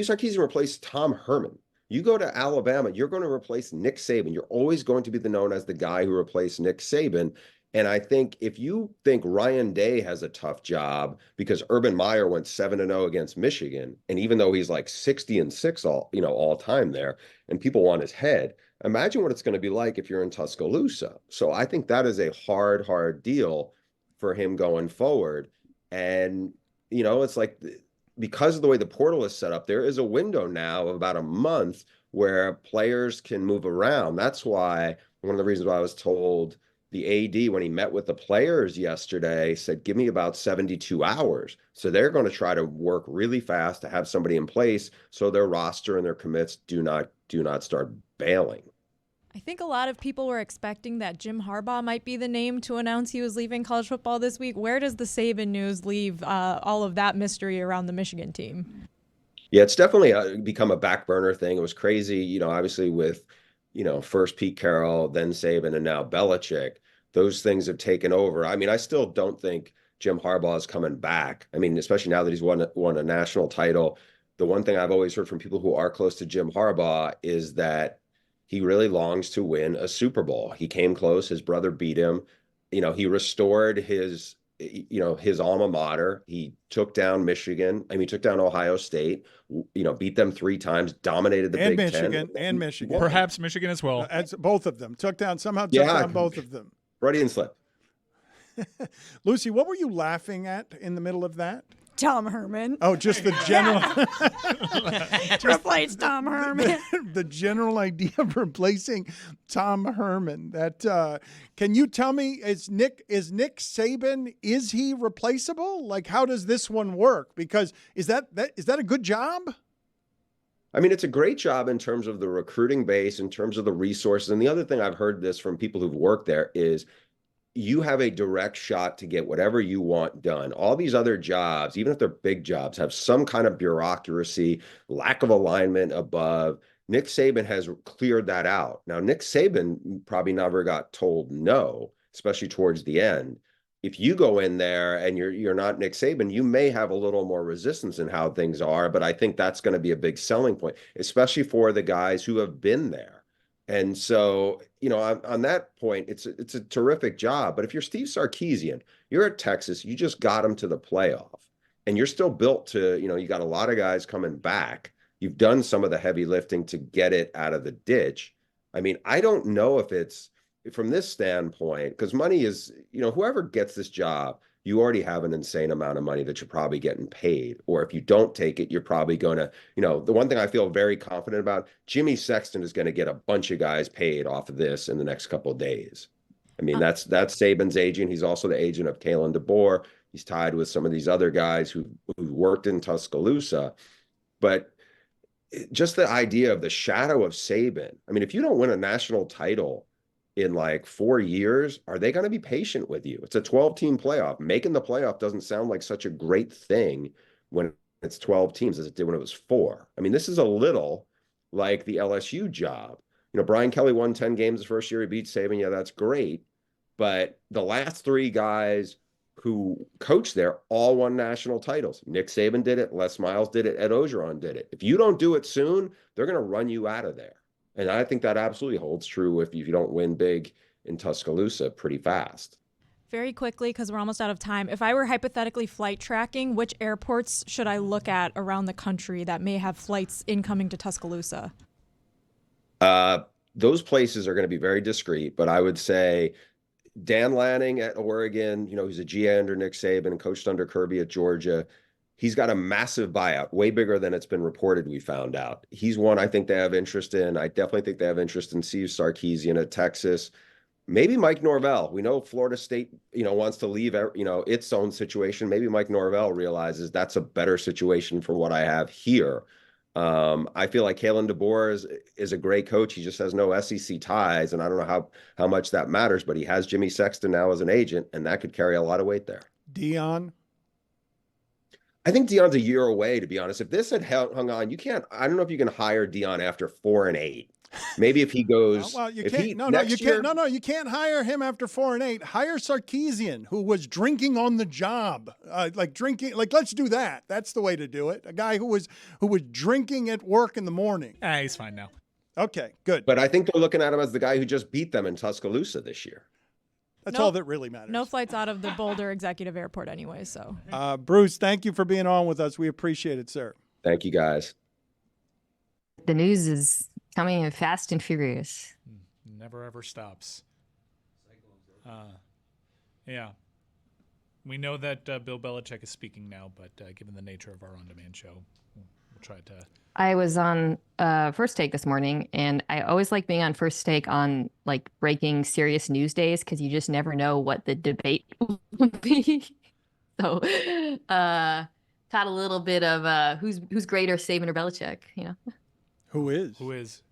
Speaker 15: Sarkisian replaced Tom Herman. You go to Alabama, you're going to replace Nick Saban. You're always going to be known as the guy who replaced Nick Saban. And I think if you think Ryan Day has a tough job because Urban Meyer went 7-0 against Michigan, and even though he's like 60-6 all time there, and people want his head, imagine what it's going to be like if you're in Tuscaloosa. So I think that is a hard deal for him going forward. And it's like, because of the way the portal is set up, there is a window now of about a month where players can move around. That's why one of the reasons why I was told the AD, when he met with the players yesterday, said, give me about 72 hours. So they're going to try to work really fast to have somebody in place so their roster and their commits do not start bailing.
Speaker 7: I think a lot of people were expecting that Jim Harbaugh might be the name to announce he was leaving college football this week. Where does the Saban news leave all of that mystery around the Michigan team?
Speaker 15: Yeah, it's definitely become a back burner thing. It was crazy, obviously with, first Pete Carroll, then Saban, and now Belichick. Those things have taken over. I mean, I still don't think Jim Harbaugh is coming back. I mean, especially now that he's won a national title. The one thing I've always heard from people who are close to Jim Harbaugh is that he really longs to win a Super Bowl. He came close. His brother beat him. He restored his alma mater. He took down Michigan. I mean, he took down Ohio State, beat them 3 times, dominated the Big Ten.
Speaker 2: And Michigan.
Speaker 4: Perhaps Michigan as well.
Speaker 2: Both of them. Took down both of them.
Speaker 15: Freudian slip.
Speaker 2: Lucy, what were you laughing at in the middle of that?
Speaker 6: Tom Herman.
Speaker 2: Oh, just the general.
Speaker 6: Replace Tom Herman.
Speaker 2: The general idea of replacing Tom Herman. That can you tell me, is Nick Saban, is he replaceable? Like, how does this one work? Because is that a good job?
Speaker 15: I mean, it's a great job in terms of the recruiting base, in terms of the resources. And the other thing I've heard this from people who've worked there is, you have a direct shot to get whatever you want done. All these other jobs, even if they're big jobs, have some kind of bureaucracy, lack of alignment above. Nick Saban has cleared that out. Now, Nick Saban probably never got told no, especially towards the end. If you go in there and you're not Nick Saban, you may have a little more resistance in how things are, but I think that's going to be a big selling point, especially for the guys who have been there. And so, on that point, it's a terrific job. But if you're Steve Sarkisian, you're at Texas, you just got him to the playoff, and you're still built to, you got a lot of guys coming back. You've done some of the heavy lifting to get it out of the ditch. I mean, I don't know if it's from this standpoint, because money is, whoever gets this job, you already have an insane amount of money that you're probably getting paid. Or if you don't take it, you're probably going to, the one thing I feel very confident about, Jimmy Sexton is going to get a bunch of guys paid off of this in the next couple of days. I mean, that's Saban's agent. He's also the agent of Kalen DeBoer. He's tied with some of these other guys who worked in Tuscaloosa. But just the idea of the shadow of Saban. I mean, if you don't win a national title in like 4 years, are they going to be patient with you? It's a 12-team playoff. Making the playoff doesn't sound like such a great thing when it's 12 teams as it did when it was 4. I mean, this is a little like the LSU job. Brian Kelly won 10 games the first year. He beat Saban. Yeah, that's great. But the last 3 guys who coached there all won national titles. Nick Saban did it. Les Miles did it. Ed Ogeron did it. If you don't do it soon, they're going to run you out of there. And I think that absolutely holds true if you don't win big in Tuscaloosa pretty fast.
Speaker 7: Very quickly, because we're almost out of time. If I were hypothetically flight tracking, which airports should I look at around the country that may have flights incoming to Tuscaloosa?
Speaker 15: Those places are going to be very discreet, but I would say Dan Lanning at Oregon, he's a GA under Nick Saban and coached under Kirby at Georgia. He's got a massive buyout, way bigger than it's been reported, we found out. He's one I think they have interest in. I definitely think they have interest in Steve Sarkisian at Texas. Maybe Mike Norvell. We know Florida State, wants to leave, its own situation. Maybe Mike Norvell realizes that's a better situation for what I have here. I feel like Kalen DeBoer is a great coach. He just has no SEC ties, and I don't know how much that matters, but he has Jimmy Sexton now as an agent, and that could carry a lot of weight there.
Speaker 2: Deion?
Speaker 15: I think Deion's a year away, to be honest. If this had hung on, I don't know if you can hire Deion after 4-8. Maybe if he goes,
Speaker 2: you can't hire him after 4-8. Hire Sarkisian, who was drinking on the job, let's do that. That's the way to do it. A guy who was drinking at work in the morning.
Speaker 4: He's fine now.
Speaker 2: Okay, good.
Speaker 15: But I think they're looking at him as the guy who just beat them in Tuscaloosa this year.
Speaker 2: That's all that really matters.
Speaker 7: No flights out of the Boulder Executive Airport anyway, so.
Speaker 2: Bruce, thank you for being on with us. We appreciate it, sir.
Speaker 15: Thank you, guys.
Speaker 14: The news is coming in fast and furious.
Speaker 4: Never ever stops. Yeah. We know that Bill Belichick is speaking now, but given the nature of our on-demand show, we'll try to...
Speaker 14: I was on First Take this morning, and I always like being on First Take on breaking serious news days because you just never know what the debate will be. So, caught a little bit of who's greater, Saban or Belichick?
Speaker 2: Who is?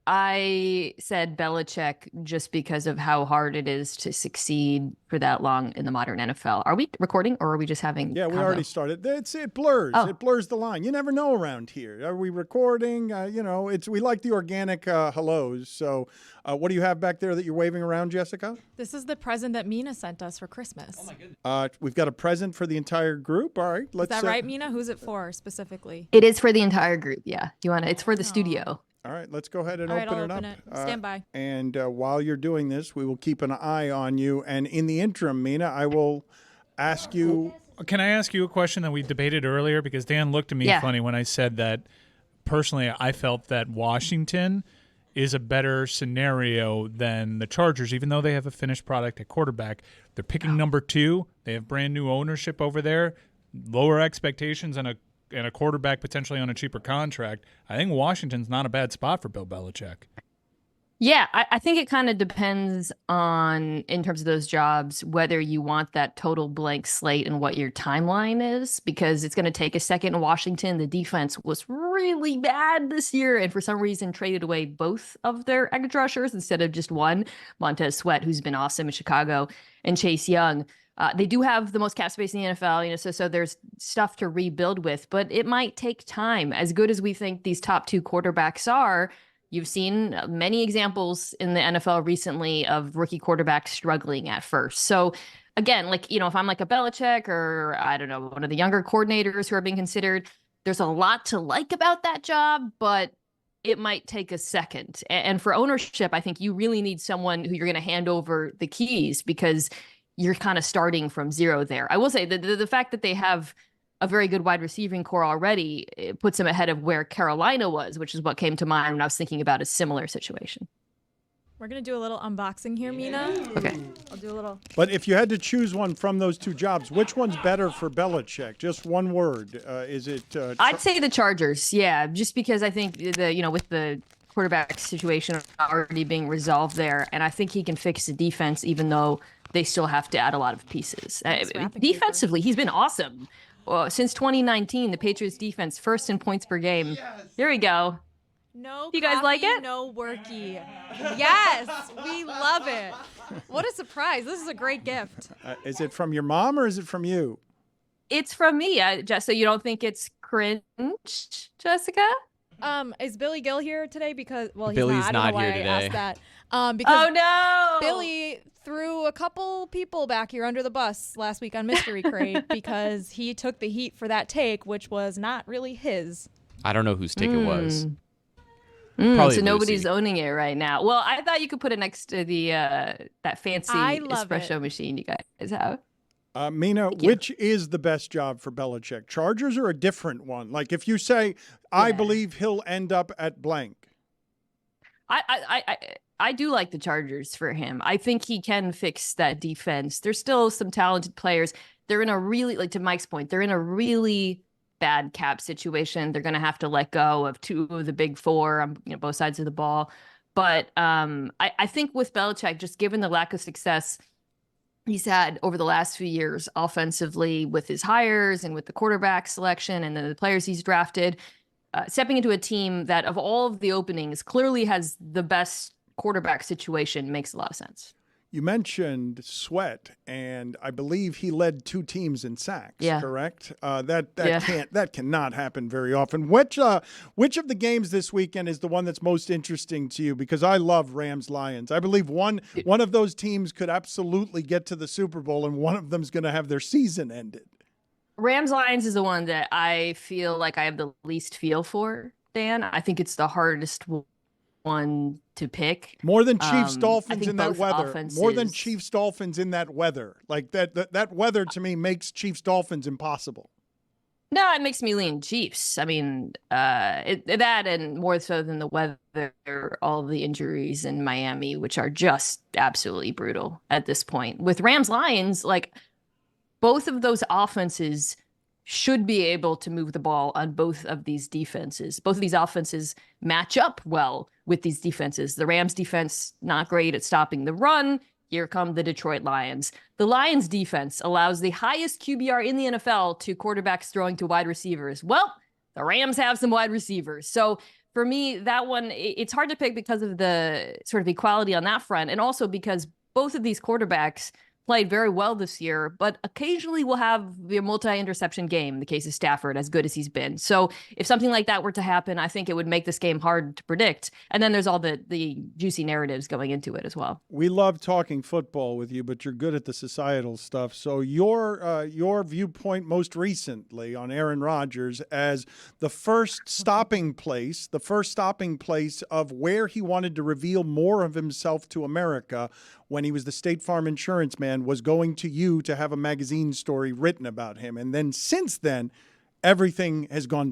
Speaker 14: I said Belichick just because of how hard it is to succeed for that long in the modern NFL. Are we recording or are we just having?
Speaker 2: Yeah, we already started. It blurs. Oh. It blurs the line. You never know around here. Are we recording? We like the organic hellos. So what do you have back there that you're waving around, Jessica?
Speaker 7: This is the present that Mina sent us for Christmas.
Speaker 2: Oh, my goodness. We've got a present for the entire group. All right.
Speaker 7: Is that right, Mina? Who's it for specifically?
Speaker 14: It is for the entire group. Yeah. It's for the studio.
Speaker 2: All right, let's go ahead and
Speaker 7: open
Speaker 2: it up.
Speaker 7: Stand by.
Speaker 2: And while you're doing this, we will keep an eye on you. And in the interim, Mina, I will ask you.
Speaker 4: Can I ask you a question that we debated earlier? Because Dan looked at me funny when I said that. Personally, I felt that Washington is a better scenario than the Chargers, even though they have a finished product at quarterback. They're picking number 2. They have brand new ownership over there, lower expectations, and a quarterback potentially on a cheaper contract. I think Washington's not a bad spot for Bill Belichick.
Speaker 14: Yeah, I think it kind of depends on, in terms of those jobs, whether you want that total blank slate and what your timeline is, because it's going to take a second in Washington. The defense was really bad this year and for some reason traded away both of their edge rushers instead of just one, Montez Sweat, who's been awesome in Chicago, and Chase Young. They do have the most cap space in the NFL, so there's stuff to rebuild with, but it might take time. As good as we think these top two quarterbacks are, you've seen many examples in the NFL recently of rookie quarterbacks struggling at first. So again, if I'm like a Belichick or I don't know, one of the younger coordinators who are being considered, there's a lot to like about that job, but it might take a second. And for ownership, I think you really need someone who you're going to hand over the keys because you're kind of starting from zero there. I will say the fact that they have a very good wide receiving core already, it puts them ahead of where Carolina was, which is what came to mind when I was thinking about a similar situation.
Speaker 7: We're going to do a little unboxing here, Mina.
Speaker 14: Okay.
Speaker 7: I'll do a little.
Speaker 2: But if you had to choose one from those two jobs, which one's better for Belichick? Just one word. Is it?
Speaker 14: I'd say the Chargers. Yeah, just because I think with the quarterback situation already being resolved there, and I think he can fix the defense, even though they still have to add a lot of pieces. Defensively, he's been awesome. Since 2019, the Patriots defense first in points per game. Yes. Here we go.
Speaker 7: No,
Speaker 14: you guys like it?
Speaker 7: No worky. Yes, we love it. What a surprise! This is a great gift.
Speaker 2: Is it from your mom or is it from you?
Speaker 14: It's from me. Just so you don't think it's cringe, Jessica.
Speaker 7: Is Billy Gill here today? Because he's
Speaker 9: Billy's
Speaker 7: not. I don't know
Speaker 9: not
Speaker 7: why
Speaker 9: here
Speaker 7: I
Speaker 9: today.
Speaker 7: asked that. Because
Speaker 14: oh no,
Speaker 7: Billy threw a couple people back here under the bus last week on Mystery Crate because he took the heat for that take, which was not really his.
Speaker 9: I don't know whose take it was.
Speaker 14: So nobody's owning it right now. Well, I thought you could put it next to the that fancy espresso machine you guys have.
Speaker 2: Mina, which is the best job for Belichick? Chargers or a different one? Like if you say, I believe he'll end up at blank.
Speaker 14: I do like the Chargers for him. I think he can fix that defense. There's still some talented players. They're in a really, to Mike's point, they're in a really bad cap situation. They're going to have to let go of two of the big four on both sides of the ball. But I think with Belichick, just given the lack of success he's had over the last few years offensively with his hires and with the quarterback selection and the players he's drafted, stepping into a team that of all of the openings clearly has the best quarterback situation makes a lot of sense.
Speaker 2: You mentioned Sweat, and I believe he led two teams in sacks, correct? That cannot happen very often. Which of the games this weekend is the one that's most interesting to you? Because I love Rams-Lions. I believe one of those teams could absolutely get to the Super Bowl, and one of them's going to have their season ended.
Speaker 14: Rams-Lions is the one that I feel like I have the least feel for, Dan. I think it's the hardest one to pick.
Speaker 2: More than Chiefs-Dolphins in that weather. More than Chiefs-Dolphins in that weather. Like that weather to me makes Chiefs-Dolphins impossible.
Speaker 14: No, it makes me lean Chiefs. I mean, that and more so than the weather, all of the injuries in Miami, which are just absolutely brutal at this point. With Rams-Lions, both of those offenses should be able to move the ball on both of these defenses. Both of these offenses match up well with these defenses. The Rams defense, not great at stopping the run. Here come the Detroit Lions. The Lions defense allows the highest QBR in the NFL to quarterbacks throwing to wide receivers. Well, the Rams have some wide receivers. So for me, that one, it's hard to pick because of the sort of equality on that front. And also because both of these quarterbacks played very well this year, but occasionally will have the multi-interception game in the case of Stafford, as good as he's been. So if something like that were to happen, I think it would make this game hard to predict. And then there's all the juicy narratives going into it as well.
Speaker 2: We love talking football with you, but you're good at the societal stuff. So your viewpoint most recently on Aaron Rodgers as the first stopping place of where he wanted to reveal more of himself to America when he was the State Farm insurance man, was going to you to have a magazine story written about him. And then since then, everything has gone.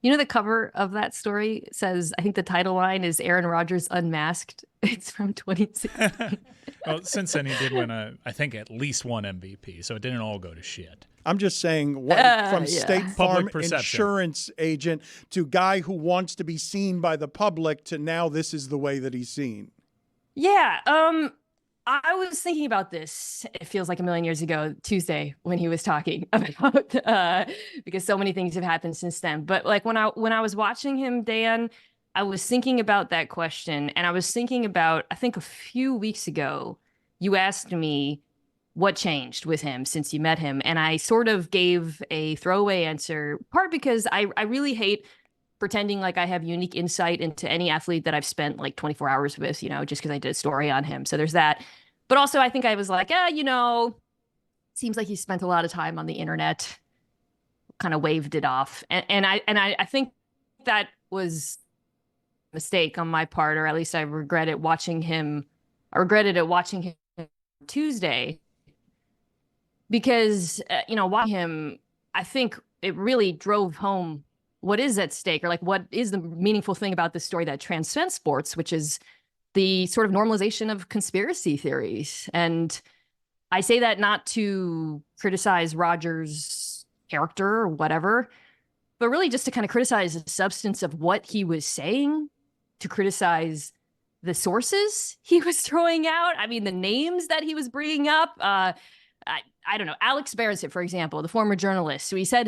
Speaker 14: You know, the cover of that story says, I think the title line is Aaron Rodgers Unmasked. It's from 2016.
Speaker 4: Well, since then he did win I think at least one MVP, so it didn't all go to shit.
Speaker 2: I'm just saying, from State Farm insurance agent to guy who wants to be seen by the public to now this is the way that he's seen.
Speaker 14: Yeah, I was thinking about this. It feels like a million years ago, Tuesday, when he was talking about because so many things have happened since then. But like when I was watching him, Dan, I was thinking about that question, and I was thinking about, I think a few weeks ago, you asked me what changed with him since you met him, and I sort of gave a throwaway answer, part because I really hate pretending like I have unique insight into any athlete that I've spent like 24 hours with, just because I did a story on him. So there's that. But also I think I was like, seems like he spent a lot of time on the internet, kind of waved it off. And I think that was a mistake on my part, or at least I regretted it watching him Tuesday, because, watching him, I think it really drove home what is at stake, or like what is the meaningful thing about this story that transcends sports, which is the sort of normalization of conspiracy theories. And I say that not to criticize Rodgers' character or whatever, but really just to kind of criticize the substance of what he was saying, to criticize the sources he was throwing out. I mean, the names that he was bringing up, I don't know, Alex Berenson, for example, the former journalist. So he said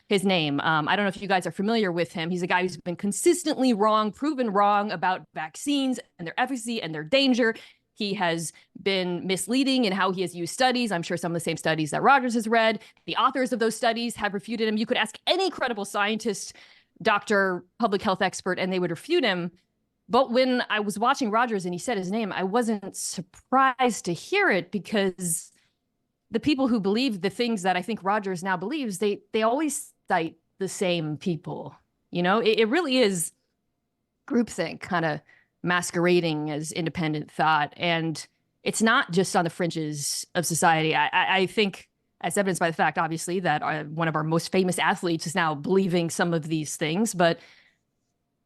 Speaker 14: his name. I don't know if you guys are familiar with him. He's a guy who's been consistently proven wrong about vaccines and their efficacy and their danger. He has been misleading in how he has used studies. I'm sure some of the same studies that Rodgers has read. The authors of those studies have refuted him. You could ask any credible scientist, doctor, public health expert, and they would refute him. But when I was watching Rodgers and he said his name, I wasn't surprised to hear it, because the people who believe the things that I think Rodgers now believes, they always cite the same people. It really is groupthink kind of masquerading as independent thought. And it's not just on the fringes of society. I think, as evidenced by the fact, obviously, that one of our most famous athletes is now believing some of these things. But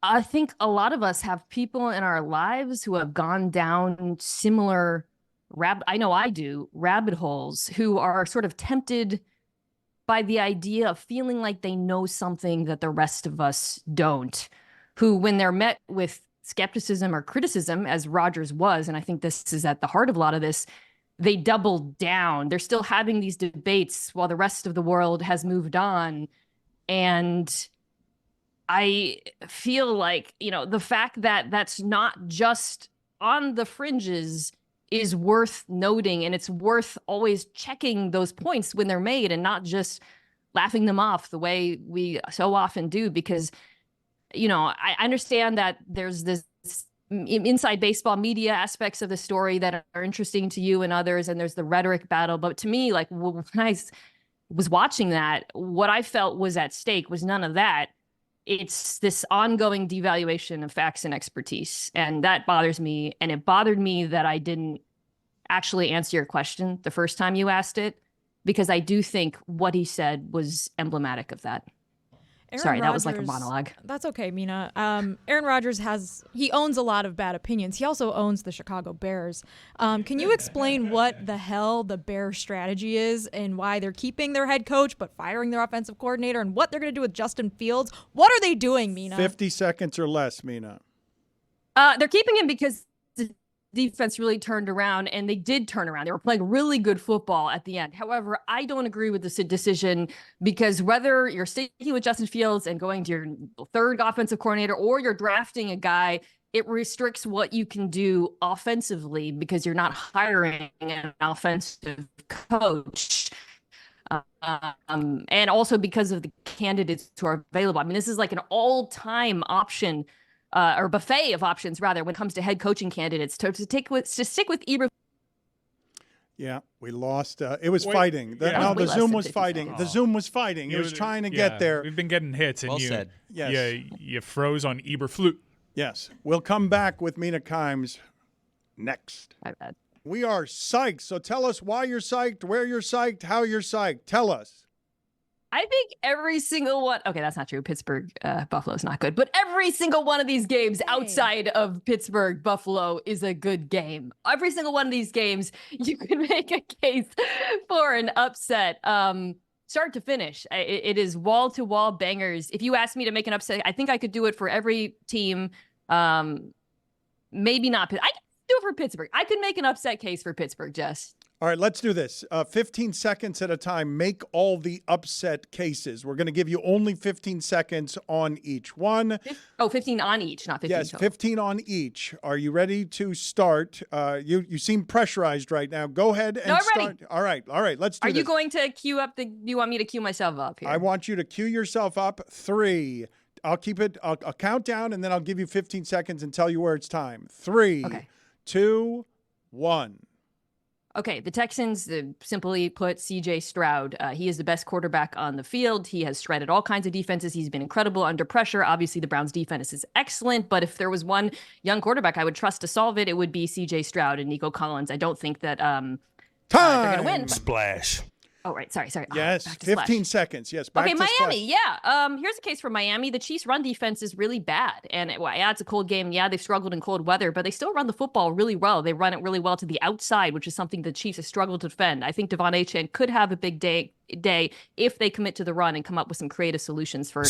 Speaker 14: I think a lot of us have people in our lives who have gone down similar I know I do, rabbit holes, who are sort of tempted by the idea of feeling like they know something that the rest of us don't, who, when they're met with skepticism or criticism, as Rodgers was, and I think this is at the heart of a lot of this, they double down. They're still having these debates while the rest of the world has moved on. And I feel like, the fact that that's not just on the fringes is worth noting, and it's worth always checking those points when they're made and not just laughing them off the way we so often do, because, I understand that there's this inside baseball media aspects of the story that are interesting to you and others, and there's the rhetoric battle. But to me, like, when I was watching that, what I felt was at stake was none of that. It's this ongoing devaluation of facts and expertise. And that bothers me. And it bothered me that I didn't actually answer your question the first time you asked it, because I do think what he said was emblematic of that. Sorry, that was like a monologue.
Speaker 7: That's okay, Mina. Aaron Rodgers he owns a lot of bad opinions. He also owns the Chicago Bears. Can you explain what the hell the Bears strategy is, and why they're keeping their head coach but firing their offensive coordinator, and what they're going to do with Justin Fields? What are they doing, Mina?
Speaker 2: 50 seconds or less, Mina.
Speaker 14: They're keeping him because the defense really turned around, and they did turn around. They were playing really good football at the end. However, I don't agree with this decision, because whether you're sticking with Justin Fields and going to your third offensive coordinator, or you're drafting a guy, it restricts what you can do offensively, because you're not hiring an offensive coach. And also because of the candidates who are available. I mean, this is like an all-time option, or buffet of options, rather, when it comes to head coaching candidates. To stick with Eberflus.
Speaker 2: Yeah, we lost. It was fighting. The Zoom was fighting. The Zoom was fighting. It was trying to get there.
Speaker 4: We've been getting hits, and
Speaker 5: Well said.
Speaker 4: you froze on Eberflus.
Speaker 2: Yes. We'll come back with Mina Kimes next.
Speaker 14: My bad.
Speaker 2: We are psyched. So tell us why you're psyched, where you're psyched, how you're psyched. Tell us.
Speaker 14: I think every single one. Okay, that's not true. Pittsburgh, Buffalo's not good. But every single one of these games outside of Pittsburgh, Buffalo is a good game. Every single one of these games, you can make a case for an upset. Start to finish, it is wall-to-wall bangers. If you asked me to make an upset, I think I could do it for every team. Maybe not. do it for Pittsburgh. I can make an upset case for Pittsburgh, Jess.
Speaker 2: All right, let's do this. 15 seconds at a time. Make all the upset cases. We're going to give you only 15 seconds on each one.
Speaker 14: 15 on each, not 15
Speaker 2: Yes,
Speaker 14: total.
Speaker 2: 15 on each. Are you ready to start? You seem pressurized right now. Go ahead and
Speaker 14: I'm
Speaker 2: start.
Speaker 14: ready.
Speaker 2: All right, let's do this.
Speaker 14: Are you going to queue up you want me to queue myself up here?
Speaker 2: I want you to queue yourself up. 3. I'll count down, and then I'll give you 15 seconds and tell you where it's time. 3, 2, 1.
Speaker 14: Okay, the Texans, simply put, C.J. Stroud. He is the best quarterback on the field. He has shredded all kinds of defenses. He's been incredible under pressure. Obviously, the Browns' defense is excellent, but if there was one young quarterback I would trust to solve it, it would be C.J. Stroud and Nico Collins. I don't think that they're going to win.
Speaker 16: Splash.
Speaker 14: Oh, right. Sorry.
Speaker 2: Yes,
Speaker 14: back to
Speaker 2: 15
Speaker 14: Splash.
Speaker 2: seconds. Yes, back
Speaker 14: Okay,
Speaker 2: to
Speaker 14: Miami.
Speaker 2: Splash.
Speaker 14: Yeah. Here's a case for Miami. The Chiefs' run defense is really bad. And it's a cold game. Yeah, they've struggled in cold weather, but they still run the football really well. They run it really well to the outside, which is something the Chiefs have struggled to defend. I think Devon Achane could have a big day if they commit to the run and come up with some creative solutions for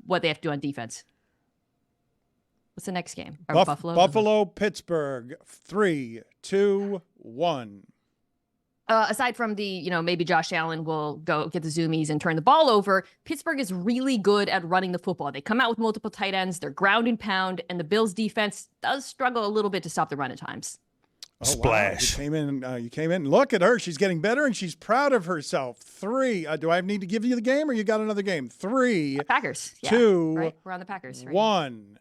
Speaker 14: what they have to do on defense. What's the next game?
Speaker 2: Buffalo, Pittsburgh. 3, 2, 1.
Speaker 14: Aside from maybe Josh Allen will go get the zoomies and turn the ball over, Pittsburgh is really good at running the football. They come out with multiple tight ends. They're ground and pound, and the Bills' defense does struggle a little bit to stop the run at times.
Speaker 2: Splash. Wow. You came in. Look at her. She's getting better, and she's proud of herself. 3. Do I need to give you the game, or you got another game? 3.
Speaker 14: Packers.
Speaker 2: 2.
Speaker 14: Right. We're on the Packers. Right
Speaker 2: 1.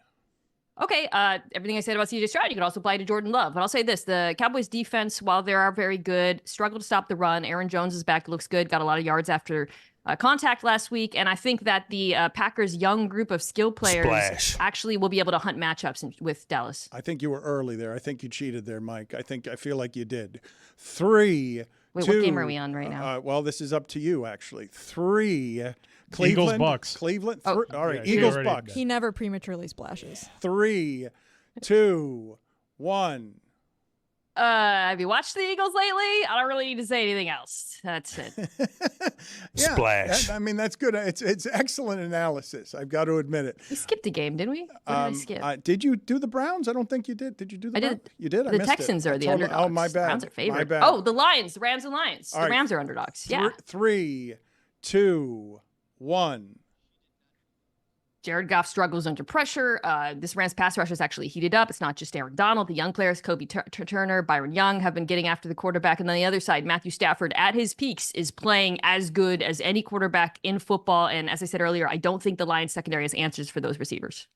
Speaker 14: Okay, everything I said about C.J. Stroud, you could also apply to Jordan Love. But I'll say this, the Cowboys defense, while they are very good, struggle to stop the run. Aaron Jones is back, looks good, got a lot of yards after contact last week. And I think that the Packers' young group of skill players actually will be able to hunt matchups with Dallas.
Speaker 2: I think you were early there. I think you cheated there, Mike. I feel like you did. 3.
Speaker 14: Wait,
Speaker 2: 2,
Speaker 14: what game are we on right now?
Speaker 2: Well, this is up to you, actually. 3.
Speaker 4: Cleveland, Eagles, Bucks.
Speaker 2: Cleveland.
Speaker 14: Oh.
Speaker 2: All right,
Speaker 4: Yeah,
Speaker 2: Eagles, Bucks.
Speaker 7: He never prematurely splashes.
Speaker 2: 3, 2, 1.
Speaker 14: Have you watched the Eagles lately? I don't really need to say anything else. That's it.
Speaker 2: Yeah,
Speaker 16: Splash.
Speaker 2: That's good. It's excellent analysis. I've got to admit it.
Speaker 14: We skipped a game, didn't we? What did I skip?
Speaker 2: Did you do the Browns? I don't think you did. Did you do the Browns?
Speaker 14: did.
Speaker 2: You did? I
Speaker 14: The
Speaker 2: missed
Speaker 14: Texans
Speaker 2: it.
Speaker 14: are the
Speaker 2: Oh,
Speaker 14: underdogs.
Speaker 2: my bad.
Speaker 14: The Browns are
Speaker 2: My
Speaker 14: favored.
Speaker 2: bad.
Speaker 14: Oh, the Lions, the Rams and Lions.
Speaker 2: All
Speaker 14: The
Speaker 2: right.
Speaker 14: Rams are underdogs. Yeah.
Speaker 2: 3, 2, 1.
Speaker 14: Jared Goff struggles under pressure. This Rams pass rush is actually heated up. It's not just Aaron Donald. The young players, Kobe Turner, Byron Young, have been getting after the quarterback. And on the other side, Matthew Stafford, at his peaks, is playing as good as any quarterback in football. And as I said earlier, I don't think the Lions secondary has answers for those receivers.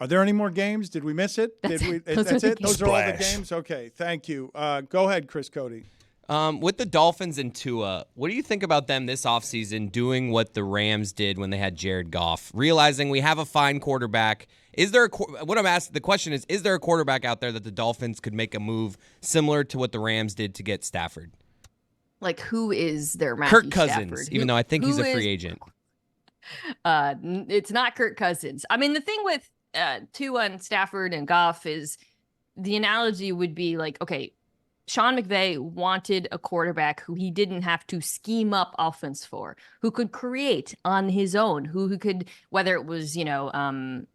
Speaker 2: Are there any more games? Did we miss it?
Speaker 14: That's it.
Speaker 2: That's it? Those are all the
Speaker 16: Splash.
Speaker 2: games? Okay, thank you. Go ahead, Chris Cody.
Speaker 5: With the Dolphins and Tua, what do you think about them this offseason doing what the Rams did when they had Jared Goff? Realizing we have a fine quarterback. Is there the question is there a quarterback out there that the Dolphins could make a move similar to what the Rams did to get Stafford?
Speaker 14: Like, who is their Matthew
Speaker 5: Kirk Cousins,
Speaker 14: Stafford?
Speaker 5: even though I think he's a
Speaker 14: Who
Speaker 5: free
Speaker 14: is-
Speaker 5: agent.
Speaker 14: It's not Kirk Cousins. I mean, the thing with Tua and Stafford and Goff is the analogy would be like, okay, Sean McVay wanted a quarterback who he didn't have to scheme up offense for, who could create on his own, who could, whether it was, on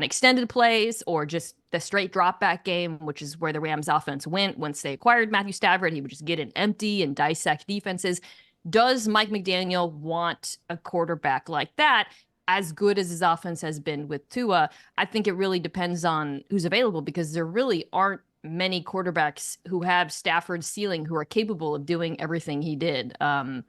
Speaker 14: extended plays or just the straight drop back game, which is where the Rams offense went once they acquired Matthew Stafford. He would just get it empty and dissect defenses. Does Mike McDaniel want a quarterback like that? As good as his offense has been with Tua, I think it really depends on who's available, because there really aren't many quarterbacks who have Stafford's ceiling who are capable of doing everything he did. No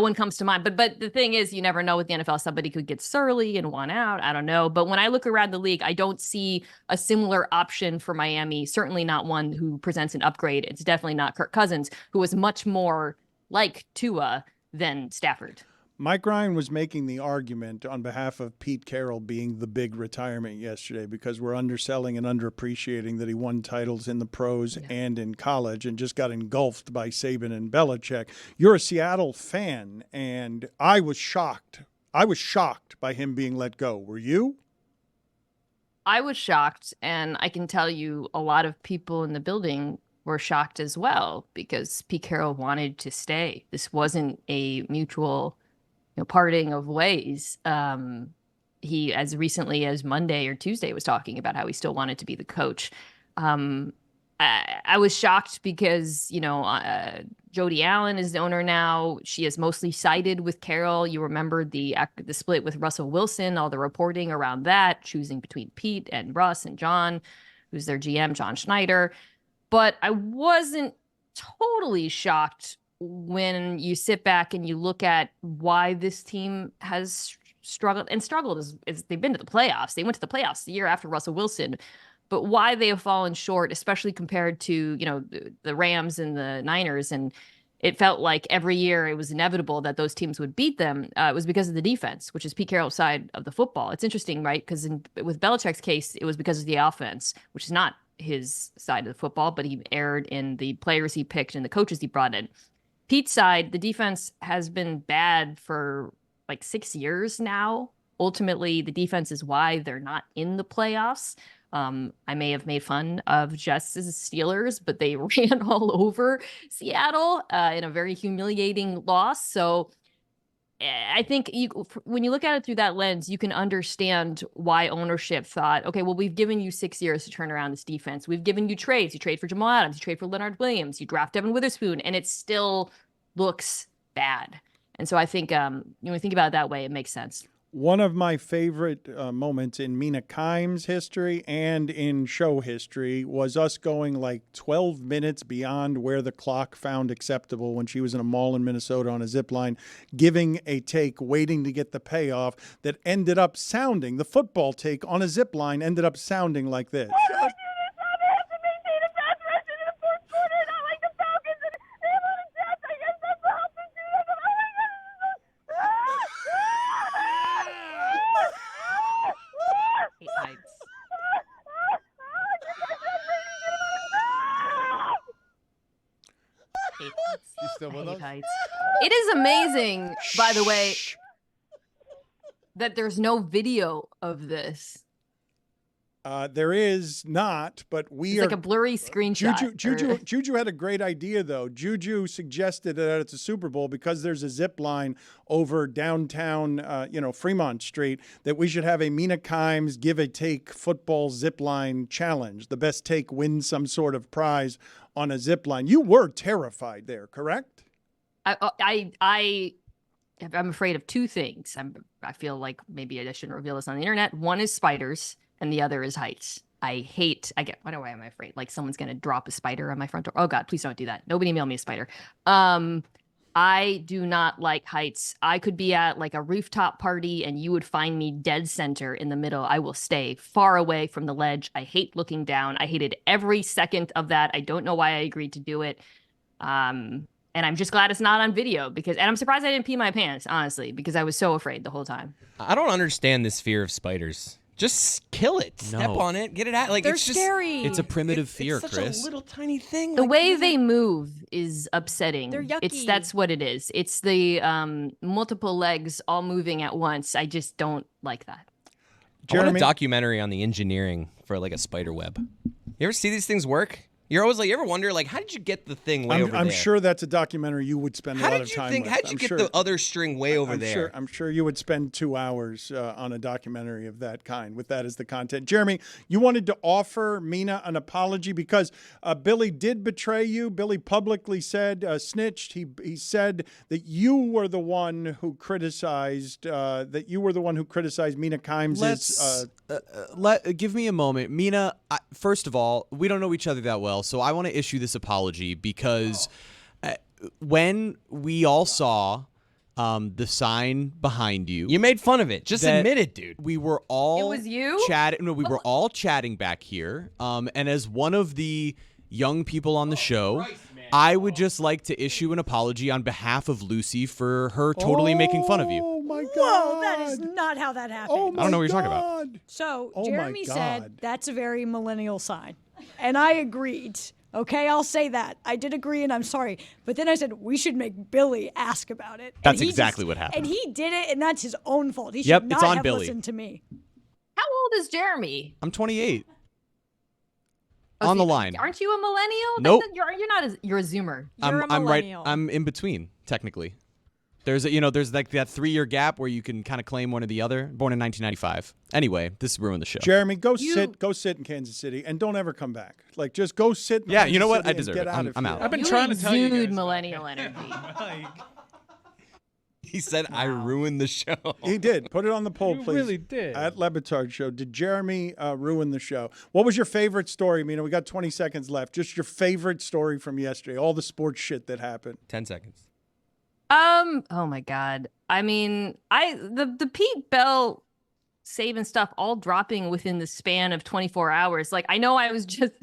Speaker 14: one comes to mind, but the thing is, you never know with the NFL. Somebody could get surly and want out. I don't know. But when I look around the league, I don't see a similar option for Miami. Certainly not one who presents an upgrade. It's definitely not Kirk Cousins, who is much more like Tua than Stafford.
Speaker 2: Mike Ryan was making the argument on behalf of Pete Carroll being the big retirement yesterday, because we're underselling and underappreciating that he won titles in the pros and in college and just got engulfed by Saban and Belichick. You're a Seattle fan, and I was shocked. I was shocked by him being let go. Were you?
Speaker 14: I was shocked, and I can tell you a lot of people in the building were shocked as well, because Pete Carroll wanted to stay. This wasn't a mutual parting of ways. He he, as recently as Monday or Tuesday, was talking about how he still wanted to be the coach. I was shocked because, Jody Allen is the owner now. She is mostly sided with Carroll. You remember the split with Russell Wilson, all the reporting around that, choosing between Pete and Russ and John, who's their GM, John Schneider. But I wasn't totally shocked when you sit back and you look at why this team has struggled as they've been to the playoffs. They went to the playoffs the year after Russell Wilson. But why they have fallen short, especially compared to, the Rams and the Niners. And it felt like every year it was inevitable that those teams would beat them. It was because of the defense, which is Pete Carroll's side of the football. It's interesting, right? Because with Belichick's case, it was because of the offense, which is not his side of the football, but he erred in the players he picked and the coaches he brought in. Pete's side, the defense has been bad for like 6 years now. Ultimately, the defense is why they're not in the playoffs. I may have made fun of Jets' Steelers, but they ran all over Seattle in a very humiliating loss. So I think when you look at it through that lens, you can understand why ownership thought, okay, well, we've given you 6 years to turn around this defense. We've given you trades. You trade for Jamal Adams. You trade for Leonard Williams. You draft Devin Witherspoon, and it still looks bad. And so I think when you think about it that way, it makes sense.
Speaker 2: One of my favorite moments in Mina Kimes' history and in show history was us going like 12 minutes beyond where the clock found acceptable when she was in a mall in Minnesota on a zip line, giving a take, waiting to get the payoff that ended up sounding, the football take on a zip line ended up sounding like this.
Speaker 14: It is amazing, by the way, that there's no video of this.
Speaker 2: There is not, but
Speaker 14: it's like a blurry screenshot.
Speaker 2: Juju had a great idea, though. Juju suggested that it's a Super Bowl because there's a zip line over downtown, Fremont Street, that we should have a Mina Kimes give a take football zip line challenge. The best take wins some sort of prize on a zip line. You were terrified there, correct?
Speaker 14: I'm afraid of two things. I feel like maybe I shouldn't reveal this on the internet. One is spiders, and the other is heights. Why am I afraid? Like someone's going to drop a spider on my front door. Oh God, please don't do that. Nobody mail me a spider. I do not like heights. I could be at like a rooftop party and you would find me dead center in the middle. I will stay far away from the ledge. I hate looking down. I hated every second of that. I don't know why I agreed to do it. And I'm just glad it's not on video and I'm surprised I didn't pee my pants, honestly, because I was so afraid the whole time.
Speaker 5: I don't understand this fear of spiders. Just kill it. Step on it. Get it out. Like,
Speaker 6: they're
Speaker 5: it's
Speaker 6: scary.
Speaker 9: It's a primitive fear,
Speaker 5: it's such
Speaker 9: Chris.
Speaker 5: a little tiny thing.
Speaker 14: The way they move is upsetting.
Speaker 6: They're yucky.
Speaker 14: That's what it is. It's the multiple legs all moving at once. I just don't like that.
Speaker 5: I want a documentary on the engineering for like a spider web. You ever see these things work? You're always like, you ever wonder, like, how did you get the thing way over there?
Speaker 2: I'm sure that's a documentary you would spend a lot of time with.
Speaker 5: How did you get the other string way over there?
Speaker 2: I'm sure you would spend 2 hours on a documentary of that kind, with that as the content. Jeremy, you wanted to offer Mina an apology because Billy did betray you. Billy publicly said, snitched. He said that you were the one who criticized Mina Kimes'.
Speaker 9: Give me a moment. Mina, first of all, we don't know each other that well. So I want to issue this apology because when we all saw the sign behind you,
Speaker 5: you made fun of it. Just admit it, dude.
Speaker 14: It
Speaker 9: We were
Speaker 14: was
Speaker 9: all
Speaker 14: you?
Speaker 9: we were all chatting back here. And as one of the young people on the show, I would just like to issue an apology on behalf of Lucy for her totally making fun of you.
Speaker 2: Oh my God!
Speaker 6: Whoa, that is not how that happened.
Speaker 2: Oh my
Speaker 9: I don't know what you're talking about.
Speaker 6: So
Speaker 2: Oh my
Speaker 6: Jeremy said
Speaker 2: God.
Speaker 6: that's a very millennial sign, and I agreed. Okay, I'll say that. I did agree, and I'm sorry. But then I said we should make Billy ask about it.
Speaker 9: That's exactly what happened.
Speaker 6: And he did it, and that's his own fault. He should
Speaker 9: Yep,
Speaker 6: not
Speaker 9: it's on
Speaker 6: have
Speaker 9: Billy.
Speaker 6: listened to me.
Speaker 14: How old is Jeremy?
Speaker 9: I'm 28.
Speaker 14: Oh,
Speaker 9: On
Speaker 14: so
Speaker 9: the line.
Speaker 14: Aren't you a millennial?
Speaker 9: Nope.
Speaker 14: You're not. You're a Zoomer.
Speaker 6: You're a
Speaker 9: I'm right.
Speaker 6: millennial.
Speaker 9: I'm in between, technically. There's like that 3-year gap where you can kind of claim one or the other. Born in 1995. Anyway, this ruined the show.
Speaker 2: Jeremy, go sit in Kansas City and don't ever come back. Like, just go sit in
Speaker 9: Yeah,
Speaker 2: Kansas
Speaker 9: you know what?
Speaker 2: City
Speaker 9: I deserve
Speaker 2: and
Speaker 9: it.
Speaker 2: get out.
Speaker 9: I'm out.
Speaker 4: I've been trying to tell you guys.
Speaker 14: millennial energy.
Speaker 5: He said, I ruined the show.
Speaker 2: He did. Put it on the poll,
Speaker 4: You
Speaker 2: please.
Speaker 4: really did.
Speaker 2: At Le Batard Show. Did Jeremy ruin the show? What was your favorite story, Mina? We got 20 seconds left. Just your favorite story from yesterday. All the sports shit that happened.
Speaker 5: 10 seconds.
Speaker 14: Oh my God. I mean, the Pete Bell Saban stuff all dropping within the span of 24 hours. Like, I know I was just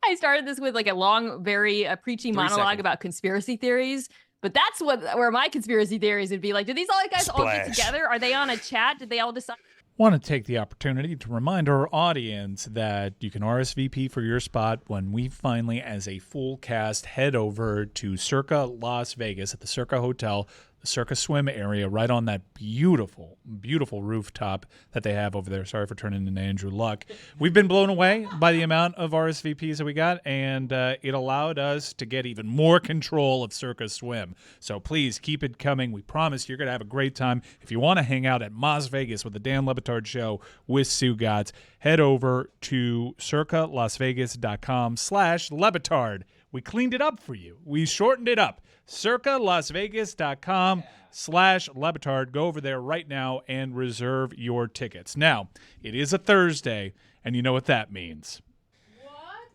Speaker 14: I started this with like a long, very preachy monologue about conspiracy theories. But that's where my conspiracy theories would be. Like, did these all guys all get together? Are they on a chat? Did they all decide?
Speaker 4: Want to take the opportunity to remind our audience that you can RSVP for your spot when we finally, as a full cast, head over to Circa Las Vegas at the Circa Hotel, the Circa Swim area, right on that beautiful, beautiful rooftop that they have over there. Sorry for turning into Andrew Luck. We've been blown away by the amount of RSVPs that we got, and it allowed us to get even more control of Circa Swim. So please keep it coming. We promise you're going to have a great time. If you want to hang out at Las Vegas with the Dan Le Batard Show with Sue Gotts, head over to circalasvegas.com/Le Batard. We cleaned it up for you. We shortened it up. circalasvegas.com/Le Batard. Go over there right now and reserve your tickets. Now, it is a Thursday, and you know what that means.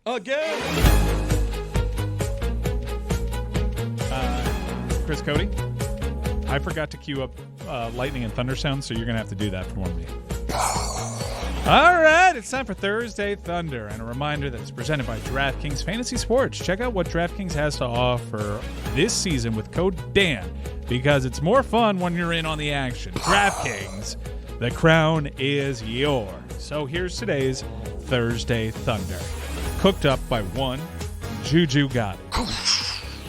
Speaker 4: What? Again! Chris Cody, I forgot to queue up lightning and thunder sounds, so you're going to have to do that for me. All right, it's time for Thursday Thunder, and a reminder that it's presented by DraftKings Fantasy Sports. Check out what DraftKings has to offer this season with code DAN, because it's more fun when you're in on the action. DraftKings, the crown is yours. So here's today's Thursday Thunder, cooked up by one Juju Gotti.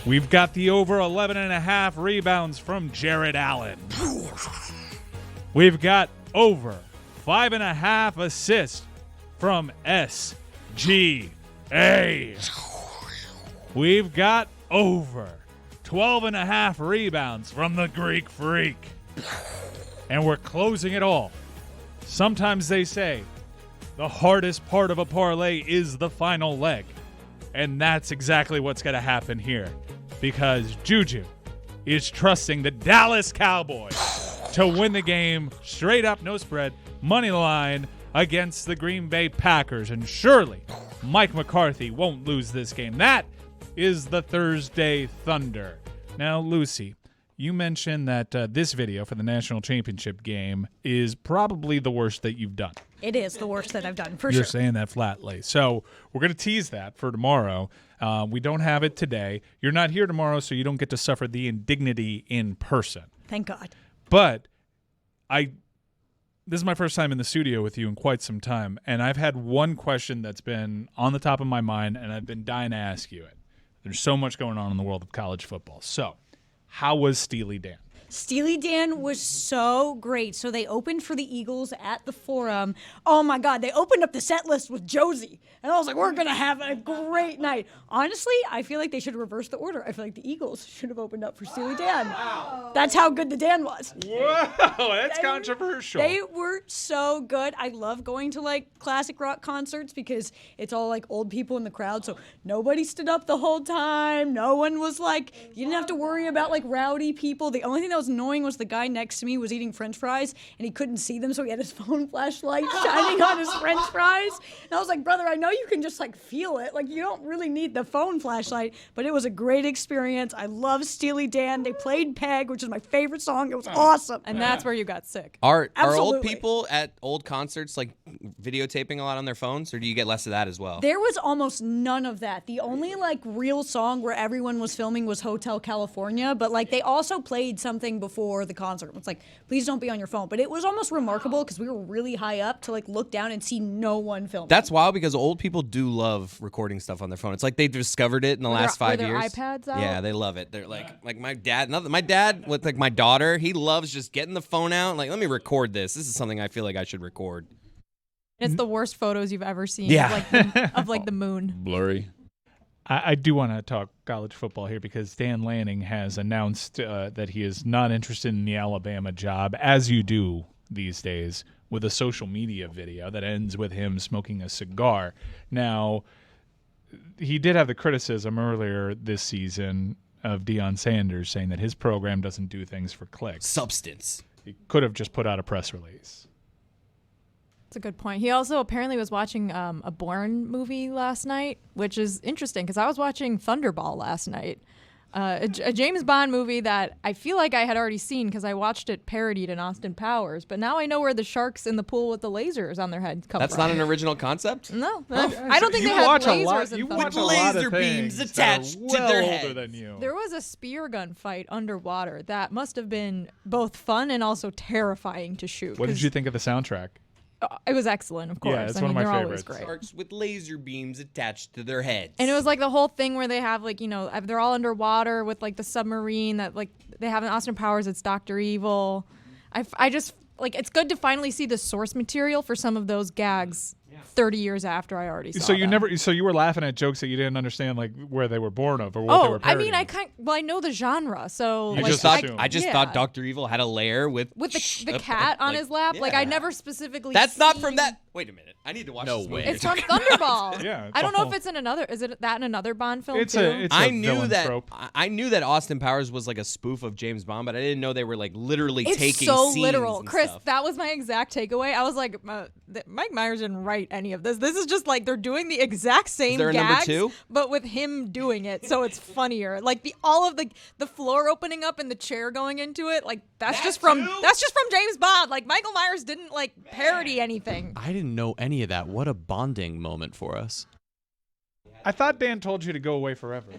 Speaker 4: We've got the over 11.5 rebounds from Jared Allen. We've got over 5.5 assists from SGA. We've got over 12.5 rebounds from the Greek Freak. And we're closing it all. Sometimes they say the hardest part of a parlay is the final leg. And that's exactly what's going to happen here, because Juju is trusting the Dallas Cowboys to win the game straight up, no spread, money line against the Green Bay Packers. And surely Mike McCarthy won't lose this game. That is the Thursday Thunder. Now, Lucy, you mentioned that this video for the national championship game is probably the worst that you've done.
Speaker 6: It is the worst that I've done, for
Speaker 4: You're
Speaker 6: sure.
Speaker 4: saying that flatly. So we're going to tease that for tomorrow. We don't have it today. You're not here tomorrow, so you don't get to suffer the indignity in person.
Speaker 6: Thank God.
Speaker 4: But this is my first time in the studio with you in quite some time, and I've had one question that's been on the top of my mind, and I've been dying to ask you it. There's so much going on in the world of college football. So how was Steely Dan?
Speaker 6: Steely Dan was so great. So they opened for the Eagles at the Forum. Oh my God, they opened up the set list with Josie. And I was like, we're going to have a great night. Honestly, I feel like they should reverse the order. I feel like the Eagles should have opened up for Steely Dan. Wow. That's how good the Dan was.
Speaker 4: Whoa, that's controversial.
Speaker 6: They were so good. I love going to like classic rock concerts because it's all like old people in the crowd. So nobody stood up the whole time. No one was like, you didn't have to worry about like rowdy people. The only thing that was annoying was the guy next to me was eating French fries and he couldn't see them, so he had his phone flashlight shining on his French fries. And I was like, brother, I know you can just like feel it. Like you don't really need the phone flashlight, but it was a great experience. I love Steely Dan. They played Peg, which is my favorite song. It was awesome.
Speaker 7: And that's where you got sick.
Speaker 5: Are old
Speaker 6: Absolutely.
Speaker 5: people at old concerts like videotaping a lot on their phones, or do you get less of that as well?
Speaker 6: There was almost none of that. The only like real song where everyone was filming was Hotel California, but like they also played something before the concert. It's like, please don't be on your phone. But it was almost remarkable because we were really high up to like look down and see no one filming.
Speaker 5: That's wild because old people do love recording stuff on their phone. It's like they've discovered it in the last 5 years.
Speaker 7: Were their iPads out?
Speaker 5: Yeah, they love it. They're like my dad with like my daughter, he loves just getting the phone out and like, let me record this. This is something I feel like I should record.
Speaker 7: It's the worst photos you've ever seen
Speaker 5: Yeah.
Speaker 7: of like the moon.
Speaker 8: Blurry.
Speaker 4: I do want to talk college football here because Dan Lanning has announced that he is not interested in the Alabama job, as you do these days, with a social media video that ends with him smoking a cigar. Now, he did have the criticism earlier this season of Deion Sanders saying that his program doesn't do things for clicks.
Speaker 5: Substance.
Speaker 4: He could have just put out a press release.
Speaker 7: That's a good point. He also apparently was watching a Bourne movie last night, which is interesting because I was watching Thunderball last night, a James Bond movie that I feel like I had already seen because I watched it parodied in Austin Powers. But now I know where the sharks in the pool with the lasers on their head come
Speaker 5: That's
Speaker 7: from.
Speaker 5: not an original concept?
Speaker 7: No. I don't think they have lasers in
Speaker 4: watch
Speaker 7: Thunderball.
Speaker 4: a lot
Speaker 5: laser
Speaker 4: of
Speaker 5: beams
Speaker 4: things
Speaker 5: attached
Speaker 4: that are
Speaker 5: to their
Speaker 4: well
Speaker 5: heads.
Speaker 4: older than you.
Speaker 7: There was a spear gun fight underwater that must have been both fun and also terrifying to shoot.
Speaker 4: What did you think of the soundtrack?
Speaker 7: It was excellent, of course.
Speaker 4: Yeah, it's
Speaker 7: I
Speaker 4: one
Speaker 7: mean,
Speaker 4: of my
Speaker 7: they're
Speaker 4: favorites.
Speaker 7: always great.
Speaker 5: Sharks with laser beams attached to their heads.
Speaker 7: And it was like the whole thing where they have like, they're all underwater with like the submarine that like they have in Austin Powers. It's Dr. Evil. I just like, it's good to finally see the source material for some of those gags 30 years after I already saw them.
Speaker 4: So you were laughing at jokes that you didn't understand, like where they were born of or what they were parodying.
Speaker 7: I know the genre, so
Speaker 4: You
Speaker 7: like,
Speaker 4: just
Speaker 5: I just
Speaker 7: yeah.
Speaker 5: thought Dr. Evil had a lair with
Speaker 7: the cat on his lap. Like I never specifically.
Speaker 5: That's not
Speaker 7: seen-
Speaker 5: from that. Wait a minute. I need to watch
Speaker 9: No
Speaker 5: this
Speaker 9: way.
Speaker 5: movie.
Speaker 7: It's from Thunderball.
Speaker 4: Yeah,
Speaker 7: I don't know
Speaker 4: it's
Speaker 7: if it's in another. Is it that in another Bond film
Speaker 4: It's
Speaker 7: too?
Speaker 4: a
Speaker 5: I knew
Speaker 4: villain
Speaker 5: that
Speaker 4: trope.
Speaker 5: I knew that Austin Powers was like a spoof of James Bond, but I didn't know they were like literally
Speaker 7: It's
Speaker 5: taking
Speaker 7: so
Speaker 5: scenes
Speaker 7: literal,
Speaker 5: and
Speaker 7: Chris.
Speaker 5: stuff.
Speaker 7: That was my exact takeaway. I was like, Mike Myers didn't write any of this. This is just like they're doing the exact same
Speaker 5: there a number
Speaker 7: gags,
Speaker 5: two?
Speaker 7: but with him doing it, so it's funnier. Like all of the floor opening up and the chair going into it. Like that's just from James Bond. Like Michael Myers didn't like parody anything.
Speaker 9: I didn't know any of that. What a bonding moment for us.
Speaker 4: I thought Dan told you to go away forever.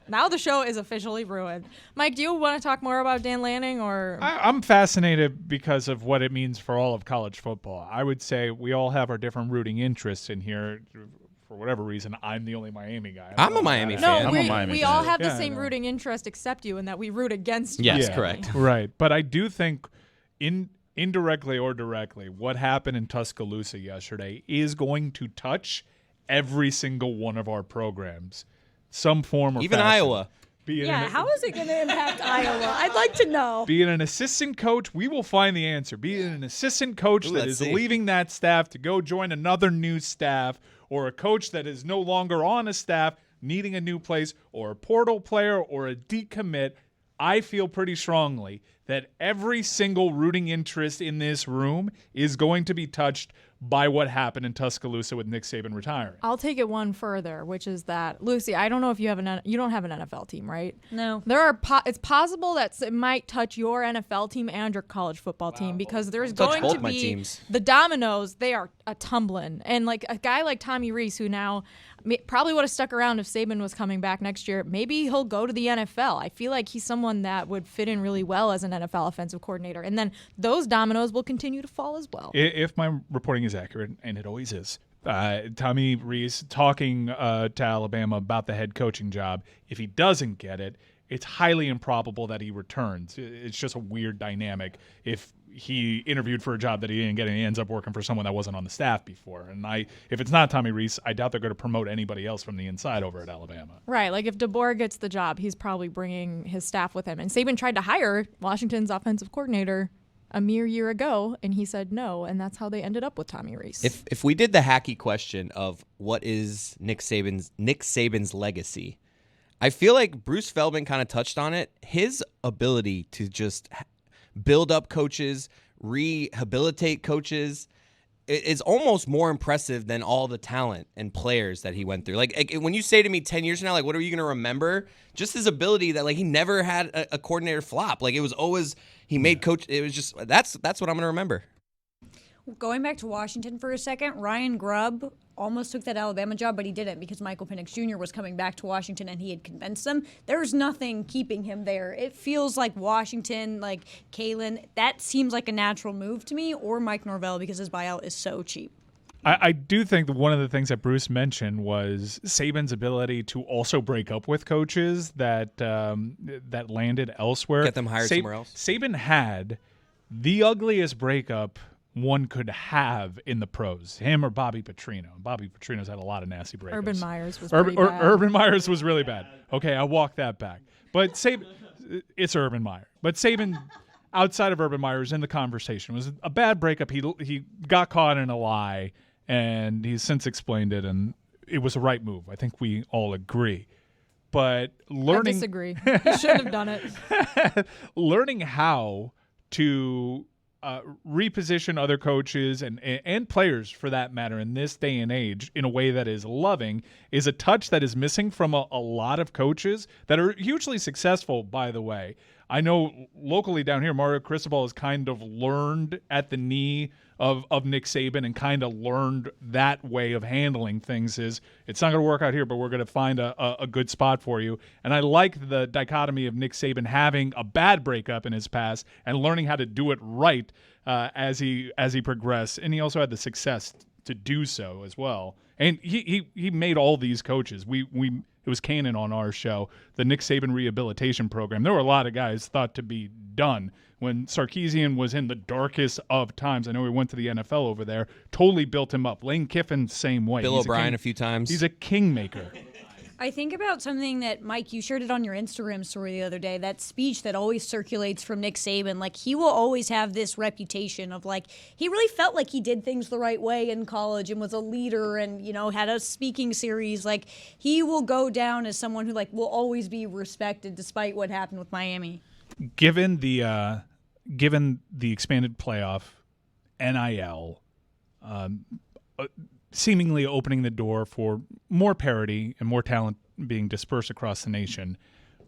Speaker 7: Now the show is officially ruined. Mike, do you want to talk more about Dan Lanning or?
Speaker 4: I'm fascinated because of what it means for all of college football. I would say we all have our different rooting interests in here. For whatever reason, I'm the only Miami guy.
Speaker 5: I'm a Miami
Speaker 7: No,
Speaker 5: fan.
Speaker 4: I'm a Miami
Speaker 7: we
Speaker 4: fan.
Speaker 7: all have the
Speaker 4: Yeah,
Speaker 7: same
Speaker 4: no.
Speaker 7: rooting interest except you in that we root against you.
Speaker 9: Yes,
Speaker 4: Yeah,
Speaker 9: correct.
Speaker 4: Right. But I do think indirectly or directly, what happened in Tuscaloosa yesterday is going to touch every single one of our programs, some form or
Speaker 5: Even
Speaker 4: fashion.
Speaker 5: Iowa.
Speaker 6: How is it going to impact Iowa? I'd like to know.
Speaker 4: Be it an assistant coach, we will find the answer. Be it an assistant coach that
Speaker 5: let's
Speaker 4: is
Speaker 5: see.
Speaker 4: leaving that staff to go join another new staff, or a coach that is no longer on a staff, needing a new place, or a portal player, or a decommit, I feel pretty strongly that every single rooting interest in this room is going to be touched by what happened in Tuscaloosa with Nick Saban retiring.
Speaker 7: I'll take it one further, which is that Lucy, I don't know if you don't have an NFL team, right?
Speaker 6: No.
Speaker 7: It's possible that it might touch your NFL team and your college football team because there's
Speaker 5: Touch
Speaker 7: going
Speaker 5: both
Speaker 7: to
Speaker 5: my
Speaker 7: be
Speaker 5: teams.
Speaker 7: the dominoes. They are a tumbling, and like a guy like Tommy Rees, who now probably would have stuck around if Saban was coming back next year. Maybe he'll go to the NFL. I feel like he's someone that would fit in really well as an NFL offensive coordinator, and then those dominoes will continue to fall as well.
Speaker 4: If my reporting is accurate, and it always is, Tommy Rees talking to Alabama about the head coaching job. If he doesn't get it, it's highly improbable that he returns. It's just a weird dynamic if he interviewed for a job that he didn't get and he ends up working for someone that wasn't on the staff before. And if it's not Tommy Rees, I doubt they're going to promote anybody else from the inside over at Alabama.
Speaker 7: Right, like if DeBoer gets the job, he's probably bringing his staff with him. And Saban tried to hire Washington's offensive coordinator a mere year ago, and he said no, and that's how they ended up with Tommy Rees.
Speaker 5: If we did the hacky question of what is Nick Saban's legacy, I feel like Bruce Feldman kind of touched on it. His ability to just build up coaches, rehabilitate coaches, is almost more impressive than all the talent and players that he went through. Like when you say to me 10 years from now, like, what are you going to remember? Just his ability that, like, he never had a coordinator flop. Like, it was always, he made coach. It was just, that's what I'm going to remember.
Speaker 6: Going back to Washington for a second, Ryan Grubb almost took that Alabama job, but he didn't because Michael Penix Jr. was coming back to Washington and he had convinced them. There's nothing keeping him there. It feels like Washington, like Kalen, that seems like a natural move to me, or Mike Norvell because his buyout is so cheap.
Speaker 4: I do think that one of the things that Bruce mentioned was Saban's ability to also break up with coaches that landed elsewhere.
Speaker 5: Get them hired somewhere else.
Speaker 4: Saban had the ugliest breakup one could have in the pros, him or Bobby Petrino. Bobby Petrino's had a lot of nasty breakups.
Speaker 7: Urban Meyers was pretty bad.
Speaker 4: Urban Meyers was really bad. Okay, I'll walk that back. But Saban, it's Urban Meyer. But Saban, outside of Urban Meyer, was in the conversation. It was a bad breakup. He got caught in a lie, and he's since explained it, and it was the right move. I think we all agree. But learning,
Speaker 7: I disagree. He shouldn't have done it.
Speaker 4: Learning how to reposition other coaches and players, for that matter, in this day and age in a way that is loving is a touch that is missing from a lot of coaches that are hugely successful, by the way. I know locally down here, Mario Cristobal has kind of learned at the knee of Nick Saban and kind of learned that way of handling things. Is it's not going to work out here, but we're going to find a good spot for you. And I like the dichotomy of Nick Saban having a bad breakup in his past and learning how to do it right as he progressed. And he also had the success to do so as well. And he made all these coaches. It was canon on our show, the Nick Saban rehabilitation program. There were a lot of guys thought to be done when Sarkisian was in the darkest of times. I know he went to the NFL over there, totally built him up. Lane Kiffin, same way.
Speaker 5: Bill O'Brien a few times.
Speaker 4: He's a kingmaker.
Speaker 6: I think about something that, Mike, you shared it on your Instagram story the other day, that speech that always circulates from Nick Saban. Like, he will always have this reputation of, like, he really felt like he did things the right way in college and was a leader and, you know, had a speaking series. Like, he will go down as someone who, like, will always be respected despite what happened with Miami.
Speaker 4: Given the expanded playoff, NIL, seemingly opening the door for more parity and more talent being dispersed across the nation,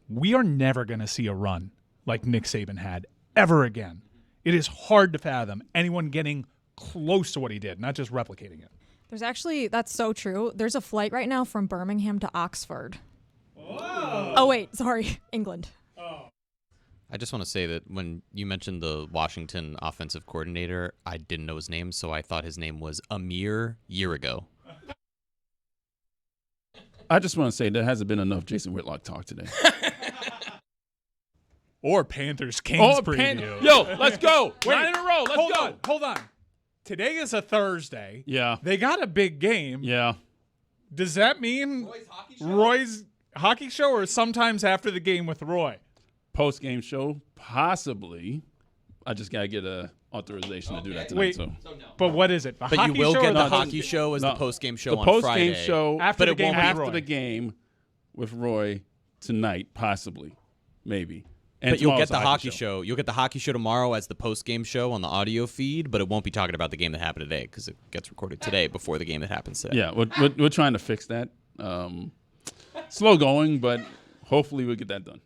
Speaker 4: we are never going to see a run like Nick Saban had ever again. It is hard to fathom anyone getting close to what he did, not just replicating it.
Speaker 7: There's actually, that's so true. There's a flight right now from Birmingham to Oxford.
Speaker 4: Whoa.
Speaker 7: Oh, wait, sorry, England.
Speaker 9: I just want to say that when you mentioned the Washington offensive coordinator, I didn't know his name, so I thought his name was a mere year ago.
Speaker 8: I just want to say there hasn't been enough Jason Whitlock talk today.
Speaker 4: Or Panthers Kings preview.
Speaker 8: Yo, let's go.
Speaker 4: Wait,
Speaker 8: 9 in a row. Let's go.
Speaker 4: Hold on. Today is a Thursday.
Speaker 8: Yeah.
Speaker 4: They got a big game.
Speaker 8: Yeah.
Speaker 4: Does that mean Roy's hockey show or sometimes after the game with Roy?
Speaker 8: Post-game show, possibly. I just got to get a authorization to do that tonight.
Speaker 4: Wait, but what is it?
Speaker 9: But you will get the hockey show as the post-game show on Friday.
Speaker 8: The post-game show
Speaker 4: after
Speaker 8: the game with Roy tonight, possibly, maybe. And
Speaker 9: but you'll get the hockey show. You'll get the hockey show tomorrow as the post-game show on the audio feed, but it won't be talking about the game that happened today because it gets recorded today before the game that happens today.
Speaker 8: Yeah, we're trying to fix that. Slow going, but hopefully we'll get that done.